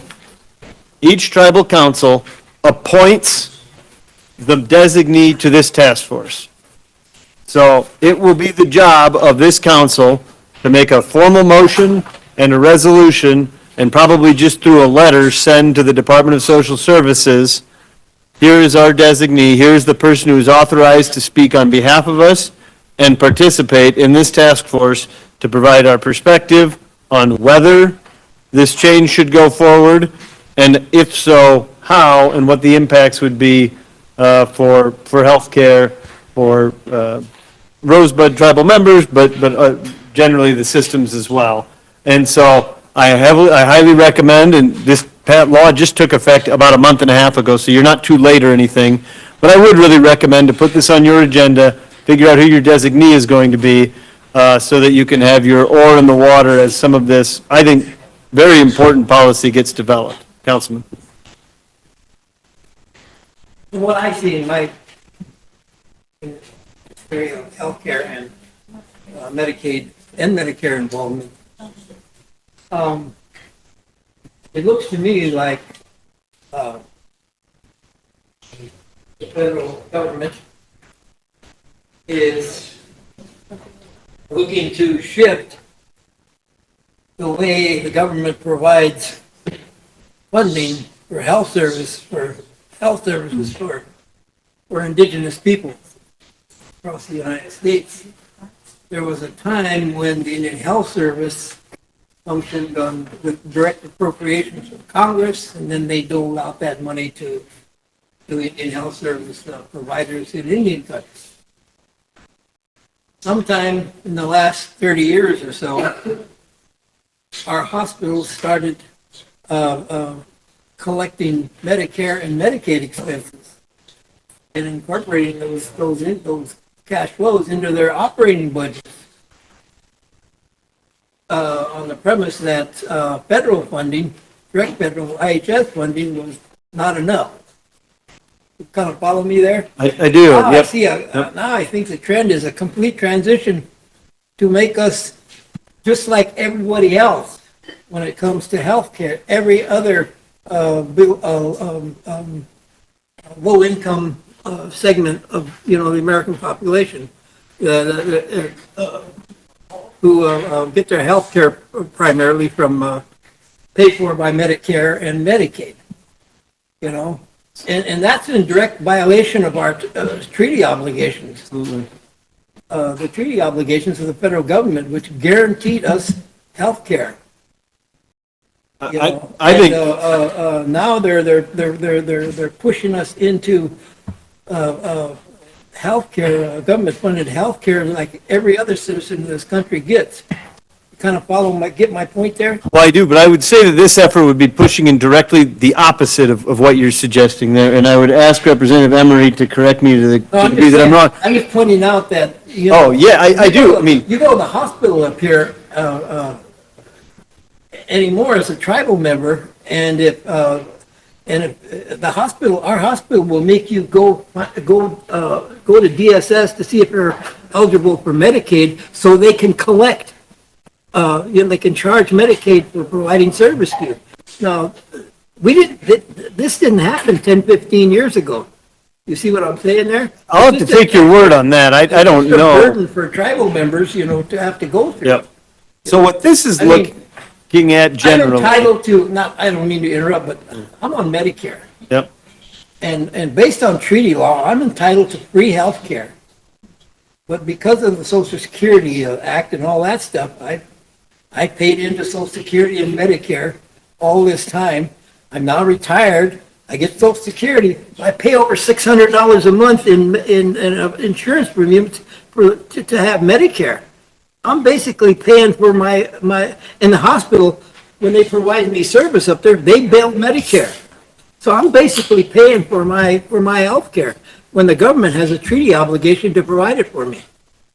appoints the designee to this task force. So it will be the job of this council to make a formal motion and a resolution, and probably just through a letter send to the Department of Social Services, here is our designee, here's the person who is authorized to speak on behalf of us and participate in this task force to provide our perspective on whether this change should go forward, and if so, how, and what the impacts would be for healthcare, for Rosebud tribal members, but generally the systems as well. And so I highly recommend, and this law just took effect about a month and a half ago, so you're not too late or anything, but I would really recommend to put this on your agenda, figure out who your designee is going to be, so that you can have your oar in the water as some of this, I think, very important policy gets developed. Councilman. From what I see in my experience of healthcare and Medicaid and Medicare involvement, it looks to me like the federal government is looking to shift the way the government provides funding for health services for indigenous people across the United States. There was a time when the Indian Health Service functioned with direct appropriations from Congress, and then they doled out that money to Indian Health Service providers in Indian countries. Sometime in the last 30 years or so, our hospitals started collecting Medicare and Medicaid expenses and incorporating those cash flows into their operating budgets on the premise that federal funding, direct federal IHS funding, was not enough. You kind of follow me there? I do. Now Yep. I see now I think the trend is a complete transition to make us just like everybody else when it comes to health care. Every other low-income segment of the American population who get their health care primarily from paid for by Medicare and Medicaid. And that's in direct violation of our treaty obligations. Absolutely. The treaty obligations of the federal government, which guaranteed us health care. I think now they're pushing us into health care, government-funded health care, like every other citizen in this country gets, kind of get my point there? Well, I do, but I would say that this effort would be pushing in directly the opposite of what you're suggesting there, and I would ask Representative Emery to correct me to the No, I'm degree just that I'm saying, wrong. I'm just pointing out that, you know. Oh, yeah, I do, I mean, You go to the hospital up here, anymore as a tribal member, and if the hospital, our hospital will make you go to DSS to see if you're eligible for Medicaid, so they can collect, they can charge Medicaid for providing service to you. Now, this didn't happen 10, 15 years ago. You see what I'm saying there? I'll have to take your word on that, I don't It's a know. burden for tribal members, to have to go through. Yep. So what this is I mean, looking at I'm generally. entitled to, I don't mean to interrupt, but I'm on Medicare. Yep. And based on treaty law, I'm entitled to free health care. But because of the Social Security Act and all that stuff, I paid into Social Security and Medicare all this time. I'm now retired. I get Social Security. I pay over $600 a month in insurance premiums to have Medicare. I'm basically paying for my in the hospital, when they provide me service up there, they bill Medicare. So I'm basically paying for my health care when the government has a treaty obligation to provide it for me.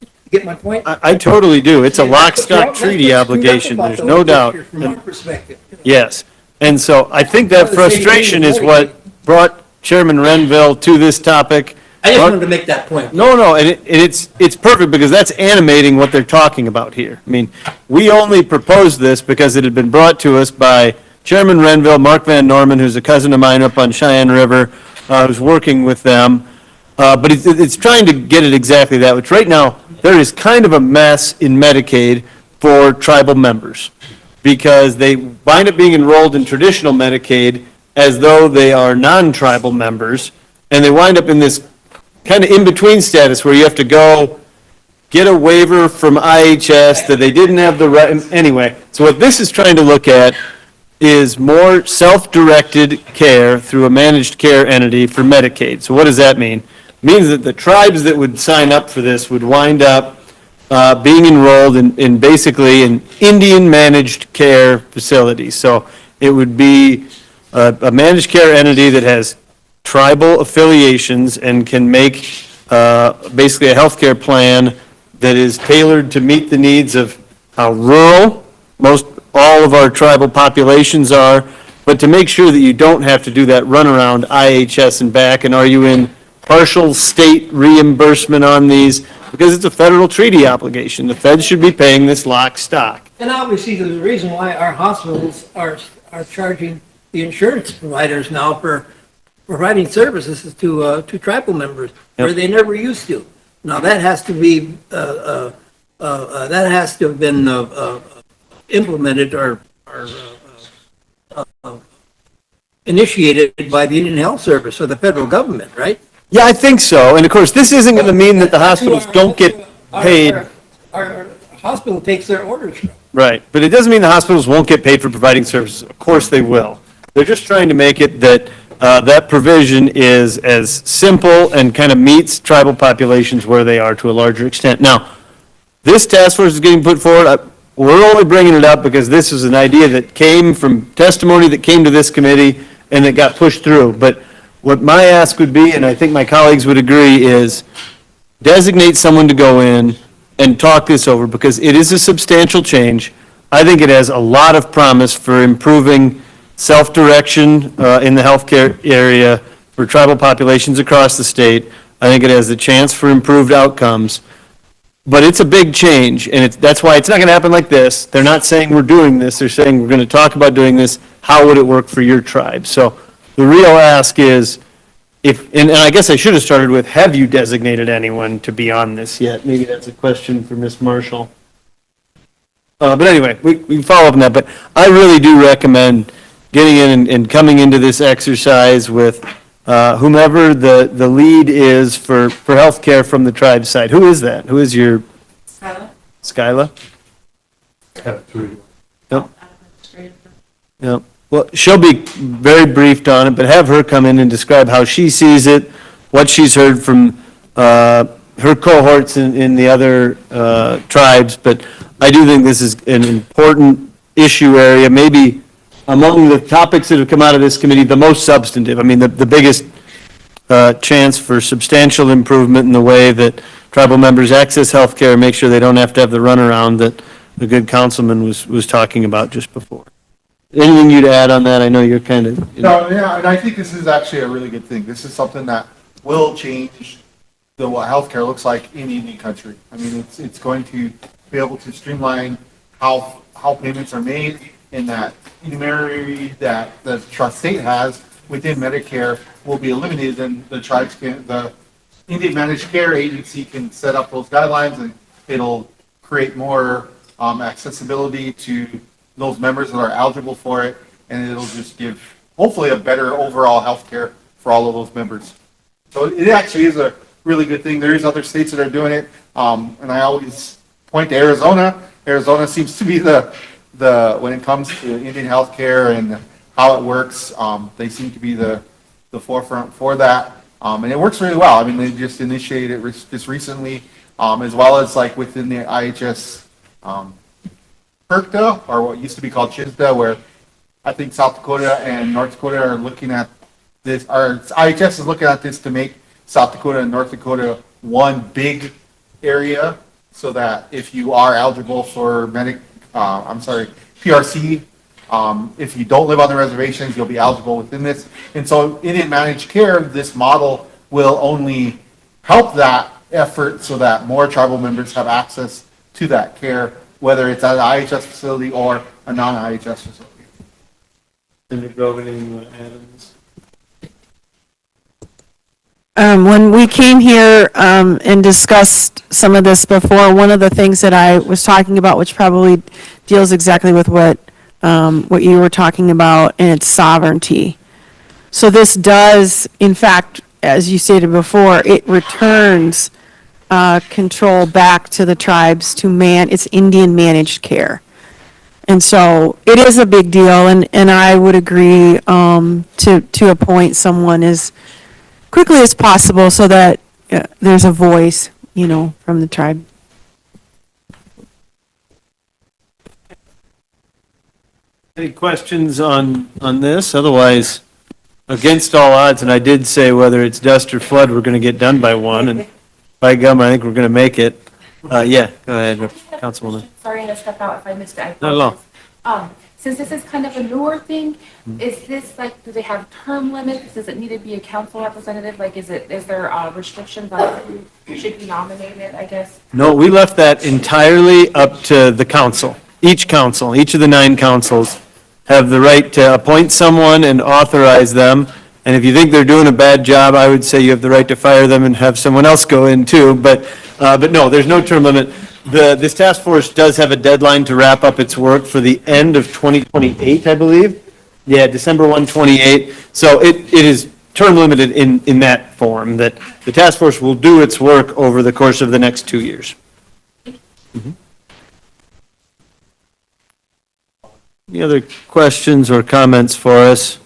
You get my point? I totally do. It's a lock, stock That's treaty what's screwed up obligation, about there's the no whole doubt. picture From our perspective. Yes. And so I think that Well, the same thing frustration with is what brought Chairman Renville to this topic. I just wanted to make that point. No, and it's perfect because that's animating what they're talking about here. I mean, we only proposed this because it had been brought to us by Chairman Renville, Mark Van Norman, who's a cousin of mine up on Cheyenne River, who's working with them. But it's trying to get it exactly that, which right now, there is kind of a mess in Medicaid for tribal members because they wind up being enrolled in traditional Medicaid as though they are non-tribal members, and they wind up in this kind of in-between status where you have to go get a waiver from IHS that they didn't have the right, anyway. So what this is trying to look at is more self-directed care through a managed care entity for Medicaid. So what does that mean? It means that the tribes that would sign up for this would wind up being enrolled in basically an Indian managed care facility. So it would be a managed care entity that has tribal affiliations and can make basically a healthcare plan that is tailored to meet the needs of how rural most all of our tribal populations are, but to make sure that you don't have to do that runaround IHS and back, and are you in partial state reimbursement on these? Because it's a federal treaty obligation. The feds should be paying this lock, stock. And obviously, there's a reason why our hospitals are charging the insurance providers now for providing services to tribal members where they never used to. Now, that has to be, that has to have been implemented or initiated by the Indian Health Service or the federal government, right? Yeah, I think so. And of course, this isn't going to mean that the hospitals don't get paid. Our hospital takes their orders from. Right, but it doesn't mean the hospitals won't get paid for providing services. Of course they will. They're just trying to make it that that provision is as simple and kind of meets tribal populations where they are to a larger extent. Now, this task force is getting put forward. We're only bringing it up because this is an idea that came from testimony that came to this committee and that got pushed through. But what my ask would be, and I think my colleagues would agree, is designate someone to go in and talk this over because it is a substantial change. I think it has a lot of promise for improving self-direction in the healthcare area for tribal populations across the state. I think it has the chance for improved outcomes. But it's a big change, and that's why it's not going to happen like this. They're not saying we're doing this. They're saying we're going to talk about doing this. How would it work for your tribe? So the real ask is, and I guess I should have started with, have you designated anyone to be on this yet? Maybe that's a question for Ms. Marshall. But anyway, we can follow up on that. But I really do recommend getting in and coming into this exercise with whomever the lead is for healthcare from the tribe side. Who is that? Who is your? Skyla. Skyla? Yep. Yep. Well, she'll be very briefed on it, but have her come in and describe how she sees it, what she's heard from her cohorts in the other tribes, but I do think this is an important issue area, maybe among the topics that have come out of this committee, the most substantive. I mean, the biggest chance for substantial improvement in the way that tribal members access health care, make sure they don't have to have the runaround that the good councilman was talking about just before. Anything you'd add on that? I know you're kind of. No, yeah, and I think this is actually a really good thing. This is something that will change what healthcare looks like in Indian country. I mean, it's going to be able to streamline how payments are made, and that intermediary that the trust state has within Medicare will be eliminated, and the Indian Managed Care Agency can set up those guidelines, and it'll create more accessibility to those members that are eligible for it, and it'll just give hopefully a better overall health care for all of those members. So it actually is a really good thing. There is other states that are doing it, and I always point to Arizona. Arizona seems to be the when it comes to Indian health care and how it works, they seem to be the forefront for that, and it works really well. I mean, they just initiated it just recently, as well as like within the IHS PERCTA, or what used to be called CHISDA, where I think South Dakota and North Dakota are looking at this, or IHS is looking at this to make South Dakota and North Dakota one big area, so that if you are eligible for PRC, if you don't live on the reservations, you'll be eligible within this. And so in managed care, this model will only help that effort so that more tribal members have access to that care, whether it's at an IHS facility or a non-IHS facility. Senator Grove, anything Adams? When we came here and discussed some of this before, one of the things that I was talking about, which probably deals exactly with what you were talking about, and it's sovereignty. So this does, in fact, as you stated before, it returns control back to the tribes it's Indian managed care. And so it is a big deal, and I would agree to appoint someone as quickly as possible so that there's a voice, from the tribe. Any questions on this? Otherwise, against all odds, and I did say whether it's dust or flood, we're going to get done by 1, and by gum, I think we're going to make it. Yeah, go ahead, Councilwoman. Sorry to step out if I missed it. No. Since this is kind of a newer thing, is this like, do they have term limits? Does it need to be a council representative? Like, is there restrictions on who should be nominated, I guess? No, we left that entirely up to the council. Each of the 9 councils have the right to appoint someone and authorize them. And if you think they're doing a bad job, I would say you have the right to fire them and have someone else go in too. But no, there's no term limit. This task force does have a deadline to wrap up its work for the end of 2028, I believe. Yeah, December 1, 28. So it is term limited in that form, that the task force will do its work over the course of the next 2 years. Mm-hmm. Any other questions or comments for us?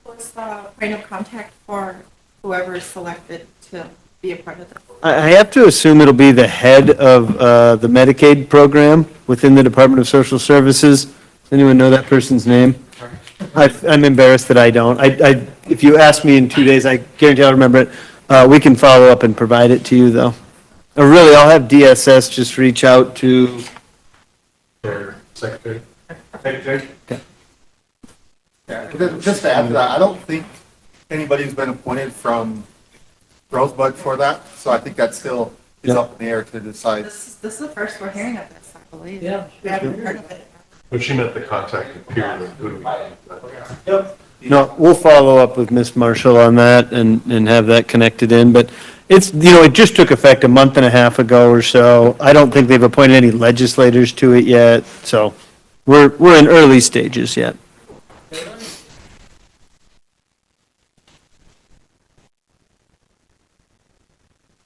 What's the point of contact for whoever is selected to be a part of this? I have to assume it'll be the head of the Medicaid program within the Department of Social Services. Does anyone know that person's name? I'm embarrassed that I don't. If you ask me in 2 days, I guarantee I'll remember it. We can follow up and provide it to you, though. Or really, I'll have DSS just reach out to Their secretary. Okay. Yeah, just to add to that, I don't think anybody's been appointed from Rosebud for that, so I think that still is up in the air to decide. This is the first we're hearing of this, I believe. Yeah. We haven't heard of it. But she meant the contact period. Who do we? Yep. No, we'll follow up with Ms. Marshall on that and have that connected in, but it's, it just took effect a month and a half ago or so. I don't think they've appointed any legislators to it yet, so we're in early stages yet.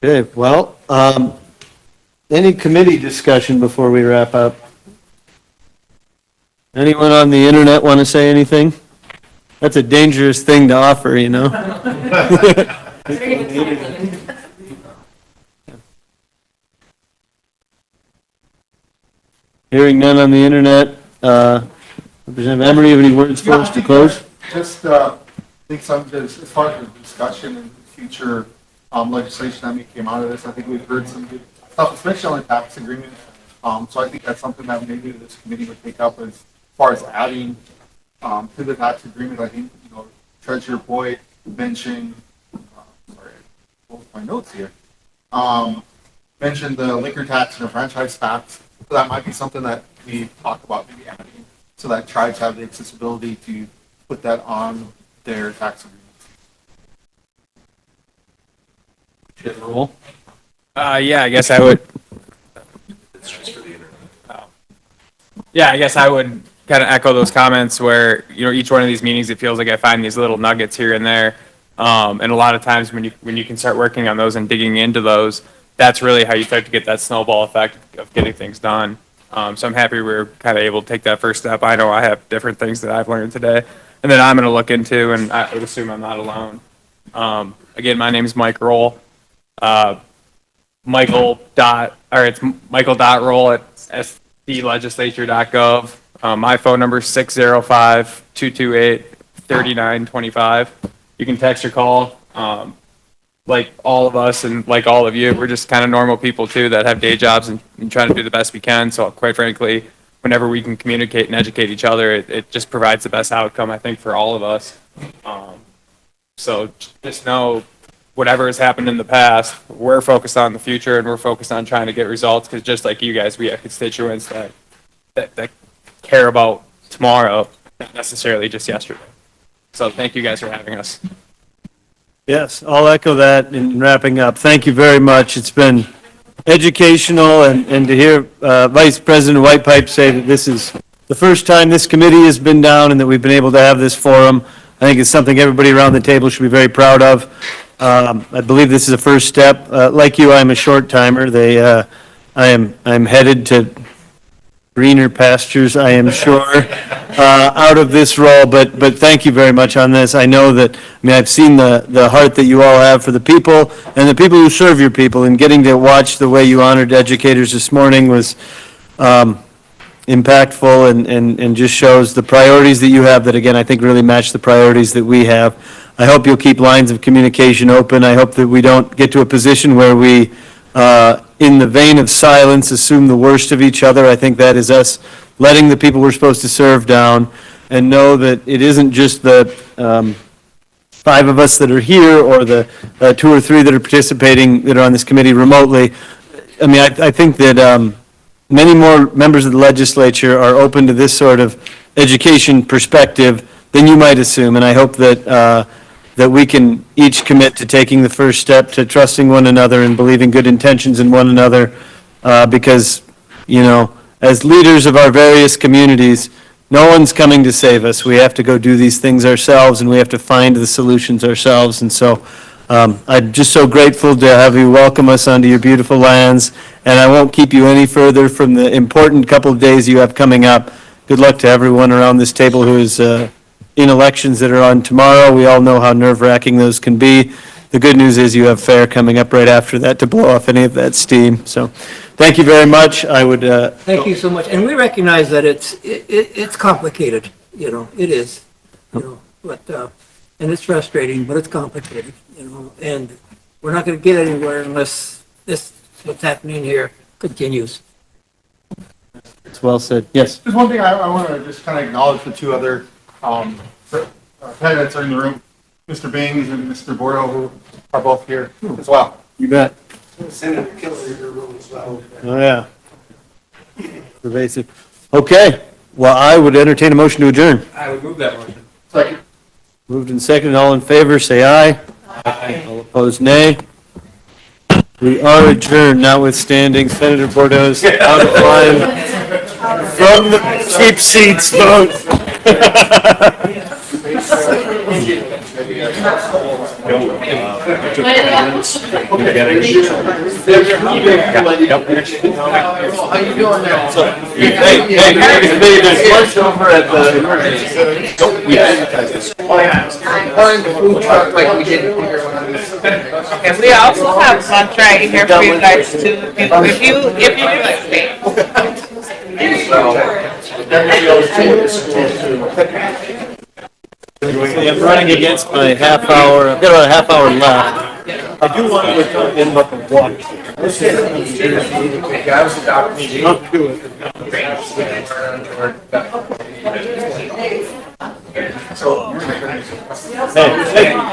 Okay, well, any committee discussion before we wrap up? Anyone on the internet want to say anything? That's a dangerous thing to offer, you know? Hearing none on the internet, Representative Emery, have any words for us to close? Just, think something, as far as the discussion and future, legislation that may came out of this, I think we've heard some good stuff, especially on the tax agreement. So I think that's something that maybe this committee would take up as far as adding, to the tax agreement. I think, Treasurer Boyd mentioned, sorry, I closed my notes here. Mentioned the liquor tax and the franchise tax. So that might be something that we talk about maybe adding, so that tribes have the accessibility to put that on their tax agreements. Roll. Yeah, I guess I would. Yeah, I guess I would kind of echo those comments where, each one of these meetings, it feels like I find these little nuggets here and there. And a lot of times when you can start working on those and digging into those, that's really how you start to get that snowball effect of getting things done. So I'm happy we're kind of able to take that first step. I know I have different things that I've learned today and that I'm going to look into, and I would assume I'm not alone. Again, my name is Mike Roll. It's Michael.Roll at sdlegislature.gov. My phone number is 605-228-3925. You can text or call. Like all of us and like all of you, we're just kind of normal people too that have day jobs and trying to do the best we can. So quite frankly, whenever we can communicate and educate each other, it just provides the best outcome, I think, for all of us. So just know whatever has happened in the past, we're focused on the future and we're focused on trying to get results, because just like you guys, we have constituents that care about tomorrow, not necessarily just yesterday. So thank you guys for having us. Yes, I'll echo that in wrapping up. Thank you very much. It's been educational, and to hear Vice President Whitepipe say that this is the first time this committee has been down and that we've been able to have this forum, I think it's something everybody around the table should be very proud of. I believe this is a first step. Like you, I'm a short timer. I'm headed to greener pastures, I am sure, out of this role, but thank you very much on this. I know that, I've seen the heart that you all have for the people and the people who serve your people, and getting to watch the way you honored educators this morning was impactful and just shows the priorities that you have that, again, I think really match the priorities that we have. I hope you'll keep lines of communication open. I hope that we don't get to a position where we, in the vein of silence, assume the worst of each other. I think that is us letting the people we're supposed to serve down, and know that it isn't just the 5 of us that are here or the 2 or 3 that are participating that are on this committee remotely. I think that many more members of the legislature are open to this sort of education perspective than you might assume, and I hope that we can each commit to taking the first step to trusting one another and believing good intentions in one another, because, as leaders of our various communities, no one's coming to save us. We have to go do these things ourselves, and we have to find the solutions ourselves. And so I'm just so grateful to have you welcome us onto your beautiful lands, and I won't keep you any further from the important couple of days you have coming up. Good luck to everyone around this table who is in elections that are on tomorrow. We all know how nerve-wracking those can be. The good news is you have fair coming up right after that to blow off any of that steam. So thank you very much. I would... Thank you so much. And we recognize that it's complicated, it is, but, and it's frustrating, but it's complicated, and we're not going to get anywhere unless what's happening here continues. It's well said. Yes. Just one thing I want to just kind of acknowledge the 2 other candidates are in the room, Mr. Bings and Mr. Bordeaux, who are both here as well. You bet. Senator Killer in your room as well. Oh, yeah. Pervasive. Okay. Well, I would entertain a motion to adjourn. I would move that motion. Second. Moved and seconded. All in favor, say aye. Aye. All opposed, nay. We are adjourned, notwithstanding Senator Bordeaux's out of line from the cheap seats vote. How you doing there? Hey, there's lunch over at the emergency. Oh, yeah. Find the food truck like we did here when I was. And we also have lunch right here for you guys too, if you like. I'm running against my half hour, I've got about a half hour left. I do want to return in about the walk. I was a doctor. So. Hey.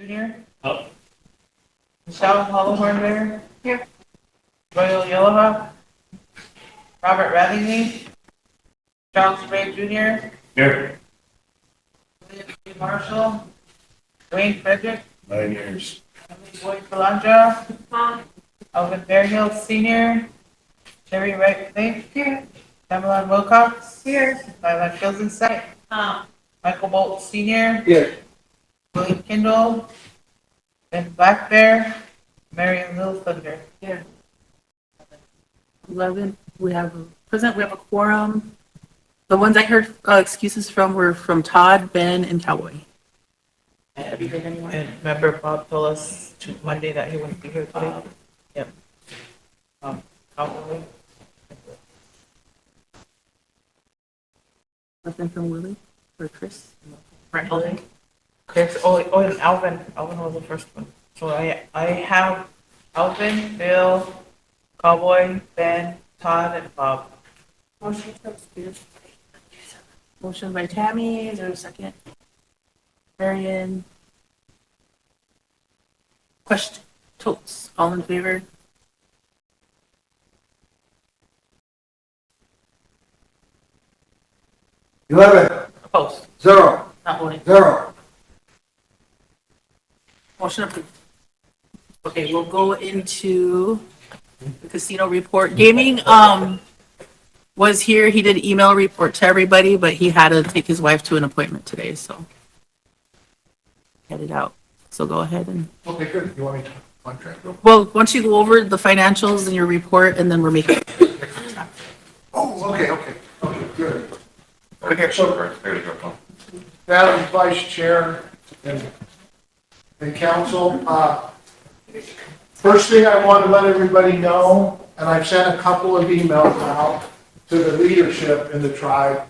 Jr. Up. Michelle Hollowhorn there. Here. Royal Yellowhawk. Robert Radley. Charles Ray Jr. Here. William J. Marshall. Dwayne Frederick. 9 years. Emily Boyd Belandra. Alvin Bearhill Sr. Terry Wright Blake. Here. Pamela Wilcox. Here. Lila Kilzensight. Michael Bolt Sr. Here. William Kindle. Ben Black Bear. Marion Little Thunder. Here. 11, we have a quorum. The ones I heard excuses from were from Todd, Ben, and Cowboy. Have you heard anyone? And remember Bob told us Monday that he wouldn't be here today? Yep. Probably. Nothing from Willie or Chris? Right. Chris, and Alvin. Alvin was the first one. So I have Alvin, Bill, Cowboy, Ben, Todd, and Bob. Motion by Tammy, is there a second? Marion. Question, Totes, all in favor? Opposed. 0. Not voting. 0. Motion approved. Okay, we'll go into the casino report. Gaming, was here, he did email report to everybody, but he had to take his wife to an appointment today, so. Headed out, so go ahead and, Okay, good. You want me to contract? well, once you go over the financials and your report, and then we're making. Oh, okay, good. Okay, so, Madam Vice Chair and Council, first thing I want to let everybody know, and I've sent a couple of emails out to the leadership in the tribe.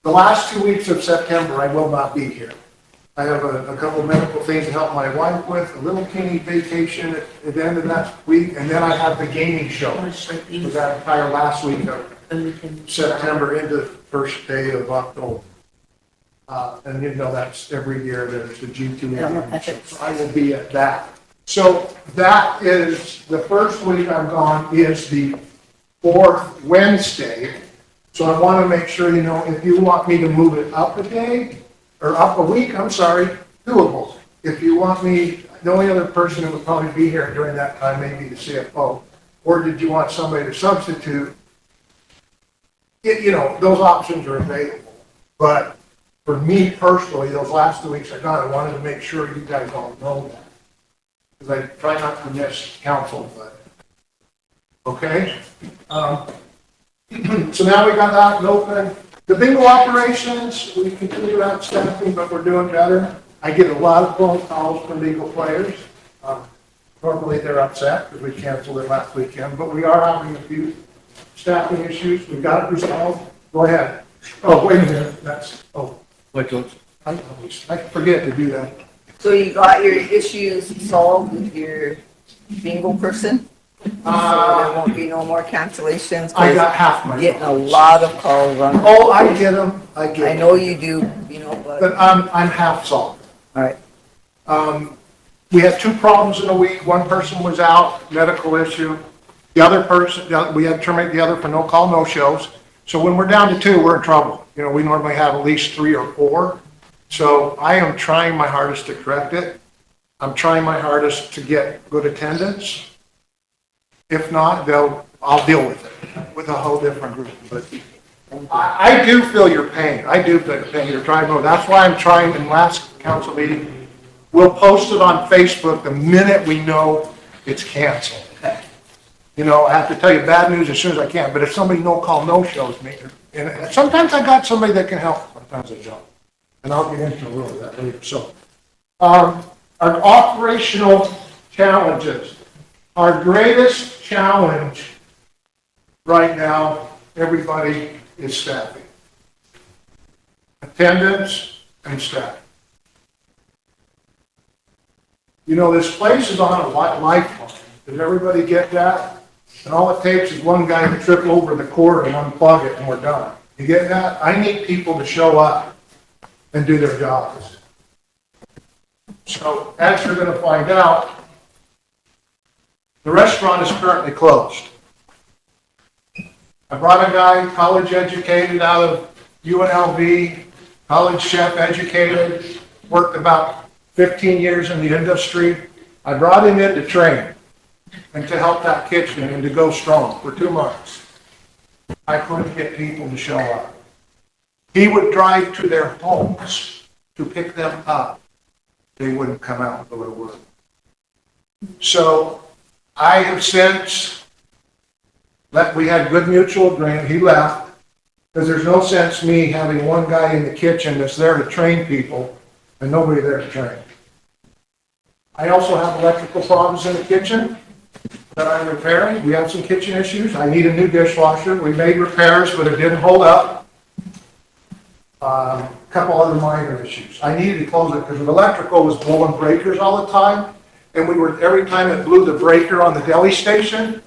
The last 2 weeks of September, I will not be here. I have a couple of medical things to help my wife with, a little teeny vacation at the end of that week, and then I have the gaming show. For that entire last week of September into the first day of October. And you know that's every year there's the G2. So I will be at that. So that is, the first week I'm gone is the 4th Wednesday. So I want to make sure, you know, if you want me to move it up a day, or up a week, I'm sorry, doable. If you want me, the only other person that would probably be here during that time may be the CFO. Or did you want somebody to substitute? You know, those options are available. But for me personally, those last 2 weeks I got, I wanted to make sure you guys all know that. Because I try not to miss council, but, okay? So now we got that open. The bingo operations, we continue to have staffing, but we're doing better. I get a lot of phone calls from bingo players. Normally they're upset because we canceled it last weekend, but we are having a few staffing issues. We've got it resolved. Go ahead. Oh, wait a minute. I forget to do that. So you got your issues solved with your bingo person? So there won't be no more cancellations? I got half my Getting a lot of calls on. Oh, I get them. I know you do, you know, But I'm half solved. All right. We had 2 problems in a week. One person was out, medical issue. The other person, we had to terminate the other for no call, no shows. So when we're down to 2, we're in trouble. You know, we normally have at least 3 or 4. So I am trying my hardest to correct it. I'm trying my hardest to get good attendance. If not, I'll deal with it with a whole different group. But I do feel your pain. I do feel your pain. You're trying to. That's why I'm trying. In last council meeting, we'll post it on Facebook the minute we know it's canceled. You know, I have to tell you bad news as soon as I can. But if somebody no call, no shows me, and sometimes I got somebody that can help. Sometimes I don't. And I'll get into a little of that later. So, our operational challenges. Our greatest challenge right now, everybody, is staffing. Attendance and staffing. You know, this place is on a lifeline. Does everybody get that? And all it takes is one guy to trip over the cord and unplug it and we're done. You get that? I need people to show up and do their jobs. So as you're going to find out, the restaurant is currently closed. I brought a guy, college educated out of UNLV, college chef educated, worked about 15 years in the industry. I brought him in to train and to help that kitchen and to go strong for 2 months. I couldn't get people to show up. He would drive to their homes to pick them up. They wouldn't come out and go to work. So I have since we had good mutual agreement. He left because there's no sense me having one guy in the kitchen that's there to train people and nobody there to train. I also have electrical problems in the kitchen that I'm repairing. We have some kitchen issues. I need a new dishwasher. We made repairs, but it didn't hold up. A couple other minor issues. I needed to close it because the electrical was blowing breakers all the time. And every time it blew the breaker on the deli station,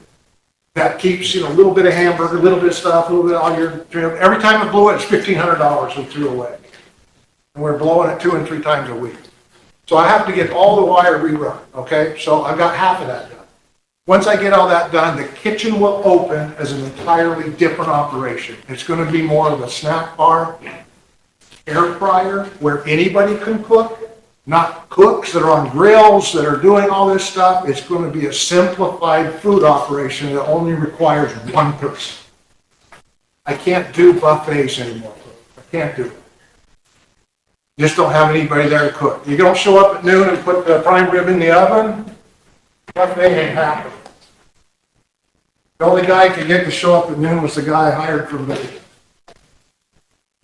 that keeps, a little bit of hamburger, a little bit of stuff, a little bit on your trim. Every time it blew it, it's $1,500 we threw away. And we're blowing it 2 and 3 times a week. So I have to get all the wire rerun, okay? So I've got half of that done. Once I get all that done, the kitchen will open as an entirely different operation. It's going to be more of a snack bar, air fryer, where anybody can cook, not cooks that are on grills that are doing all this stuff. It's going to be a simplified food operation that only requires one person. I can't do buffets anymore. I can't do it. Just don't have anybody there to cook. You don't show up at noon and put the prime rib in the oven, buffet ain't happening. The only guy I could get to show up at noon was the guy I hired from me.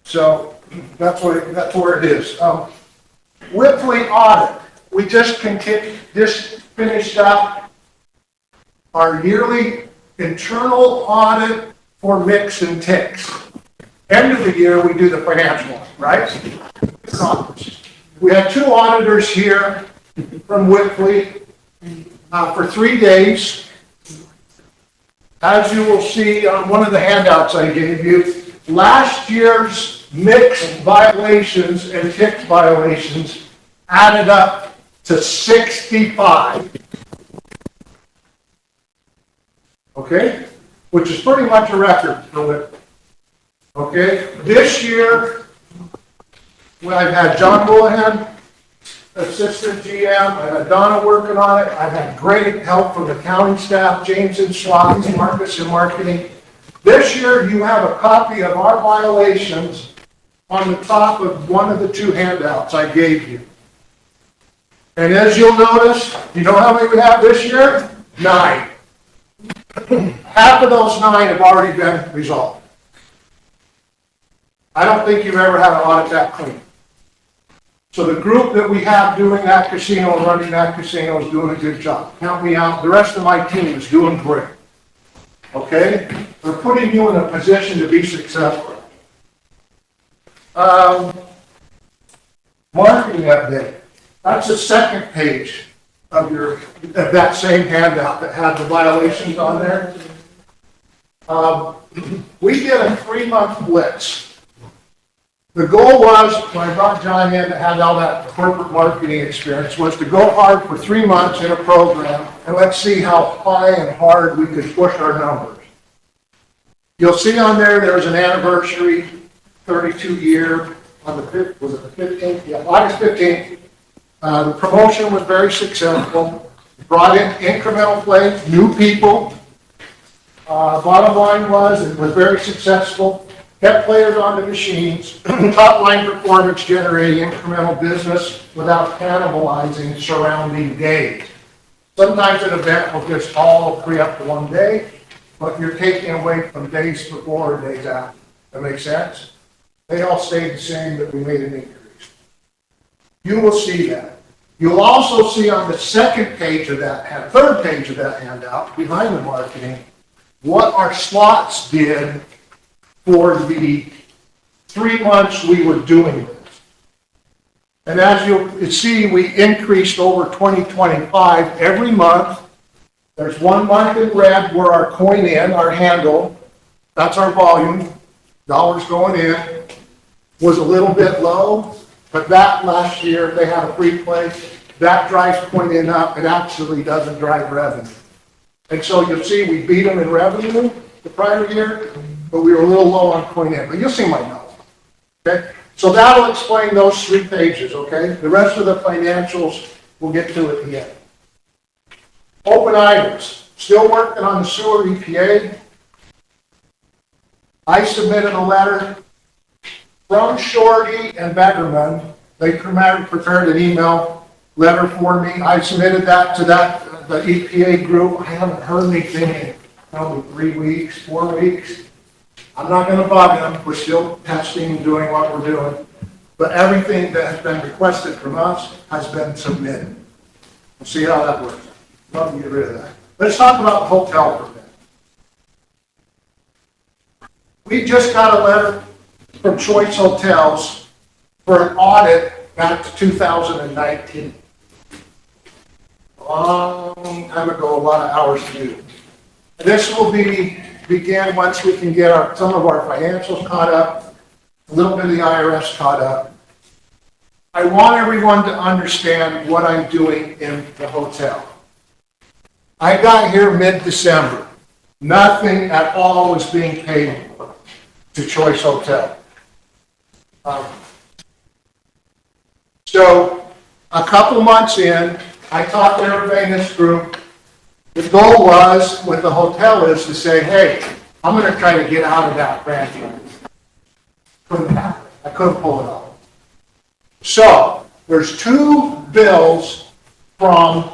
So that's where it is. Whitley audit. We just finished up our yearly internal audit for mix and ticks. End of the year, we do the financial one, right? We had 2 auditors here from Whitley for 3 days. As you will see on one of the handouts I gave you, last year's mix violations and tick violations added up to 65. Okay? Which is pretty much a record for Whitley. Okay? This year, I've had John Houlihan, assistant GM. I've had Donna working on it. I've had great help from the accounting staff, James and Schwab, Marcus in marketing. This year, you have a copy of our violations on the top of one of the 2 handouts I gave you. And as you'll notice, you know how many we have this year? 9. Half of those 9 have already been resolved. I don't think you've ever had an audit that clean. So the group that we have doing that casino and running that casino is doing a good job. Count me out. The rest of my team is doing great. Okay? We're putting you in a position to be successful. Marketing update. That's the second page of that same handout that had the violations on there. We did a 3-month blitz. The goal was, when I brought John in that had all that corporate marketing experience, was to go hard for 3 months in a program and let's see how high and hard we could push our numbers. You'll see on there's an anniversary, 32-year, on the 5th, was it the 15th? Yeah, August 15th. The promotion was very successful. Brought in incremental play, new people. Bottom line was, it was very successful. Kept players on the machines, top line performance generating incremental business without cannibalizing surrounding days. Sometimes an event will just all free up to one day, but you're taking away from days before and days after. That makes sense? They all stayed the same, but we made an increase. You will see that. You'll also see on the third page of that handout, behind the marketing, what our slots did for the 3 months we were doing this. And as you'll see, we increased over 2025 every month. There's 1 month in red where our coin in, our handle, that's our volume, dollars going in, was a little bit low, but that last year they had a free play. that drives Point up, it actually doesn't drive revenue. And so you'll see we beat them in revenue the prior year, but we were a little low on Point but you'll see my notes. Okay? So that'll explain those 3 pages, okay? The rest of the financials we'll get to at the end. Open items, still working on the sewer EPA. I submitted a letter from Shorty and Beckerman. They prepared an email letter for me. I submitted that to the EPA group. I haven't heard anything in probably 3 weeks, 4 weeks. I'm not going to bug them. We're still testing and doing what we're doing. But everything that has been requested from us has been submitted. We'll see how that works. Love to get rid of that. Let's talk about the hotel for a minute. We just got a letter from Choice Hotels for an audit back to 2019. A long time ago, a lot of hours to do. This will begin once we can get some of our financials caught up, a little bit of the IRS caught up. I want everyone to understand what I'm doing in the hotel. I got here mid-December. Nothing at all was being paid to Choice Hotel. So a couple months in, I talked to everybody in this group. The goal was, with the hotel, is to say, hey, I'm going to try to get out of that franchise. Couldn't happen. I couldn't pull it off. So there's 2 bills from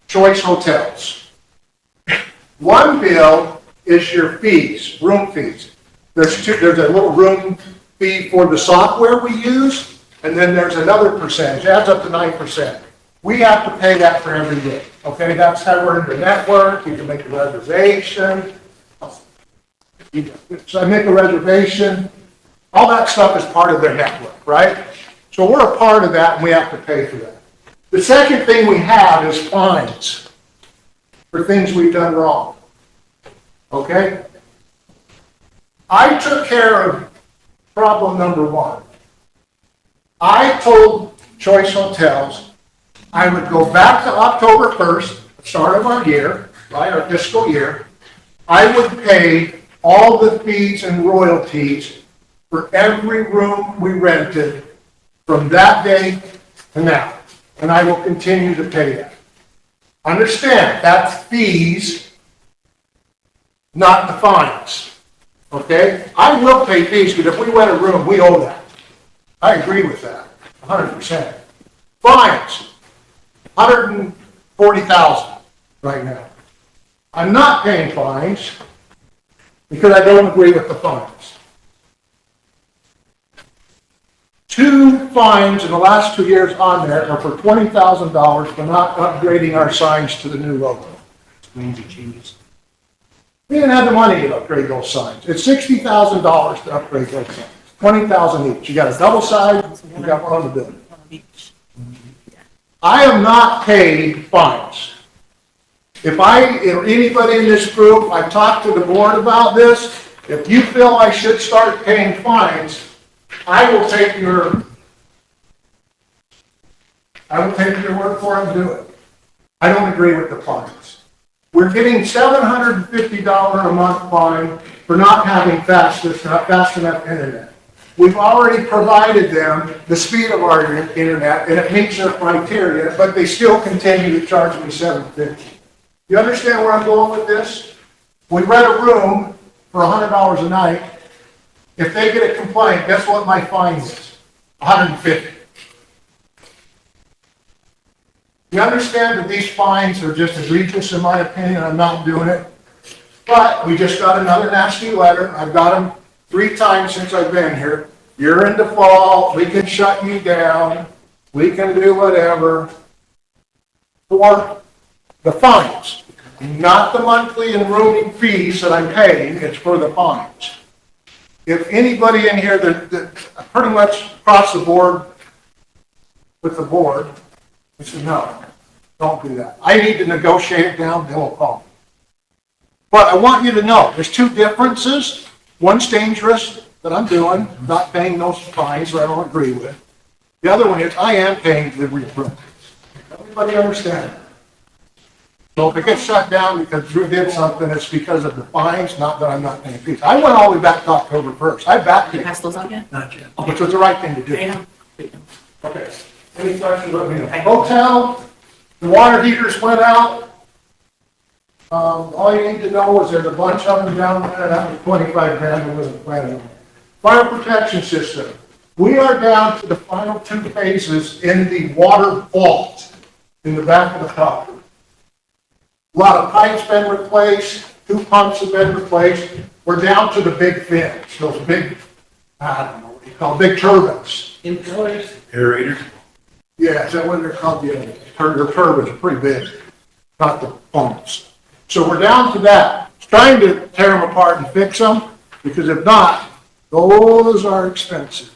Choice Hotels. One bill is your fees, room fees. There's a little room fee for the software we use, and then there's another percentage, adds up to 9%. We have to pay that for every day. Okay, that's how we're in the network. You can make a reservation. So I make a reservation. All that stuff is part of their network, right? So we're a part of that, and we have to pay for that. The second thing we have is fines for things we've done wrong. Okay? I took care of problem number 1. I told Choice Hotels I would go back to October 1st, start of our year, right, our fiscal year. I would pay all the fees and royalties for every room we rented from that day to now. And I will continue to pay that. Understand, that's fees, not the fines. Okay? I will pay fees because if we rent a room, we owe that. I agree with that, 100%. Fines, $140,000 right now. I'm not paying fines because I don't agree with the fines. 2 fines in the last 2 years on there are for $20,000 for not upgrading our signs to the new logo. Explains the changes. We didn't have the money to upgrade those signs. It's $60,000 to upgrade those signs. $20,000 each. You got a double side, you got one on the building. I am not paid fines. If anybody in this group, I've talked to the board about this, if you feel I should start paying fines, I will take your word for it and do it. I don't agree with the fines. We're getting $750 a month fine for not having fast enough internet. We've already provided them the speed of our internet, and it meets their criteria, but they still continue to charge me $750. You understand where I'm going with this? We rent a room for $100 a night. If they get a complaint, guess what my fine is? $150. You understand that these fines are just egregious in my opinion. I'm not doing it. But we just got another nasty letter. I've got them 3 times since I've been here. You're in default. We can shut you down. We can do whatever. For the fines. Not the monthly and rooming fees that I'm paying. It's for the fines. If anybody in here that pretty much across the board with the board, I said, no, don't do that. I need to negotiate it down, then we'll call me. But I want you to know, there's 2 differences. One's dangerous that I'm doing, not paying those fines that I don't agree with. The other one is I am paying the room. Everybody understand? So if it gets shut down because Drew did something, it's because of the fines, not that I'm not paying fees. I went all the way back to October 1st. I backed Can you it, pass those out yet? not yet, which was the right thing to do. Yeah. Okay. Any questions? Let me know. Hotel, the water heaters went out. All you need to know is there's a bunch of them down there. That was 25 grand. I wasn't planning on it. Fire protection system. We are down to the final 2 phases in the water vault in the back of the property. A lot of pipes been replaced, 2 pumps have been replaced. We're down to the big fins, those big, I don't know what you call, big turbines. Impellers. Aerators? Yeah, is that what they're called? Yeah, their turbines are pretty big, not the pumps. So we're down to that. It's trying to tear them apart and fix them, because if not, those are expensive.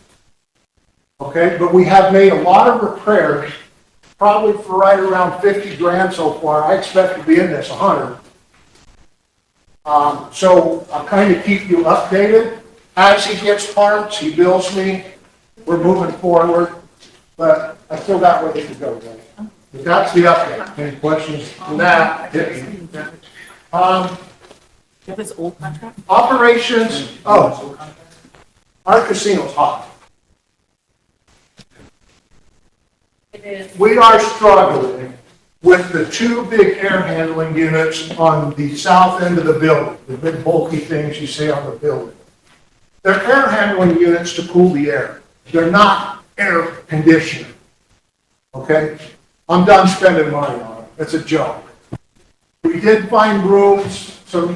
Okay, but we have made a lot of repairs, probably for right around 50 grand so far. I expect to be in this 100. So I'll kind of keep you updated. As he gets parts, he bills me. We're moving forward, but I still got ways to go, guys. But that's the update. Any questions on that? Hit me. You have this old contract? Operations, our casino's hot. We are struggling with the 2 big air handling units on the south end of the building, the big bulky things you see on the building. They're air handling units to cool the air. They're not air conditioning. Okay? I'm done spending money on it. It's a joke. We did find rooms, some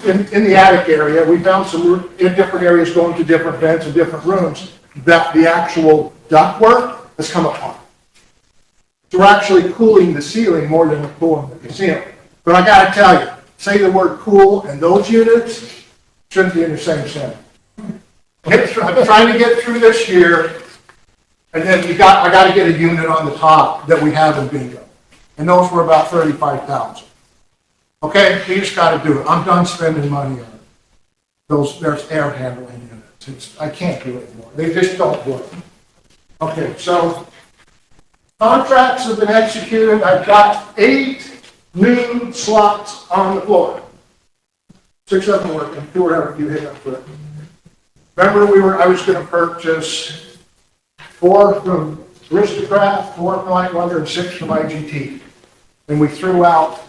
in the attic area. We found some in different areas going to different vents and different rooms that the actual ductwork has come apart. So we're actually cooling the ceiling more than we're cooling the casino. But I gotta tell you, say the word cool and those units shouldn't be in the same sentence. I'm trying to get through this year, and then I gotta get a unit on the top that we have in bingo. And those were about 35,000. Okay, you just gotta do it. I'm done spending money on it. There's air handling units. I can't do it anymore. They just don't work. Okay, so contracts have been executed. I've got 8 new slots on the floor. 6 of them working. 2 are having a few hiccups with it. Remember, I was going to purchase 4 from Aristocrat, 4 from Light Wonder, and 6 from IGT. And we threw out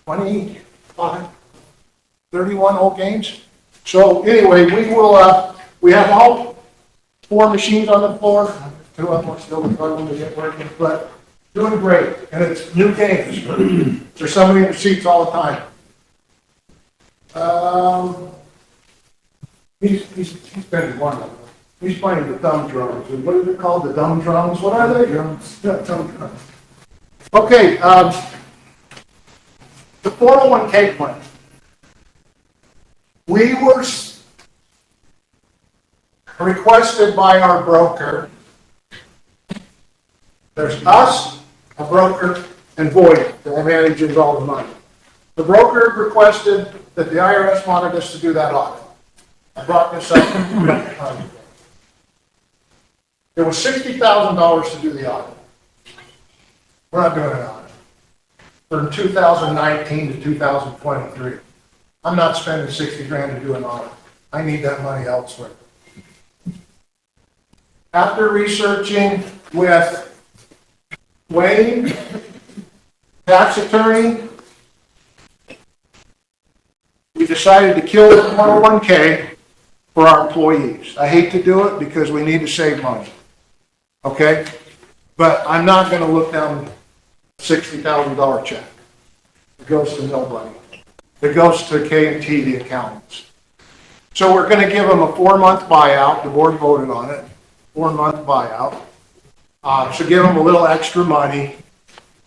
25, 31 old games. So anyway, we have all 4 machines on the floor. 2 of them are still struggling to get working, but doing great. And it's new games. There's somebody in the seats all the time. He's been one of them. He's playing the thumb drums. And what is it called? The dumb drums? What are they? Drums. Yeah, thumb drums. Okay, the 401k plan. We were requested by our broker. There's us, a broker, and Void that manages all the money. The broker requested that the IRS wanted us to do that audit. I brought this up. It was $60,000 to do the audit. We're not doing an audit. From 2019 to 2023. I'm not spending 60 grand to do an audit. I need that money elsewhere. After researching with Wayne, tax attorney, we decided to kill the 401k for our employees. I hate to do it because we need to save money. Okay? But I'm not going to look down a $60,000 check. It goes to nobody. It goes to K&T, the accountants. So we're going to give them a 4-month buyout. The board voted on it. 4-month buyout. So give them a little extra money.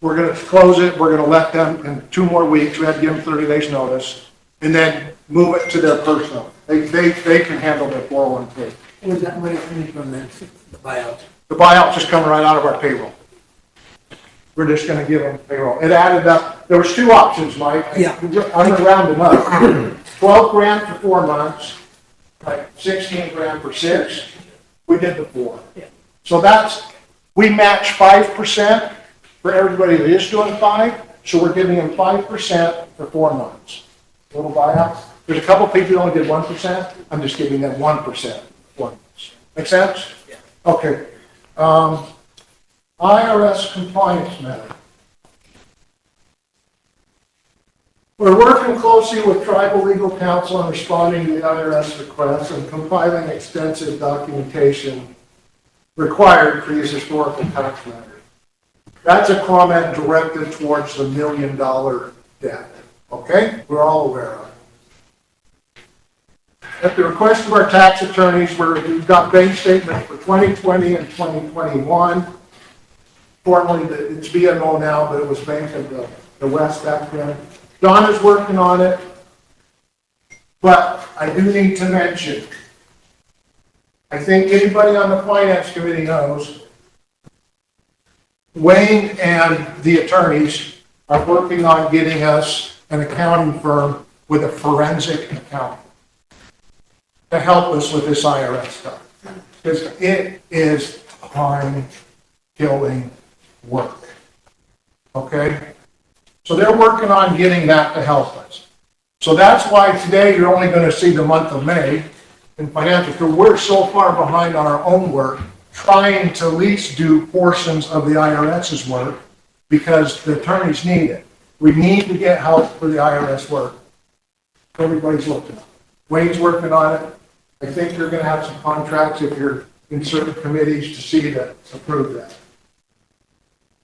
We're going to close it. We're going to let them in 2 more weeks. We had to give them 30 days notice. And then move it to their personal. They can handle their 401k. Where's that money coming from then, the buyout? The buyout's just coming right out of our payroll. We're just going to give them payroll. It added up. There was 2 options, Mike. Yeah. I'm going to round them up. 12 grand for 4 months, like 16 grand for 6. We did the 4. Yeah. So we match 5% for everybody that is doing 5, so we're giving them 5% for 4 months. Little buyout. There's a couple people who only did 1%. I'm just giving them 1% 4 months. Make sense? Yeah. Okay. IRS compliance matter. We're working closely with tribal legal counsel and responding to the IRS requests and compiling extensive documentation required for these historical tax matters. That's a comment directed towards the $1 million debt. Okay? We're all aware of it. At the request of our tax attorneys, we've got bank statements for 2020 and 2021. Formerly, it's BMO now, but it was Bank of the West back then. Don is working on it, but I do need to mention, I think anybody on the Finance Committee knows, Wayne and the attorneys are working on getting us an accounting firm with a forensic accountant to help us with this IRS stuff. Because it is time-killing work. Okay? So they're working on getting that to help us. So that's why today you're only going to see the month of May in financial, because we're so far behind on our own work, trying to at least do portions of the IRS's work because the attorneys need it. We need to get help for the IRS work. Everybody's looking. Wayne's working on it. I think you're going to have some contracts if you're in certain committees to see that, approve that.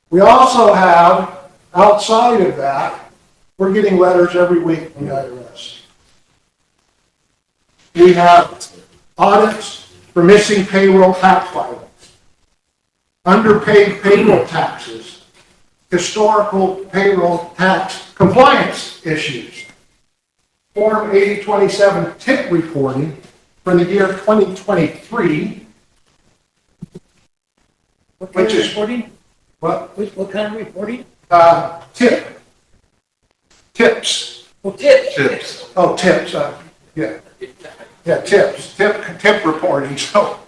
We also have, outside of that, we're getting letters every week from the IRS. We have audits for missing payroll tax filings, underpaid payroll taxes, historical payroll tax compliance issues, Form 8027 tip reporting for the year 2023, which is reporting? What? What kind of reporting? Tips. Oh, tips. Tips. Oh, tips. Yeah. Yeah, tips. Tip reporting. So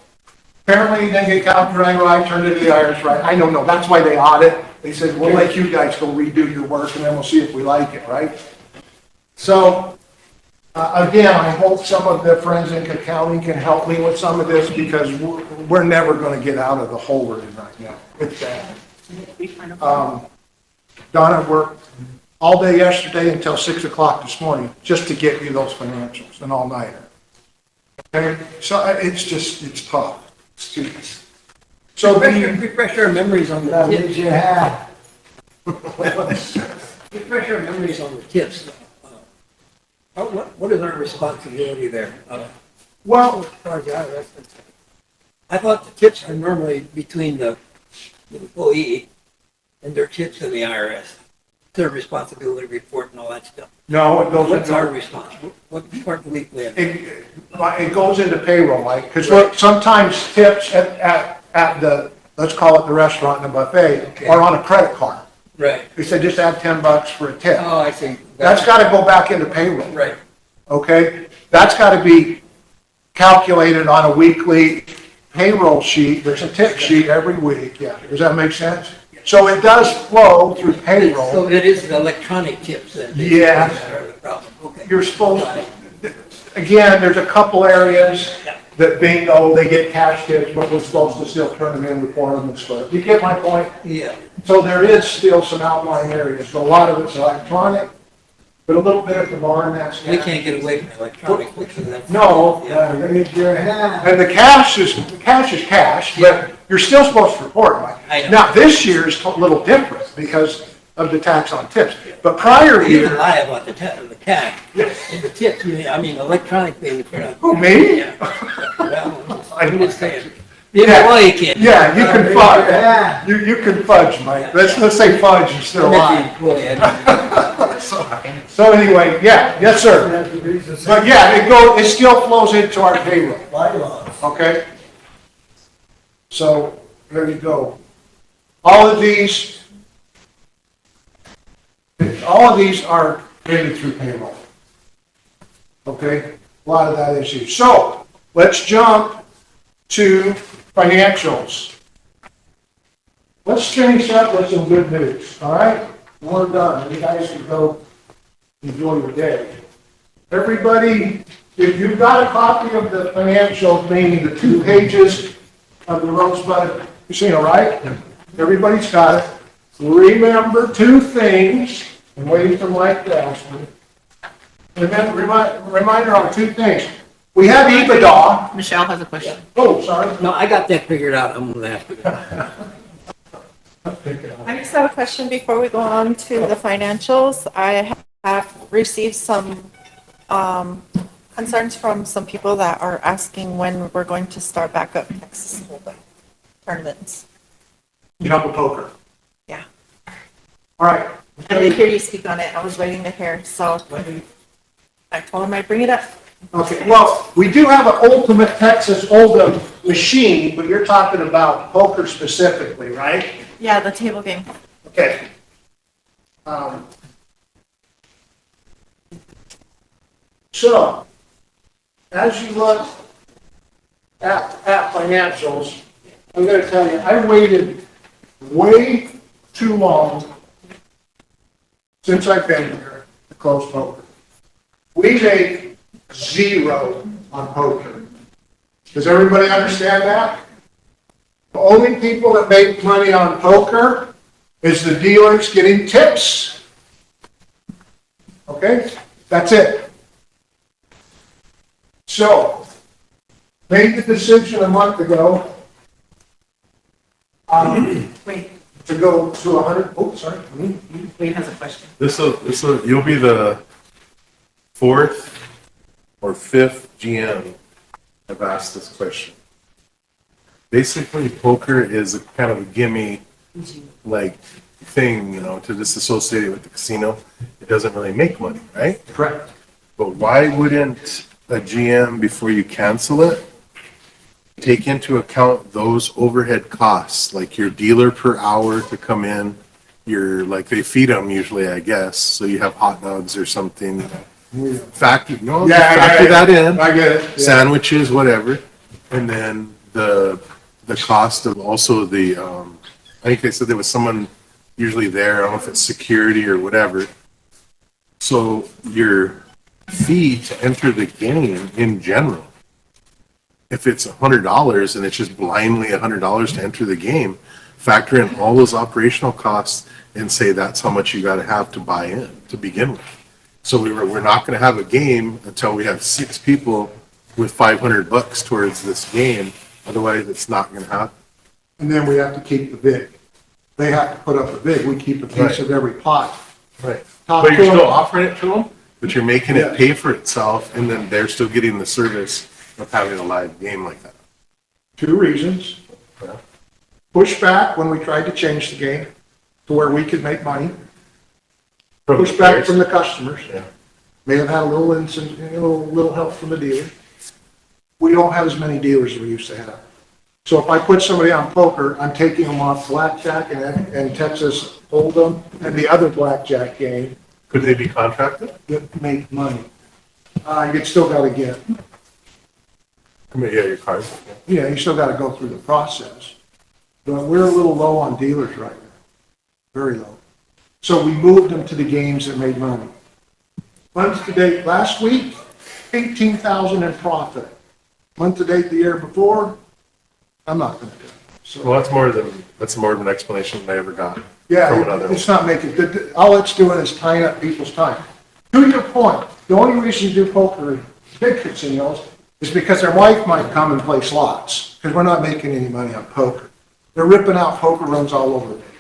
apparently you didn't get calculated right, turned it to the IRS right. I don't know. That's why they audit. They said, we'll let you guys go redo your work and then we'll see if we like it, right? So again, I hope some of the forensic accounting can help me with some of this because we're never going to get out of the hole we're in right now. It's bad. Donna worked all day yesterday until 6 o'clock this morning just to get you those financials, an all-nighter. Okay, so it's tough. So refresh our memories on the tips. Yeah. Refresh our memories on the tips. What is our responsibility there? Well, as far as the IRS is concerned? I thought the tips are normally between the employee and their tips and the IRS. Their responsibility report and all that stuff. No, it goes What's into our responsibility? What part do we play in? It goes into payroll, Mike, because look, sometimes tips at the, let's call it the restaurant and the buffet, are on a credit card. Right. They said just add $10 for a tip. Oh, I see. That's got to go back into payroll. Right. Okay? That's got to be calculated on a weekly payroll sheet. There's a tip sheet every week. Yeah. Does that make sense? So it does flow through payroll. So it is the electronic tips then? Yeah. That are the problem. Okay. You're supposed to, again, there's a couple areas that bingo, they get cash tips, but we're supposed to still turn them in before them and stuff. You get my point? Yeah. So there is still some outlying areas. So a lot of it's electronic, but a little bit at the bar and that's. We can't get away from electronic. No, and the cash is cash, but you're still supposed to report, Mike. I know. Now, this year is a little different because of the tax on tips, but prior You year. can lie about the cash. And the tips, I mean, electronic payments. Who, me? Yeah. Well, I'm just saying. Yeah, Well, you can. Yeah, you can fudge. You can fudge, Mike. Let's say fudge instead of lie. So anyway, yeah, yes, sir. But yeah, it still flows into our payroll. Okay? So, there you go. All of these are paid through payroll. Okay? A lot of that issue. So, let's jump to financials. let's finish up with some good news, all right? We're done. You guys can go enjoy your day. Everybody, if you've got a copy of the financials, meaning the 2 pages of the Rosebud Sioux, right? Everybody's got it. Remember 2 things, and waiting for Mike to ask me. Reminder on 2 things. We have EBITDA. Michelle has a question. Oh, sorry. No, I got that figured out. I'm gonna have to. I just have a question before we go on to the financials. I have received some concerns from some people that are asking when we're going to start back up Texas Hold'em tournaments. Jumbo poker. Yeah. All right. I didn't hear you speak on it. I was waiting to hear, so I told him I'd bring it up. Okay, well, we do have an Ultimate Texas Hold'em machine, but you're talking about poker specifically, right? Yeah, the table game. Okay. So, as you look at financials, I'm going to tell you, I waited way too long since I've been here to close poker. We make 0 on poker. Does everybody understand that? The only people that make money on poker is the dealers getting tips. Okay? That's it. So, made the decision a month ago to go to 100. Oh, sorry. Wayne has a question. You'll be the 4th or 5th GM I've asked this question. Basically, poker is a kind of a gimme, like, thing, to disassociate it with the casino. It doesn't really make money, right? Correct. But why wouldn't a GM, before you cancel it, take into account those overhead costs, like your dealer per hour to come in, they feed them usually, I guess, so you have hot dogs or something. Factor that in. I get it. Yeah. Sandwiches, whatever. And then the cost of also the, I think they said there was someone usually there, I don't know if it's security or whatever. So your fee to enter the game in general, if it's $100 and it's just blindly $100 to enter the game, factor in all those operational costs and say that's how much you got to have to buy in to begin with. So we're not going to have a game until we have 6 people with $500 towards this game. Otherwise, it's not going to happen. And then we have to keep the bid. They have to put up a bid. We keep a piece of every pot. Right. Talk But to you're still them. offering it to them, but you're making it pay for itself, and then they're still getting the service of having a live game like that. 2 reasons. Yeah. Pushback when we tried to change the game to where we could make money. From the Pushback players? from the customers. Yeah. May have had a little help from the dealer. We don't have as many dealers as we used to have. So if I put somebody on poker, I'm taking them off blackjack and Texas Hold'em and the other blackjack game. Could they be contracted? That make money. You still got to get. Your cards. Yeah, you still got to go through the process. But we're a little low on dealers right now. Very low. So we moved them to the games that made money. Month to date last week, 18,000 in profit. Month to date the year before, I'm not going to do it. So, Well, that's more of an explanation than I ever got. from yeah, another it's not making good. All it's doing is tying up people's time. To your point, the only reason you do poker in big casinos is because their wife might come and play slots, because we're not making any money on poker. They're ripping out poker rooms all over the place.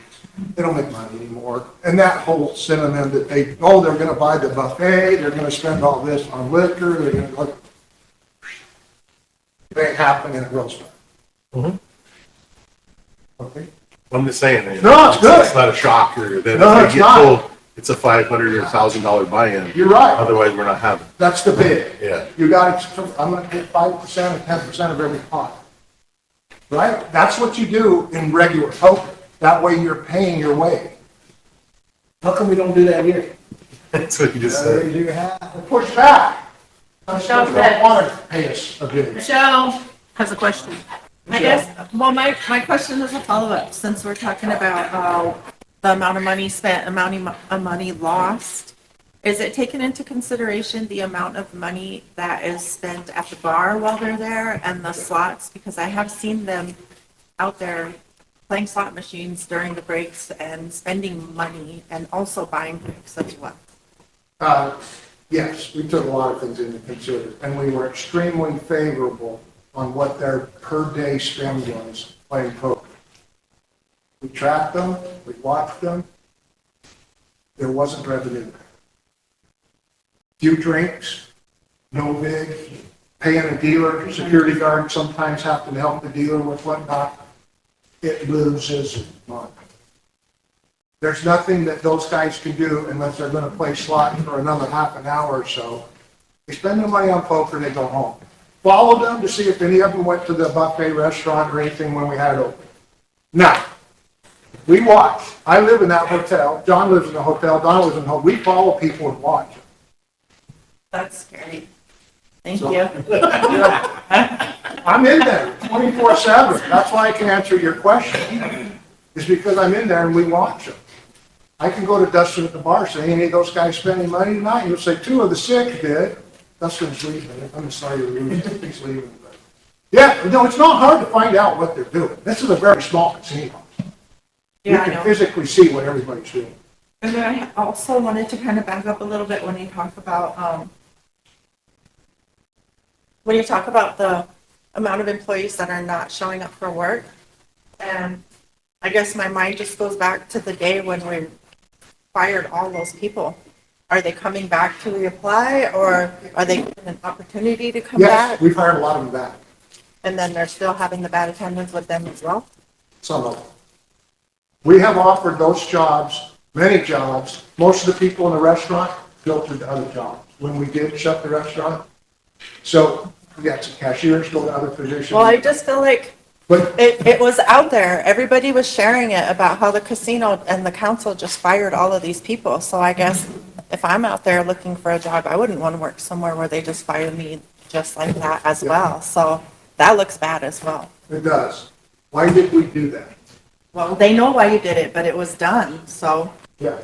They don't make money anymore. And that whole synonym that they're going to buy the buffet, they're going to spend all this on liquor, they're going to go. It ain't happening at Rosebud. Mhm. Okay? I'm just saying. No, it's good. It's not a shocker. Then No, if it's they get not. told it's a $500 or $1,000 buy-in. You're right. Otherwise, we're not having it. That's the bid. Yeah. You got, I'm going to get 5% or 10% of every pot. Right? That's what you do in regular poker. That way you're paying your way. How come we don't do that here? That's what you just said. You have to push back. Michelle They don't want to pay us a bid. Michelle has a question. I guess, well, my question is a follow-up, since we're talking about, the amount of money spent, amount of money lost. Is it taken into consideration the amount of money that is spent at the bar while they're there and the slots? Because I have seen them out there playing slot machines during the breaks and spending money and also buying drinks as well. Yes, we took a lot of things into consideration, and we were extremely favorable on what their per-day spend was playing poker. We tracked them, we watched them. There wasn't revenue. Few drinks, no big, paying a dealer, security guard sometimes have to help the dealer with whatnot. It loses money. There's nothing that those guys can do unless they're gonna play slot for another half an hour or so. They spend the money on poker, they go home. Follow them to see if any of them went to the buffet restaurant or anything when we had it open. Now, we watch. I live in that hotel. John lives in the hotel. Don lives in the hotel. We follow people and watch. That's scary. Thank So- you. I'm in there 24/7. That's why I can answer your question. It's because I'm in there and we watch them. I can go to Dustin at the bar, say, any of those guys spending money tonight? He'll say, 2 of the 6 did. Dustin's leaving. I'm sorry to lose him. He's leaving. But yeah, no, it's not hard to find out what they're doing. This is a very small casino. You Yeah, I can know. physically see what everybody's doing. And then I also wanted to kind of back up a little bit when you talk about, the amount of employees that are not showing up for work. And I guess my mind just goes back to the day when we fired all those people. Are they coming back to reapply, or are they given an opportunity to come Yes, back? we've hired a lot of them back. And then they're still having the bad attendance with them as well? Some of them. We have offered those jobs, many jobs. Most of the people in the restaurant filtered to other jobs when we did shut the restaurant. So, yes, cashiers go to other positions. Well, I just feel like But it was out there. Everybody was sharing it about how the casino and the council just fired all of these people. So I guess if I'm out there looking for a job, I wouldn't want to work somewhere where they just fire me just like that as well. So that looks bad as well. it does. Why did we do that? Well, they know why you did it, but it was done, so. Yeah.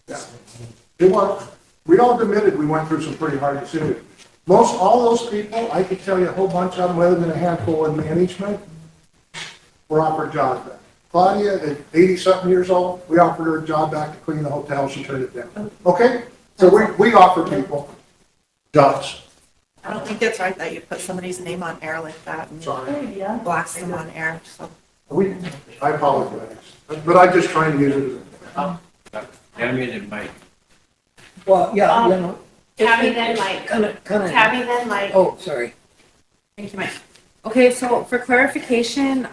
Yeah. It was, we all admitted we went through some pretty hard decisions. Most, all those people, I could tell you a whole bunch of them, other than a handful in management, were offered jobs back. Claudia, at 80-something years old, we offered her a job back to clean the hotel, she turned it down. Okay? So we offer people jobs. I don't think it's right that you put somebody's name on air like that and blast them on air, so. I apologize, but I'm just trying to use it as Animated Mike. Well, yeah, you know. Tabby then Mike. Tabby then Mike. Oh, sorry. Thank you, Mike. Okay, so for clarification,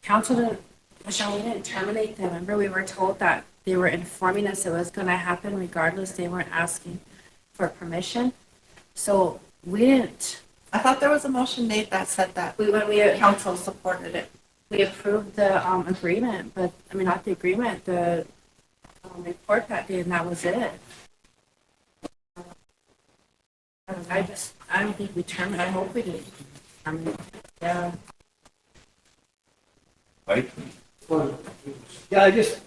Councilor Michelle, we didn't terminate them. Remember, we were told that they were informing us it was gonna happen regardless. They weren't asking for permission. So we didn't. I thought there was a motion made that said that. When we Council supported it. We approved the agreement, but, I mean, not the agreement, the report that day, and that was it. I don't think we terminated, I hope we didn't. Yeah. Mike? Yeah, I just,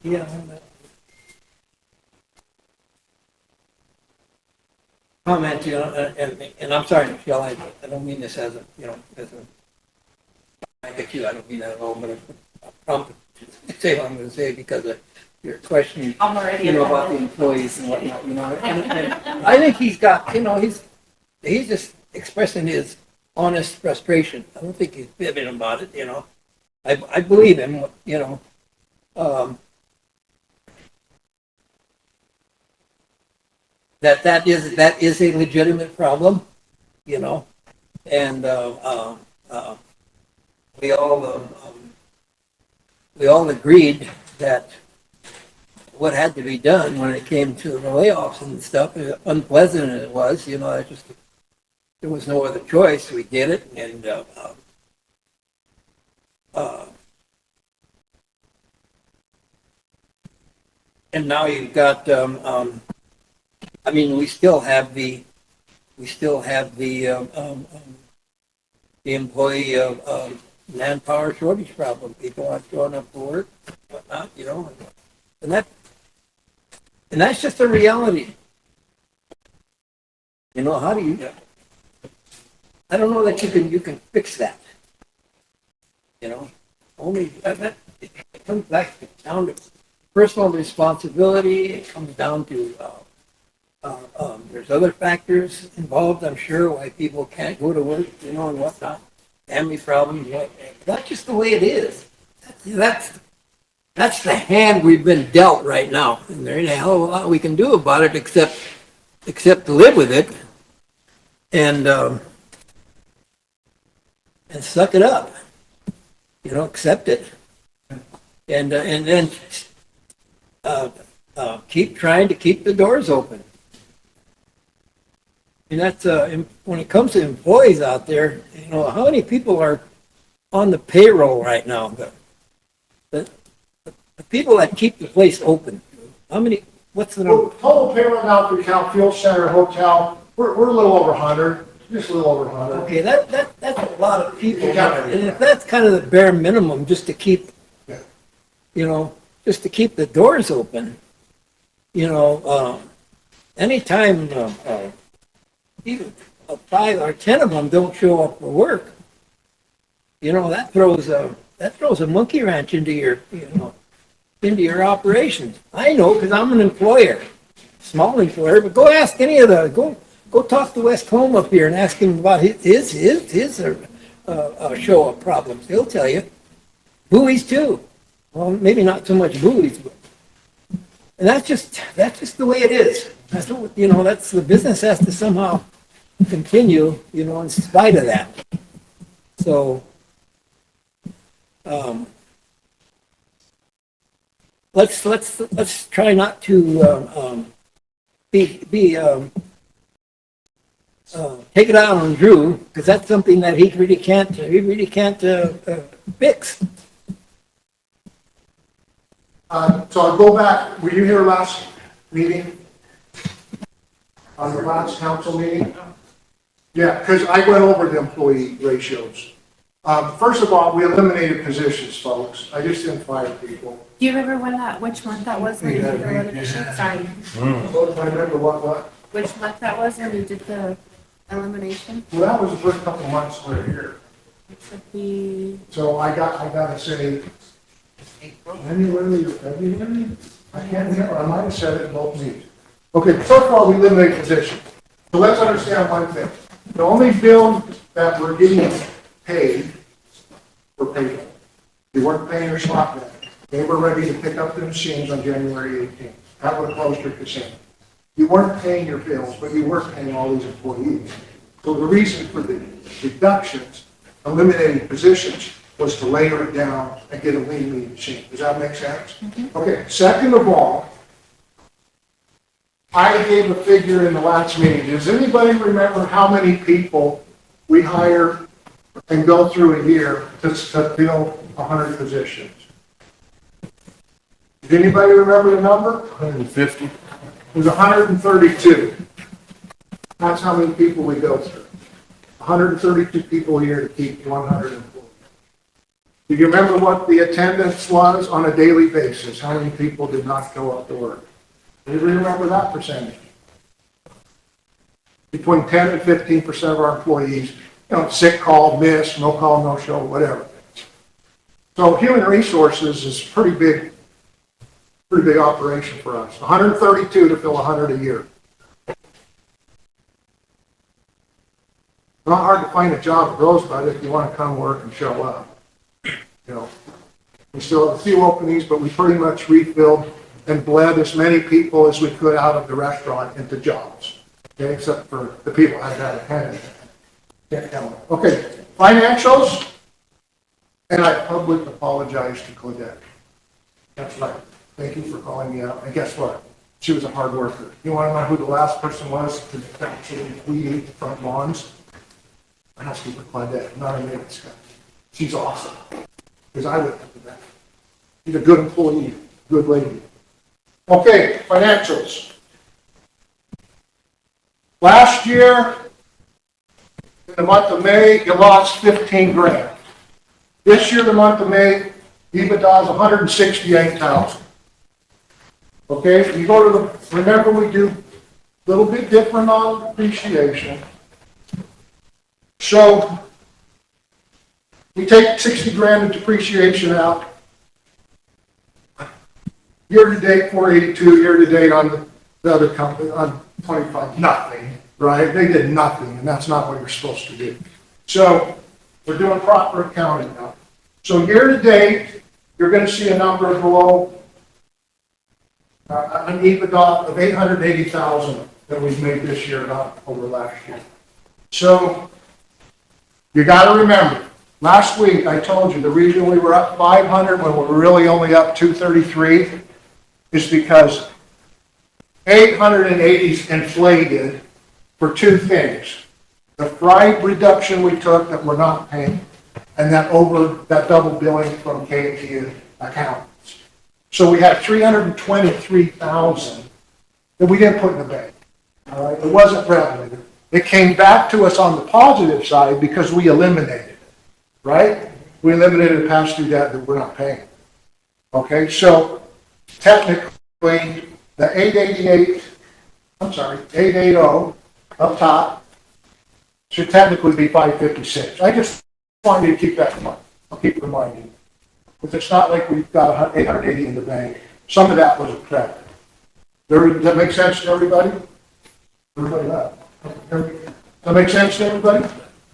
yeah. Comment, you know, and I'm sorry, Michelle, I don't mean this as a, you know, as a, I get you, I don't mean that at all, but I'm say what I'm gonna say because of your question, I'm already you know, about the employees and whatnot, you know. And I think he's got, you know, he's just expressing his honest frustration. I don't think he's fibbing about it, you know. I believe him, you know. That is a legitimate problem, you know, and we all agreed that what had to be done when it came to the layoffs and stuff, unpleasant as it was, you know, there was no other choice. We did it, and now you've got. I mean, we still have the the employee manpower shortage problem. People aren't showing up for work, whatnot, you know, and that's just a reality. You know, how do you? I don't know that you can fix that. You know, only it comes back down to personal responsibility. It comes down to there's other factors involved, I'm sure, why people can't go to work, you know, and whatnot. Family problems. That's just the way it is. That's the hand we've been dealt right now, and there ain't a hell of a lot we can do about it except to live with it and suck it up. You know, accept it, and then keep trying to keep the doors open. And that's when it comes to employees out there. You know, how many people are on the payroll right now? The people that keep the place open. How many? What's the number? Total payroll now, if we count fuel center, hotel, we're a little over 100. Just a little over 100. Okay, that's a lot of people. And if that's kind of the bare minimum, just to keep, you know, just to keep the doors open, you know, anytime even 5 or 10 of them don't show up for work, you know, that throws a monkey wrench into your, you know, into your operations. I know because I'm an employer, small employer, but go ask any of the Go talk to West Home up here and ask him about his show up problems. He'll tell you. Buoys too. Well, maybe not so much buoys, but and that's just the way it is. That's what, you know. That's the business has to somehow continue, you know, in spite of that. So, let's try not to take it out on Drew, because that's something that he really can't fix. So I'll go back. Were you here last meeting? On the last council meeting? Yeah, because I went over the employee ratios. First of all, we eliminated positions, folks. I just didn't fire people. Do you remember which month that was when you did the elimination? Sorry. I remember what? Which month that was when you did the elimination? Well, that was the first couple months we were here. It should be. So I gotta say, January or February? I can't remember. I might have said it in both meetings. Okay, first of all, we eliminated positions. So let's understand one thing. The only bills that were getting paid were payroll. They weren't paying their slot rent. They were ready to pick up the machines on January 18th. That would have closed your casino. You weren't paying your bills, but you were paying all these employees. So the reason for the reductions, eliminating positions, was to layer it down and get a lean machine. Does that make sense? Mm-hmm. Okay, second of all, I gave a figure in the last meeting. Does anybody remember how many people we hire and go through a year to fill 100 positions? Does anybody remember the number? 150. It was 132. That's how many people we go through. 132 people a year to keep 100 employees. Do you remember what the attendance was on a daily basis? How many people did not show up to work? Do you remember that percentage? Between 10 and 15% of our employees, you know, sick call, miss, no call, no show, whatever. So human resources is pretty big operation for us. 132 to fill 100 a year. Not hard to find a job at Rosebud if you want to come work and show up. You know, we still have a few openings, but we pretty much refilled and bled as many people as we could out of the restaurant into jobs. Okay, except for the people I had at hand. Okay, financials. And I publicly apologize to Claudette. That's right. Thank you for calling me out. And guess what? She was a hard worker. You want to know who the last person was to actually weed the front lawns? Housekeeper Claudette, not a maintenance guy. She's awesome. Because I wouldn't do that. She's a good employee, good lady. Okay, financials. Last year, in the month of May, you lost 15 grand. This year, the month of May, EBITDA is 168,000. Okay, you go to the, remember we do a little bit different on depreciation. So, we take 60 grand of depreciation out. Year to date, 482, year to date on the other company, on 25, nothing, right? They did nothing, and that's not what you're supposed to do. So, we're doing proper accounting now. So year to date, you're going to see a number below an EBITDA of 880,000 that we've made this year, not over last year. So you got to remember, last week I told you the reason we were up 500 when we were really only up 233 is because 880 is inflated for two things. The freight reduction we took that we're not paying, and that double billing from K&T accountants. So we had 323,000 that we didn't put in the bank. All right, it wasn't revenue. It came back to us on the positive side because we eliminated it, right? We eliminated a pass-through debt that we're not paying. Okay, so technically the 880 up top should technically be 556. I just want you to keep that in mind. I'll keep reminding you. Because it's not like we've got 880 in the bank. Some of that was a credit. Does that make sense to everybody? Everybody left. Does that make sense to everybody?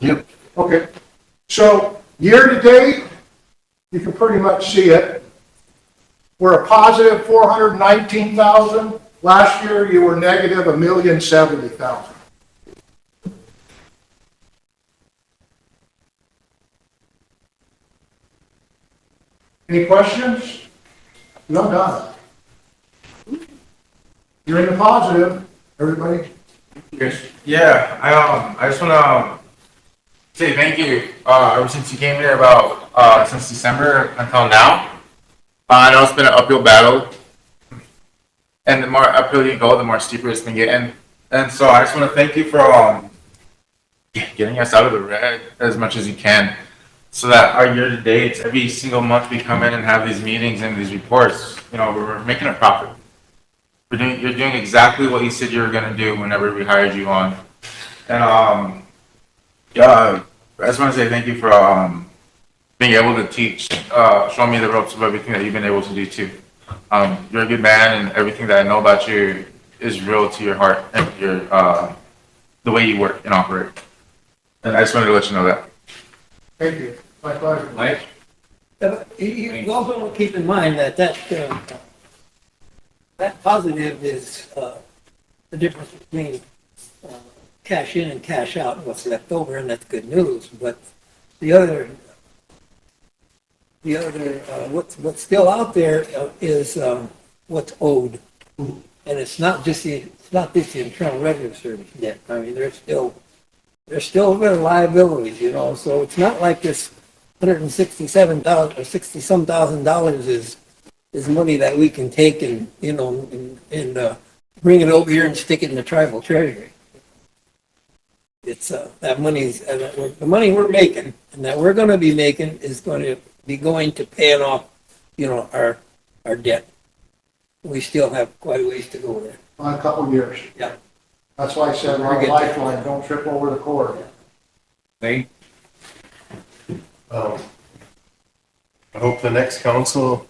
Yep. Okay. So year to date, you can pretty much see it. We're a positive 419,000. Last year you were negative 1,070,000. Any questions? No, done. You're in the positive, everybody. Yeah, I just want to say thank you. Ever since you came here since December until now, I know it's been an uphill battle, and the more uphill you go, the more steeper it's been getting. And so I just want to thank you for getting us out of the red as much as you can, so that our year to date, every single month we come in and have these meetings and these reports, we're making a profit. You're doing exactly what you said you were going to do whenever we hired you on. And I just want to say thank you for being able to teach, show me the ropes of everything that you've been able to do too. You're a good man, and everything that I know about you is real to your heart and the way you work and operate. And I just wanted to let you know that. Thank you. My pleasure. Mike? You also want to keep in mind that positive is the difference between cash in and cash out, what's left over, and that's good news. But the other what's still out there is what's owed, and it's not just the Internal Revenue Service debt. I mean, there's still liabilities, So it's not like this $167,000 or $60-some thousand is money that we can take and bring it over here and stick it in the tribal treasury. It's that money's the money we're making and that we're going to be making is going to paying off, our debt. We still have quite a ways to go there. A couple of years. Yeah. That's why I said our lifeline, don't trip over the cord. Hey. I hope the next council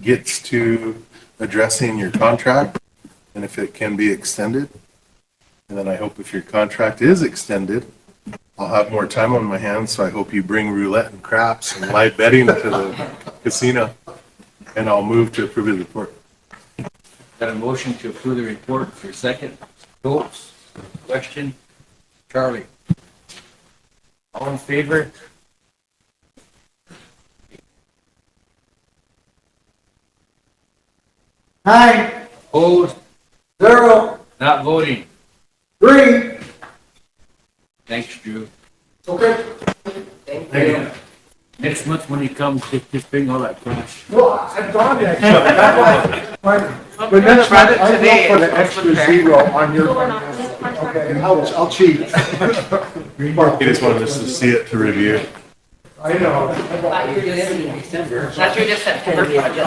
gets to addressing your contract and if it can be extended. And then I hope if your contract is extended, I'll have more time on my hands. So I hope you bring roulette and craps and live betting to the casino. And I'll move to approve the report. Got a motion to approve the report for second. Votes? Question? Charlie? All in favor? Aye. Opposed? 0. Not voting? 3. Thanks, Drew. Okay. Thank you. Next month when you come, just bring all that cash. Well, I thought but next month, I will put an extra 0 on your. Okay, I'll cheat. He just wanted us to see it to review. I know. That's your just September project.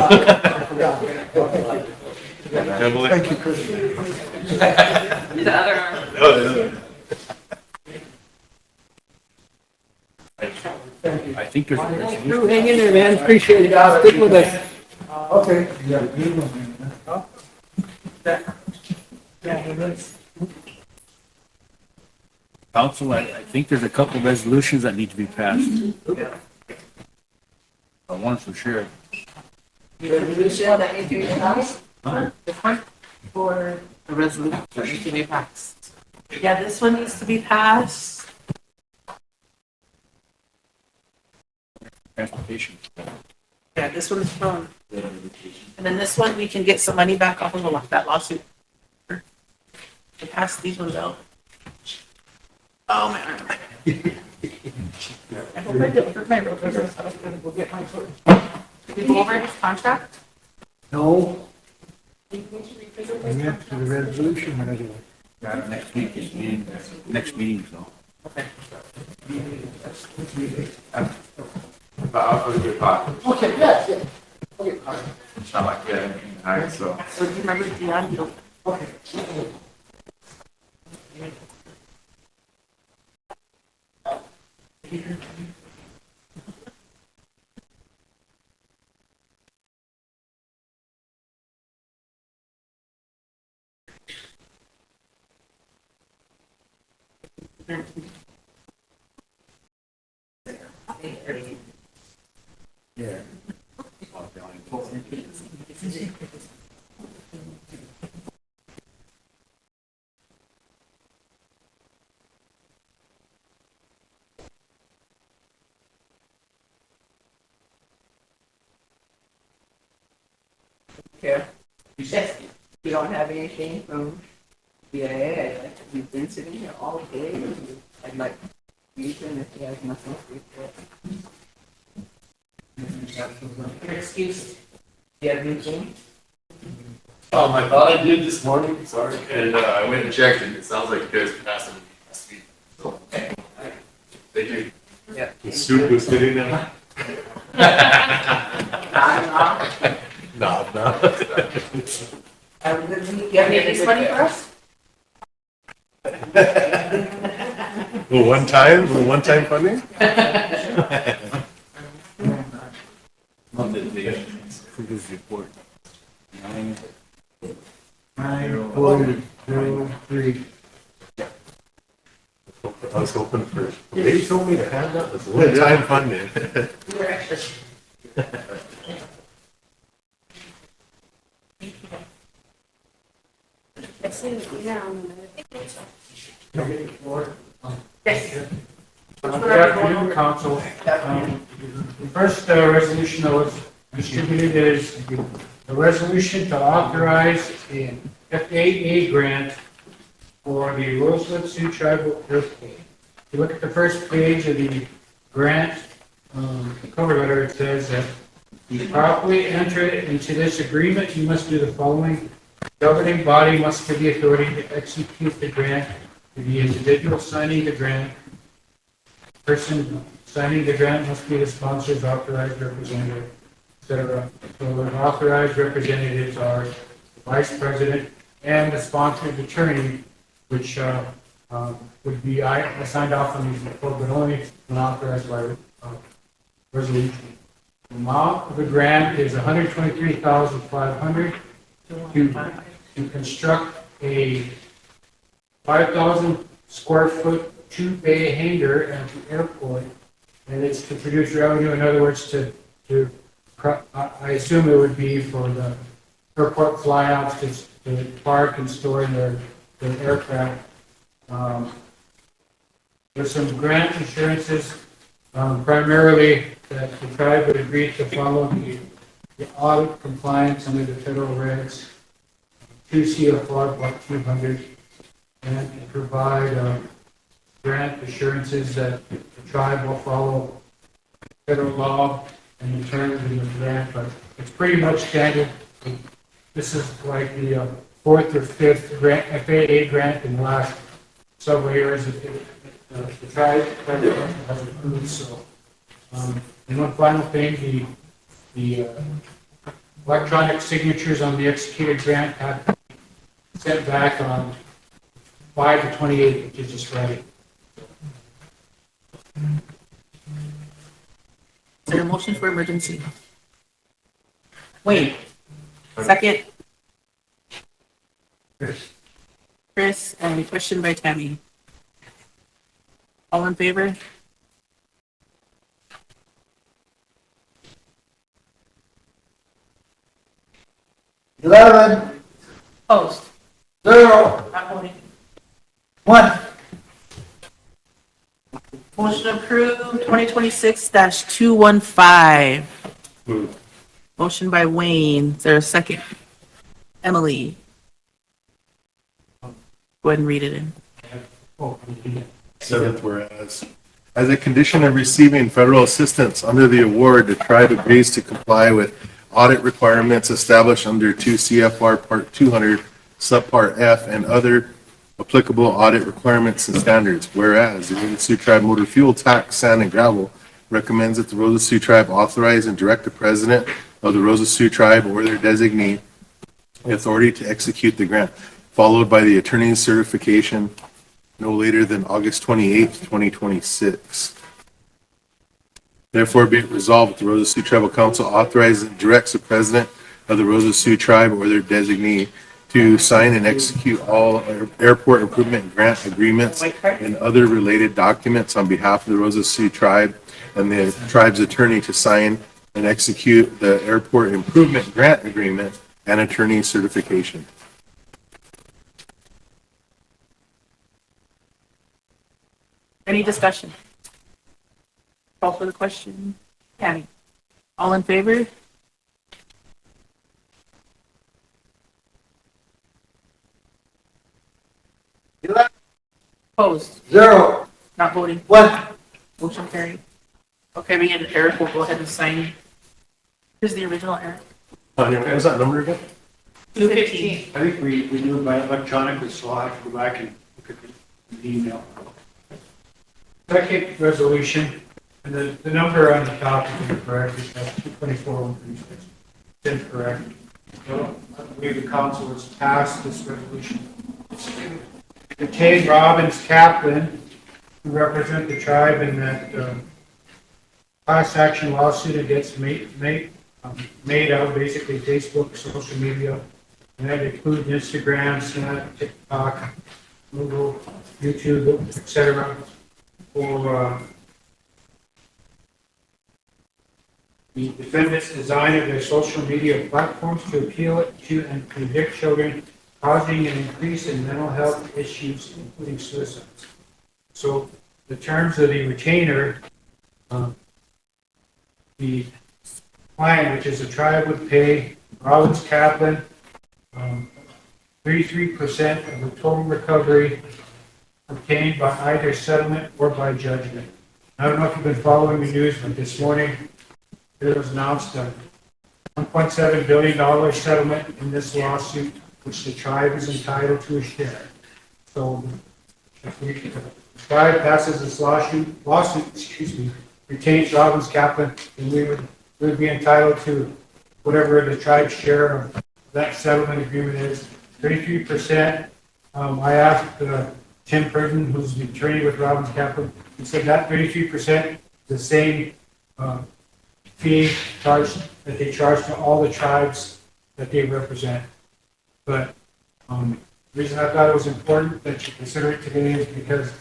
Thank you, Chris. The other arm. I think there's a resolution. Hang in there, man. Appreciate it. Stick with us. Okay. Council, I think there's a couple resolutions that need to be passed. One for sure. Resolution that needs to be passed? For The resolution that needs to be passed. Yeah, this one needs to be passed. Transportation. Yeah, this one's from, and then this one, we can get some money back off of that lawsuit. To pass these ones out. Oh, my arm. I hope I didn't hurt my rope. I was gonna go get my foot. Did we go over his contract? No. I went to the resolution when I did. Next week is meeting, next meeting, so. But I'll do it part. Okay, yes, yes. Okay, all right. It's not like that. Alright, so. So do you remember Dion? Okay. Yeah. Here. Yes, you don't have anything from BIA, I'd like to, we've been sitting here all day, I'd like Ethan if he has nothing to report. Your excuse, do you have anything? I thought I did this morning, sorry, and I went and checked, and it sounds like you guys passed them last week. So, thank you. Yeah. The soup was sitting there. No. Have a good week. You have any money for us? Well, one time funding? Who's report? 9-4-0-3. I was hoping for, they told me to have that, was one time funding. I see an email on Yes. Good afternoon, Council. The first resolution that was distributed is a resolution to authorize an FAA grant for the Rosebud Sioux Tribal Earthquake. If you look at the first page of the grant, the cover letter, it says that to properly enter into this agreement, you must do the following. Governing body must give the authority to execute the grant to the individual signing the grant. Person signing the grant must be the sponsor's authorized representative, etc. So the authorized representatives are the vice president and the sponsor's attorney, which would be, I signed off on these before, but only when authorized by resolution. The amount of the grant is $123,500 to construct a 5,000 square foot two-bay hangar at the airport, and it's to produce revenue. In other words, I assume it would be for the airport flyouts to park and store their aircraft. There's some grant assurances, primarily that the tribe would agree to follow the audit compliance under the federal regs, 2 CFR Block 200, and to provide grant assurances that the tribe will follow federal law and the terms of the grant, but it's pretty much standard. This is like the fourth or fifth grant, FAA grant in the last several years. the tribe has approved, so. And one final thing, the electronic signatures on the executed grant have been sent back on 5/28, which is just right. Is there a motion for emergency? Wayne, second. Chris, and a question by Tammy. All in favor? Opposed? 0. Not voting. 1. Motion approved, 2026-215. Motion by Wayne, is there a second? Emily? Go ahead and read it in. Seventh, whereas, as a condition of receiving federal assistance under the award, the tribe agrees to comply with audit requirements established under 2 CFR Part 200, Subpart F, and other applicable audit requirements and standards. Whereas, the Rosebud Sioux Tribe Motor Fuel Tax, Sand, and Gravel recommends that the Rosebud Sioux Tribe authorize and direct the president of the Rosebud Sioux Tribe or their designee the authority to execute the grant, followed by the attorney's certification no later than August 28th, 2026. Therefore, be it resolved that the Rosebud Sioux Tribal Council authorizes and directs the president of the Rosebud Sioux Tribe or their designee to sign and execute all airport improvement grant agreements and other related documents on behalf of the Rosebud Sioux Tribe, and the tribe's attorney to sign and execute the airport improvement grant agreement and attorney certification. Any discussion? Call for the question. Tammy? All in favor? Opposed? 0. Not voting. 1. Motion carried. Okay, we get Eric, will go ahead and sign. Here's the original, Eric. What was that number again? 215. I think we do it by electronic, so I'll have to go back and look at the email. Second resolution, and the number on the top is incorrect, it's 224,136. It's incorrect. So I believe the council has passed this resolution. Contain Robbins Kaplan, who represent the tribe in that class action lawsuit against made out, basically Facebook, social media, and that includes Instagram, Snap, TikTok, Google, YouTube, etc. For the defendant's design of their social media platforms to appeal to and convict children, causing an increase in mental health issues, including suicides. So the terms of the retainer, the client, which is the tribe, would pay Robbins Kaplan 33% of the total recovery obtained by either settlement or by judgment. I don't know if you've been following the news, but this morning it was announced a $1.7 billion settlement in this lawsuit, which the tribe is entitled to a share. So if the tribe passes this lawsuit, retains Robbins Kaplan, then we would be entitled to whatever the tribe's share of that settlement agreement is. 33%. I asked Tim Purdon, who's the attorney with Robbins Kaplan, he said that 33% is the same fee charged that they charge to all the tribes that they represent. But the reason I thought it was important that you consider it today is because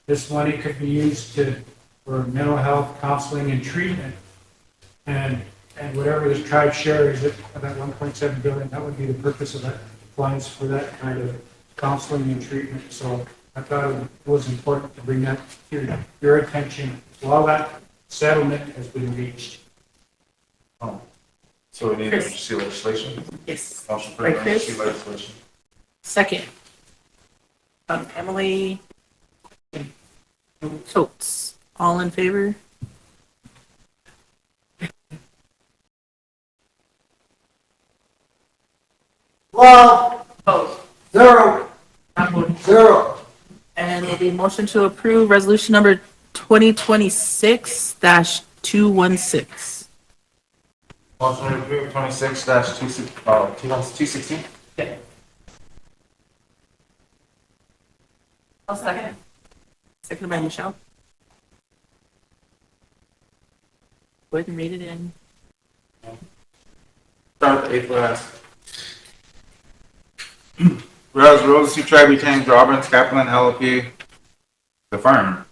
this money could be used for mental health counseling and treatment, and whatever the tribe share is of that 1.7 billion, that would be the purpose of that funds for that kind of counseling and treatment. So I thought it was important to bring that to your attention while that settlement has been reached. So we need Chris. emergency legislation? Yes. Motion for Right, emergency Chris? legislation. Second. Emily Totes. All in favor? Well, Opposed? 0. Not voting. 0. And A motion to approve resolution number 2026-216. Motion to approve 216. I'll second. Seconded by Michelle. Go ahead and read it in. Start with the eighth last. Whereas Rosebud Sioux Tribe retains Robbins Kaplan LLP, the firm,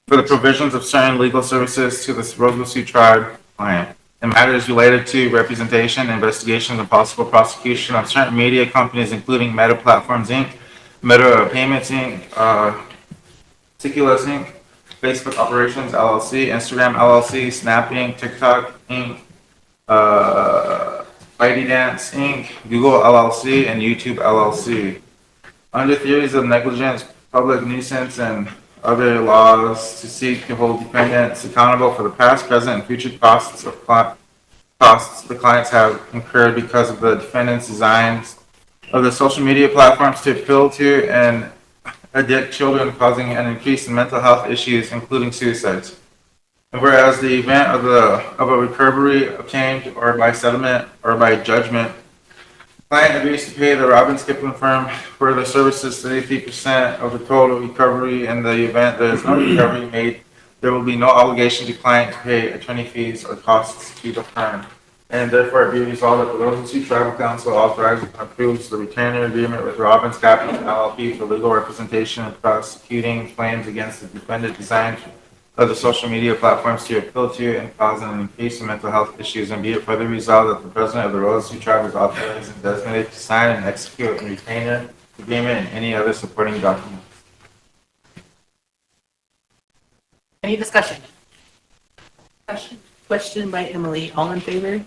for the provisions of certain legal services to the Rosebud Sioux Tribe client in matters related to representation, investigations, and possible prosecution of certain media companies, including Meta Platforms Inc., Meta Payments Inc., Ticulus Inc., Facebook Operations LLC, Instagram LLC, Snap Inc., TikTok Inc., ByteDance Inc., Google LLC, and YouTube LLC. Under theories of negligence, public nuisance, and other laws to seek to hold defendants accountable for the past, present, and future costs the clients have incurred because of the defendant's designs of the social media platforms to appeal to and addict children, causing an increase in mental health issues, including suicides. And whereas the event of a recovery obtained or by settlement or by judgment, client agrees to pay the Robbins Kaplan firm for the services 33% of the total recovery. In the event there is no recovery made, there will be no obligation to client to pay attorney fees or costs to the firm. And therefore, it be resolved that the Rosebud Sioux Tribal Council authorizes and approves the retainer agreement with Robbins Kaplan LLP for legal representation and prosecuting claims against the defendant designed of the social media platforms to appeal to and cause an increase in mental health issues, and be it further resolved that the president of the Rosebud Sioux Tribe is authorized and designated to sign and execute a retainer agreement and any other supporting documents. Any discussion? Question by Emily. All in favor?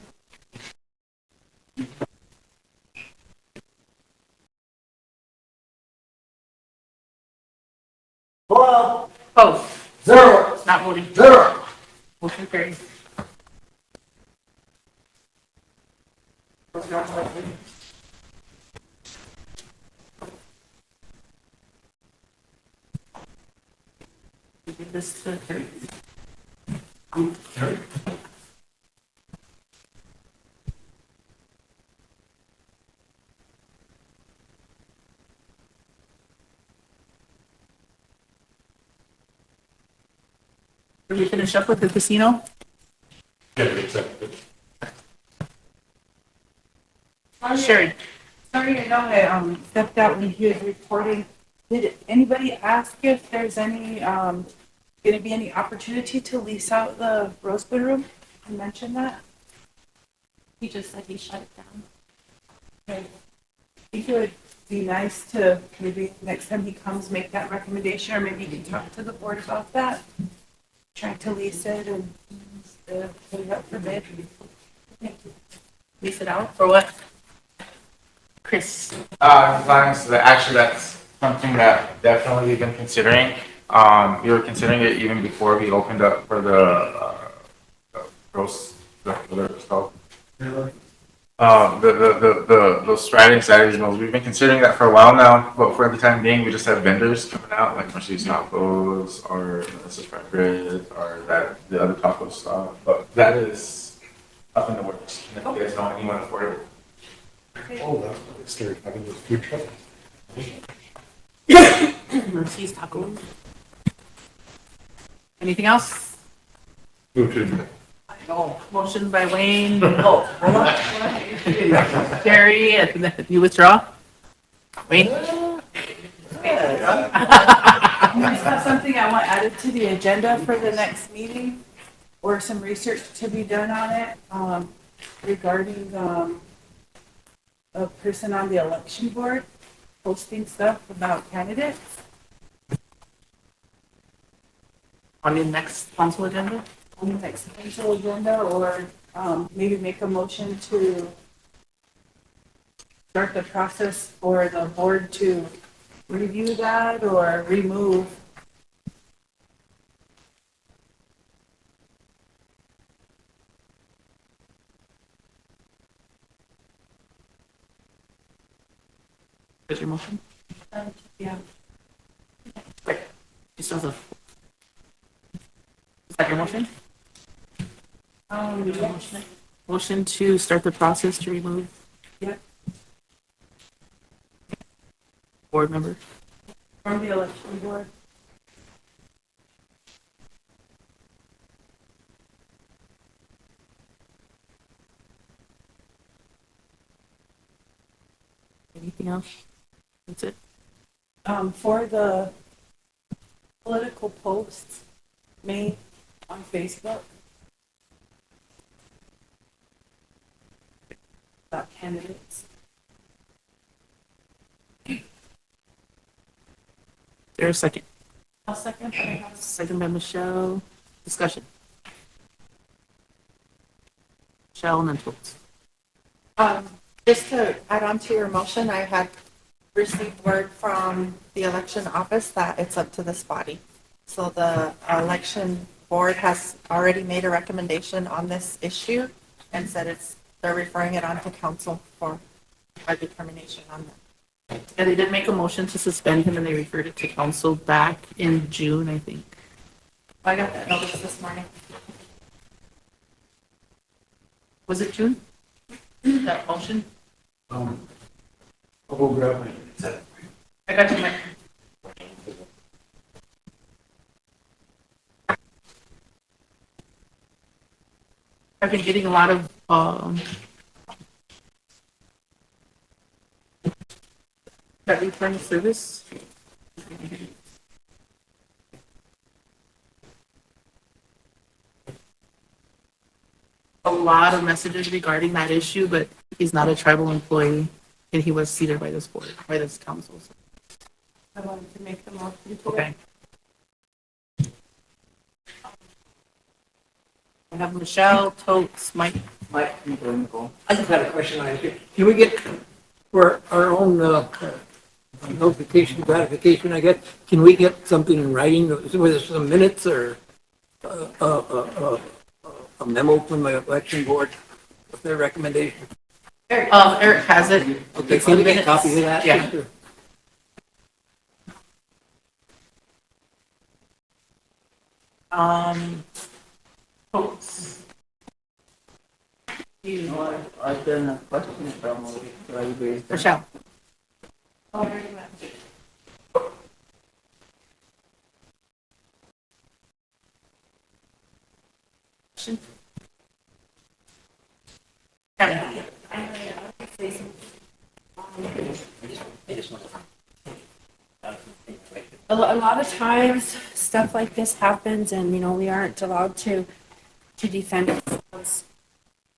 Hello? Opposed? 0. Not voting. 0. Motion carries. We give this to Terry. Did we finish up with the casino? Sherry. Sorry, I know I stepped out when he was reporting. Did anybody ask if there's any, gonna be any opportunity to lease out the Rosebud room? You mentioned that? He just said he shut it down. Okay. I think it would be nice to maybe next time he comes, make that recommendation, or maybe you can talk to the board about that. Trying to lease it and put it up for bid. Lease it out for what? Chris. Clients, actually, that's something that definitely we've been considering. We were considering it even before we opened up for the those Friday and Saturday meals. We've been considering that for a while now, but for the time being, we just have vendors coming out, like Mercedes Tacos or Mrs. Bread or the other taco stuff. But that is up in the works. And if you guys know anyone affordable. Oh, that's what they started having those food trucks. Mercy's Tacos. Anything else? Move to adjourn. No. Motion by Wayne. Oh, hold on. Jerry, and then you withdraw? Wayne? I have something I want added to the agenda for the next meeting, or some research to be done on it, regarding, a person on the election board posting stuff about candidates. On the next council agenda? On the next council agenda, or, maybe make a motion to start the process for the board to review that or remove. Is your motion? Yeah. This was a second motion? Motion to start the process to remove. Yep. Board member. From the election board. Anything else? That's it. For the political posts made on Facebook about candidates. There's a second. I'll second. Second by Michelle. Discussion. Michelle and then Toots. Just to add on to your motion, I had received word from the election office that it's up to this body. So the election board has already made a recommendation on this issue and said they're referring it on to council for a determination on that. And they did make a motion to suspend him and they referred it to council back in June, I think. I got that notice this morning. Was it June? That motion? I'll go grab it. I got you, Mike. I've been getting a lot of, that return of service. A lot of messages regarding that issue, but he's not a tribal employee and he was seated by this board, by this council. So. I wanted to make the motion. Okay. I have Michelle, Totes, Mike. Mike, I just had a question on it. Can we get, for our own notification, gratification, I guess, can we get something in writing, whether it's some minutes or a memo from the election board with their recommendation? Eric has it. Okay, can we get a copy of that? Yeah. Sure. Totes. I've done a question from Michelle. A lot of times, stuff like this happens and, we aren't allowed to defend ourselves.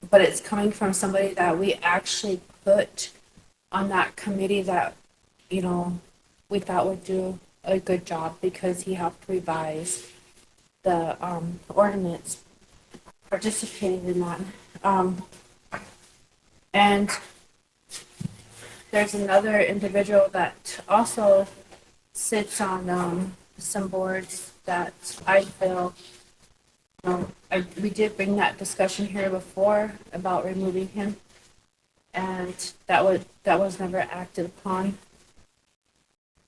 But it's coming from somebody that we actually put on that committee that, we thought would do a good job because he helped revise the ordinance, participated in that. And there's another individual that also sits on some boards that I feel, we did bring that discussion here before about removing him, and that was never acted upon.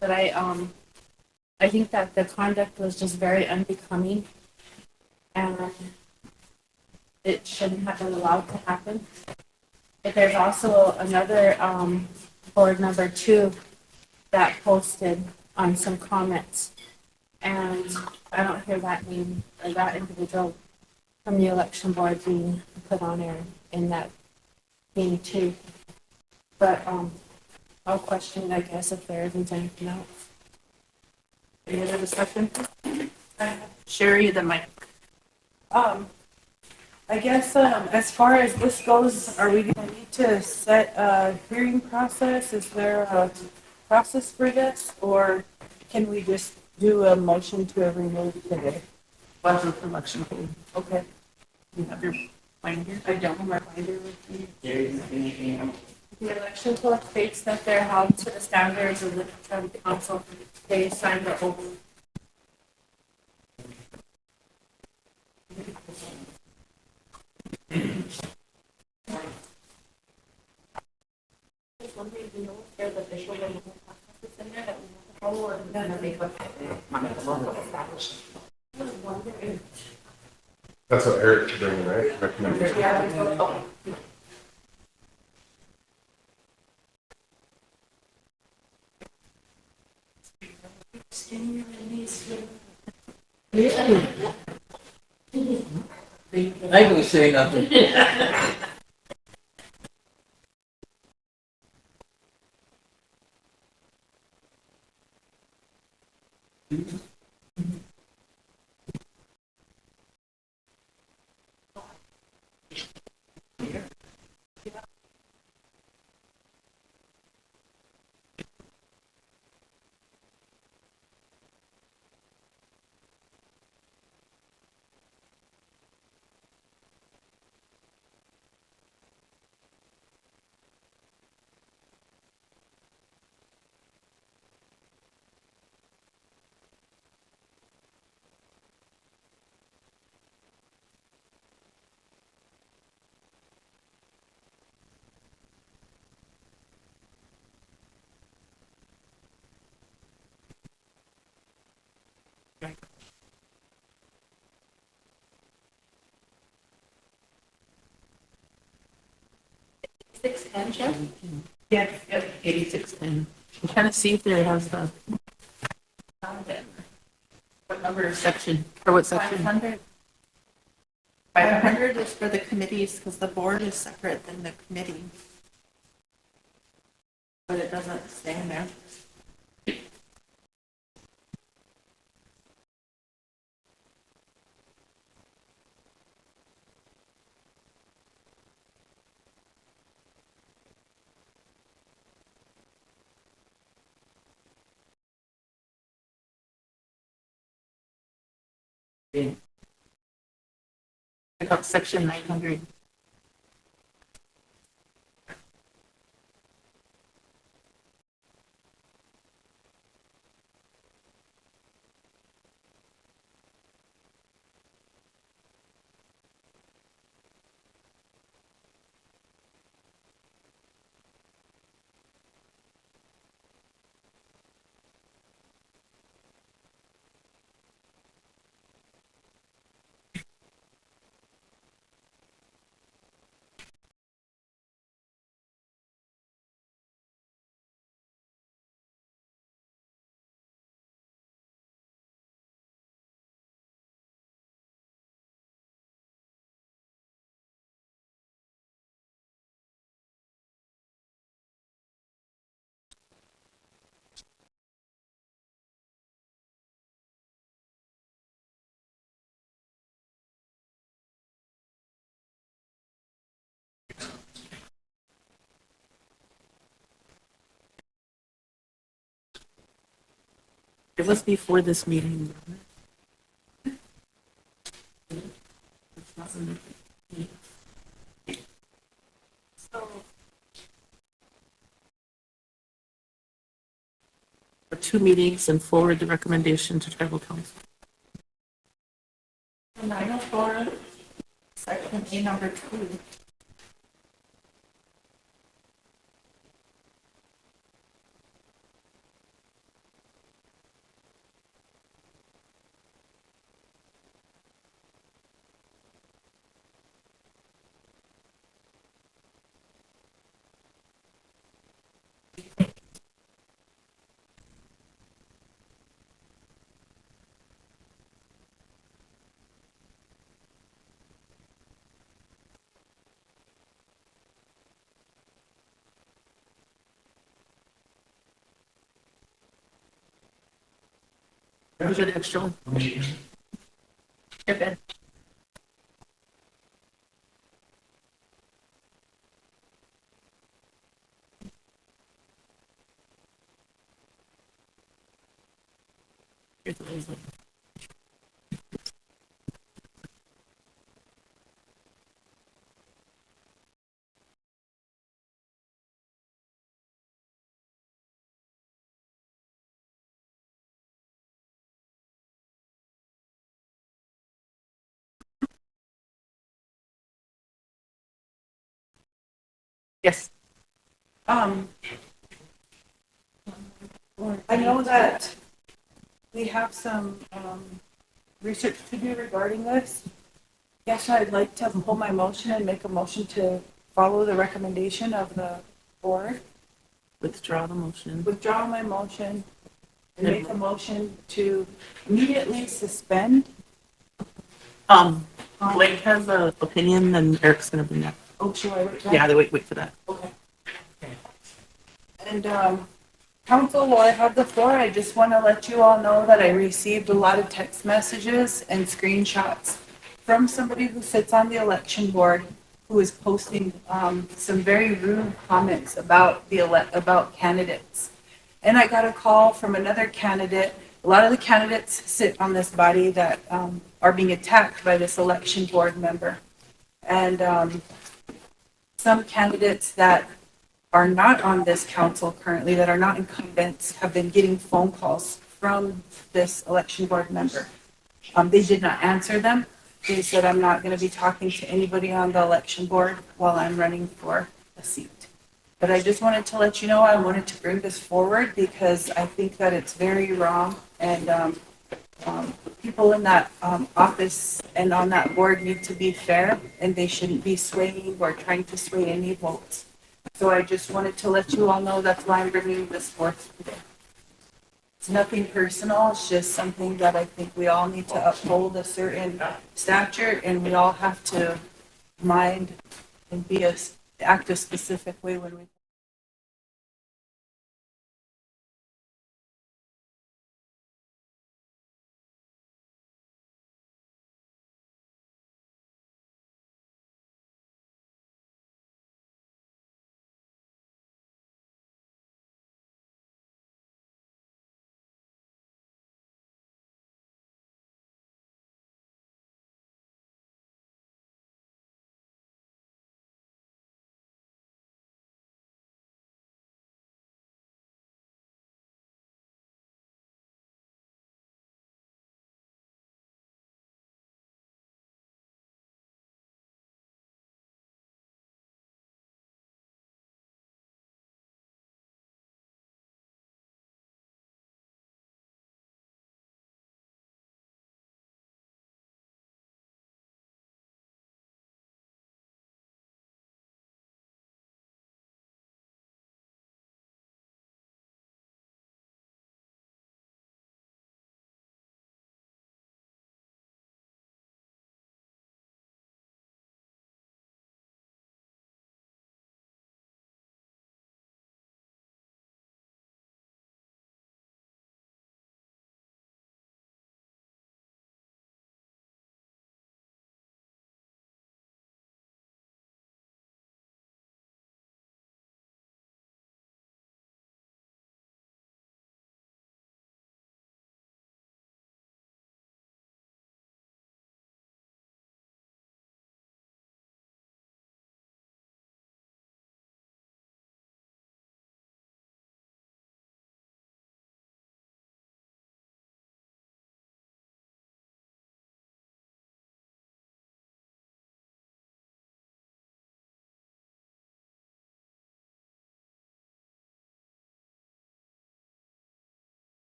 But I think that the conduct was just very unbecoming, and it shouldn't have been allowed to happen. But there's also another board member too that posted on some comments, and I don't hear that name or that individual from the election board being put on there in that thing too. But I'll question it, I guess, if there isn't anything else. Any other discussion? Sherry, then Mike. I guess, as far as this goes, are we gonna need to set a hearing process? Is there a process for this, or can we just do a motion to remove today? Budget election code. Okay. You have your binder here? I don't have my binder with me. The election code states that they're held to the standards of the county council. They signed the oath. That's what Eric's bringing, right? Recommendation. I ain't gonna say nothing. Yeah, 8610. I'm trying to see if there has the, what number of section, or what section? 500. 500 is for the committees, because the board is separate than the committee. But it doesn't stay in there. I got section 900. It was before this meeting. For 2 meetings and forward the recommendation to tribal council. 904, section A number 2. Where's your extra one? Here, Ben. Here's the reason. Yes. Um, I know that we have some research to do regarding this. Yes, I'd like to pull my motion and make a motion to follow the recommendation of the board. Withdraw the motion. Withdraw my motion and make a motion to immediately suspend. Blake has an opinion, then Eric's gonna bring that. Oh, should I wait? Yeah, they wait for that. Okay. And, council, while I have the floor, I just want to let you all know that I received a lot of text messages and screenshots from somebody who sits on the election board who is posting, some very rude comments about about candidates. And I got a call from another candidate. A lot of the candidates sit on this body that, are being attacked by this election board member. And, some candidates that are not on this council currently, that are not incumbents, have been getting phone calls from this election board member. They did not answer them. They said, I'm not going to be talking to anybody on the election board while I'm running for a seat. But I just wanted to let you know, I wanted to bring this forward because I think that it's very wrong. And people in that office and on that board need to be fair, and they shouldn't be swaying or trying to sway any votes. So I just wanted to let you all know that's why I'm bringing this forth today. It's nothing personal, it's just something that I think we all need to uphold a certain stature, and we all have to mind and act a specific way when we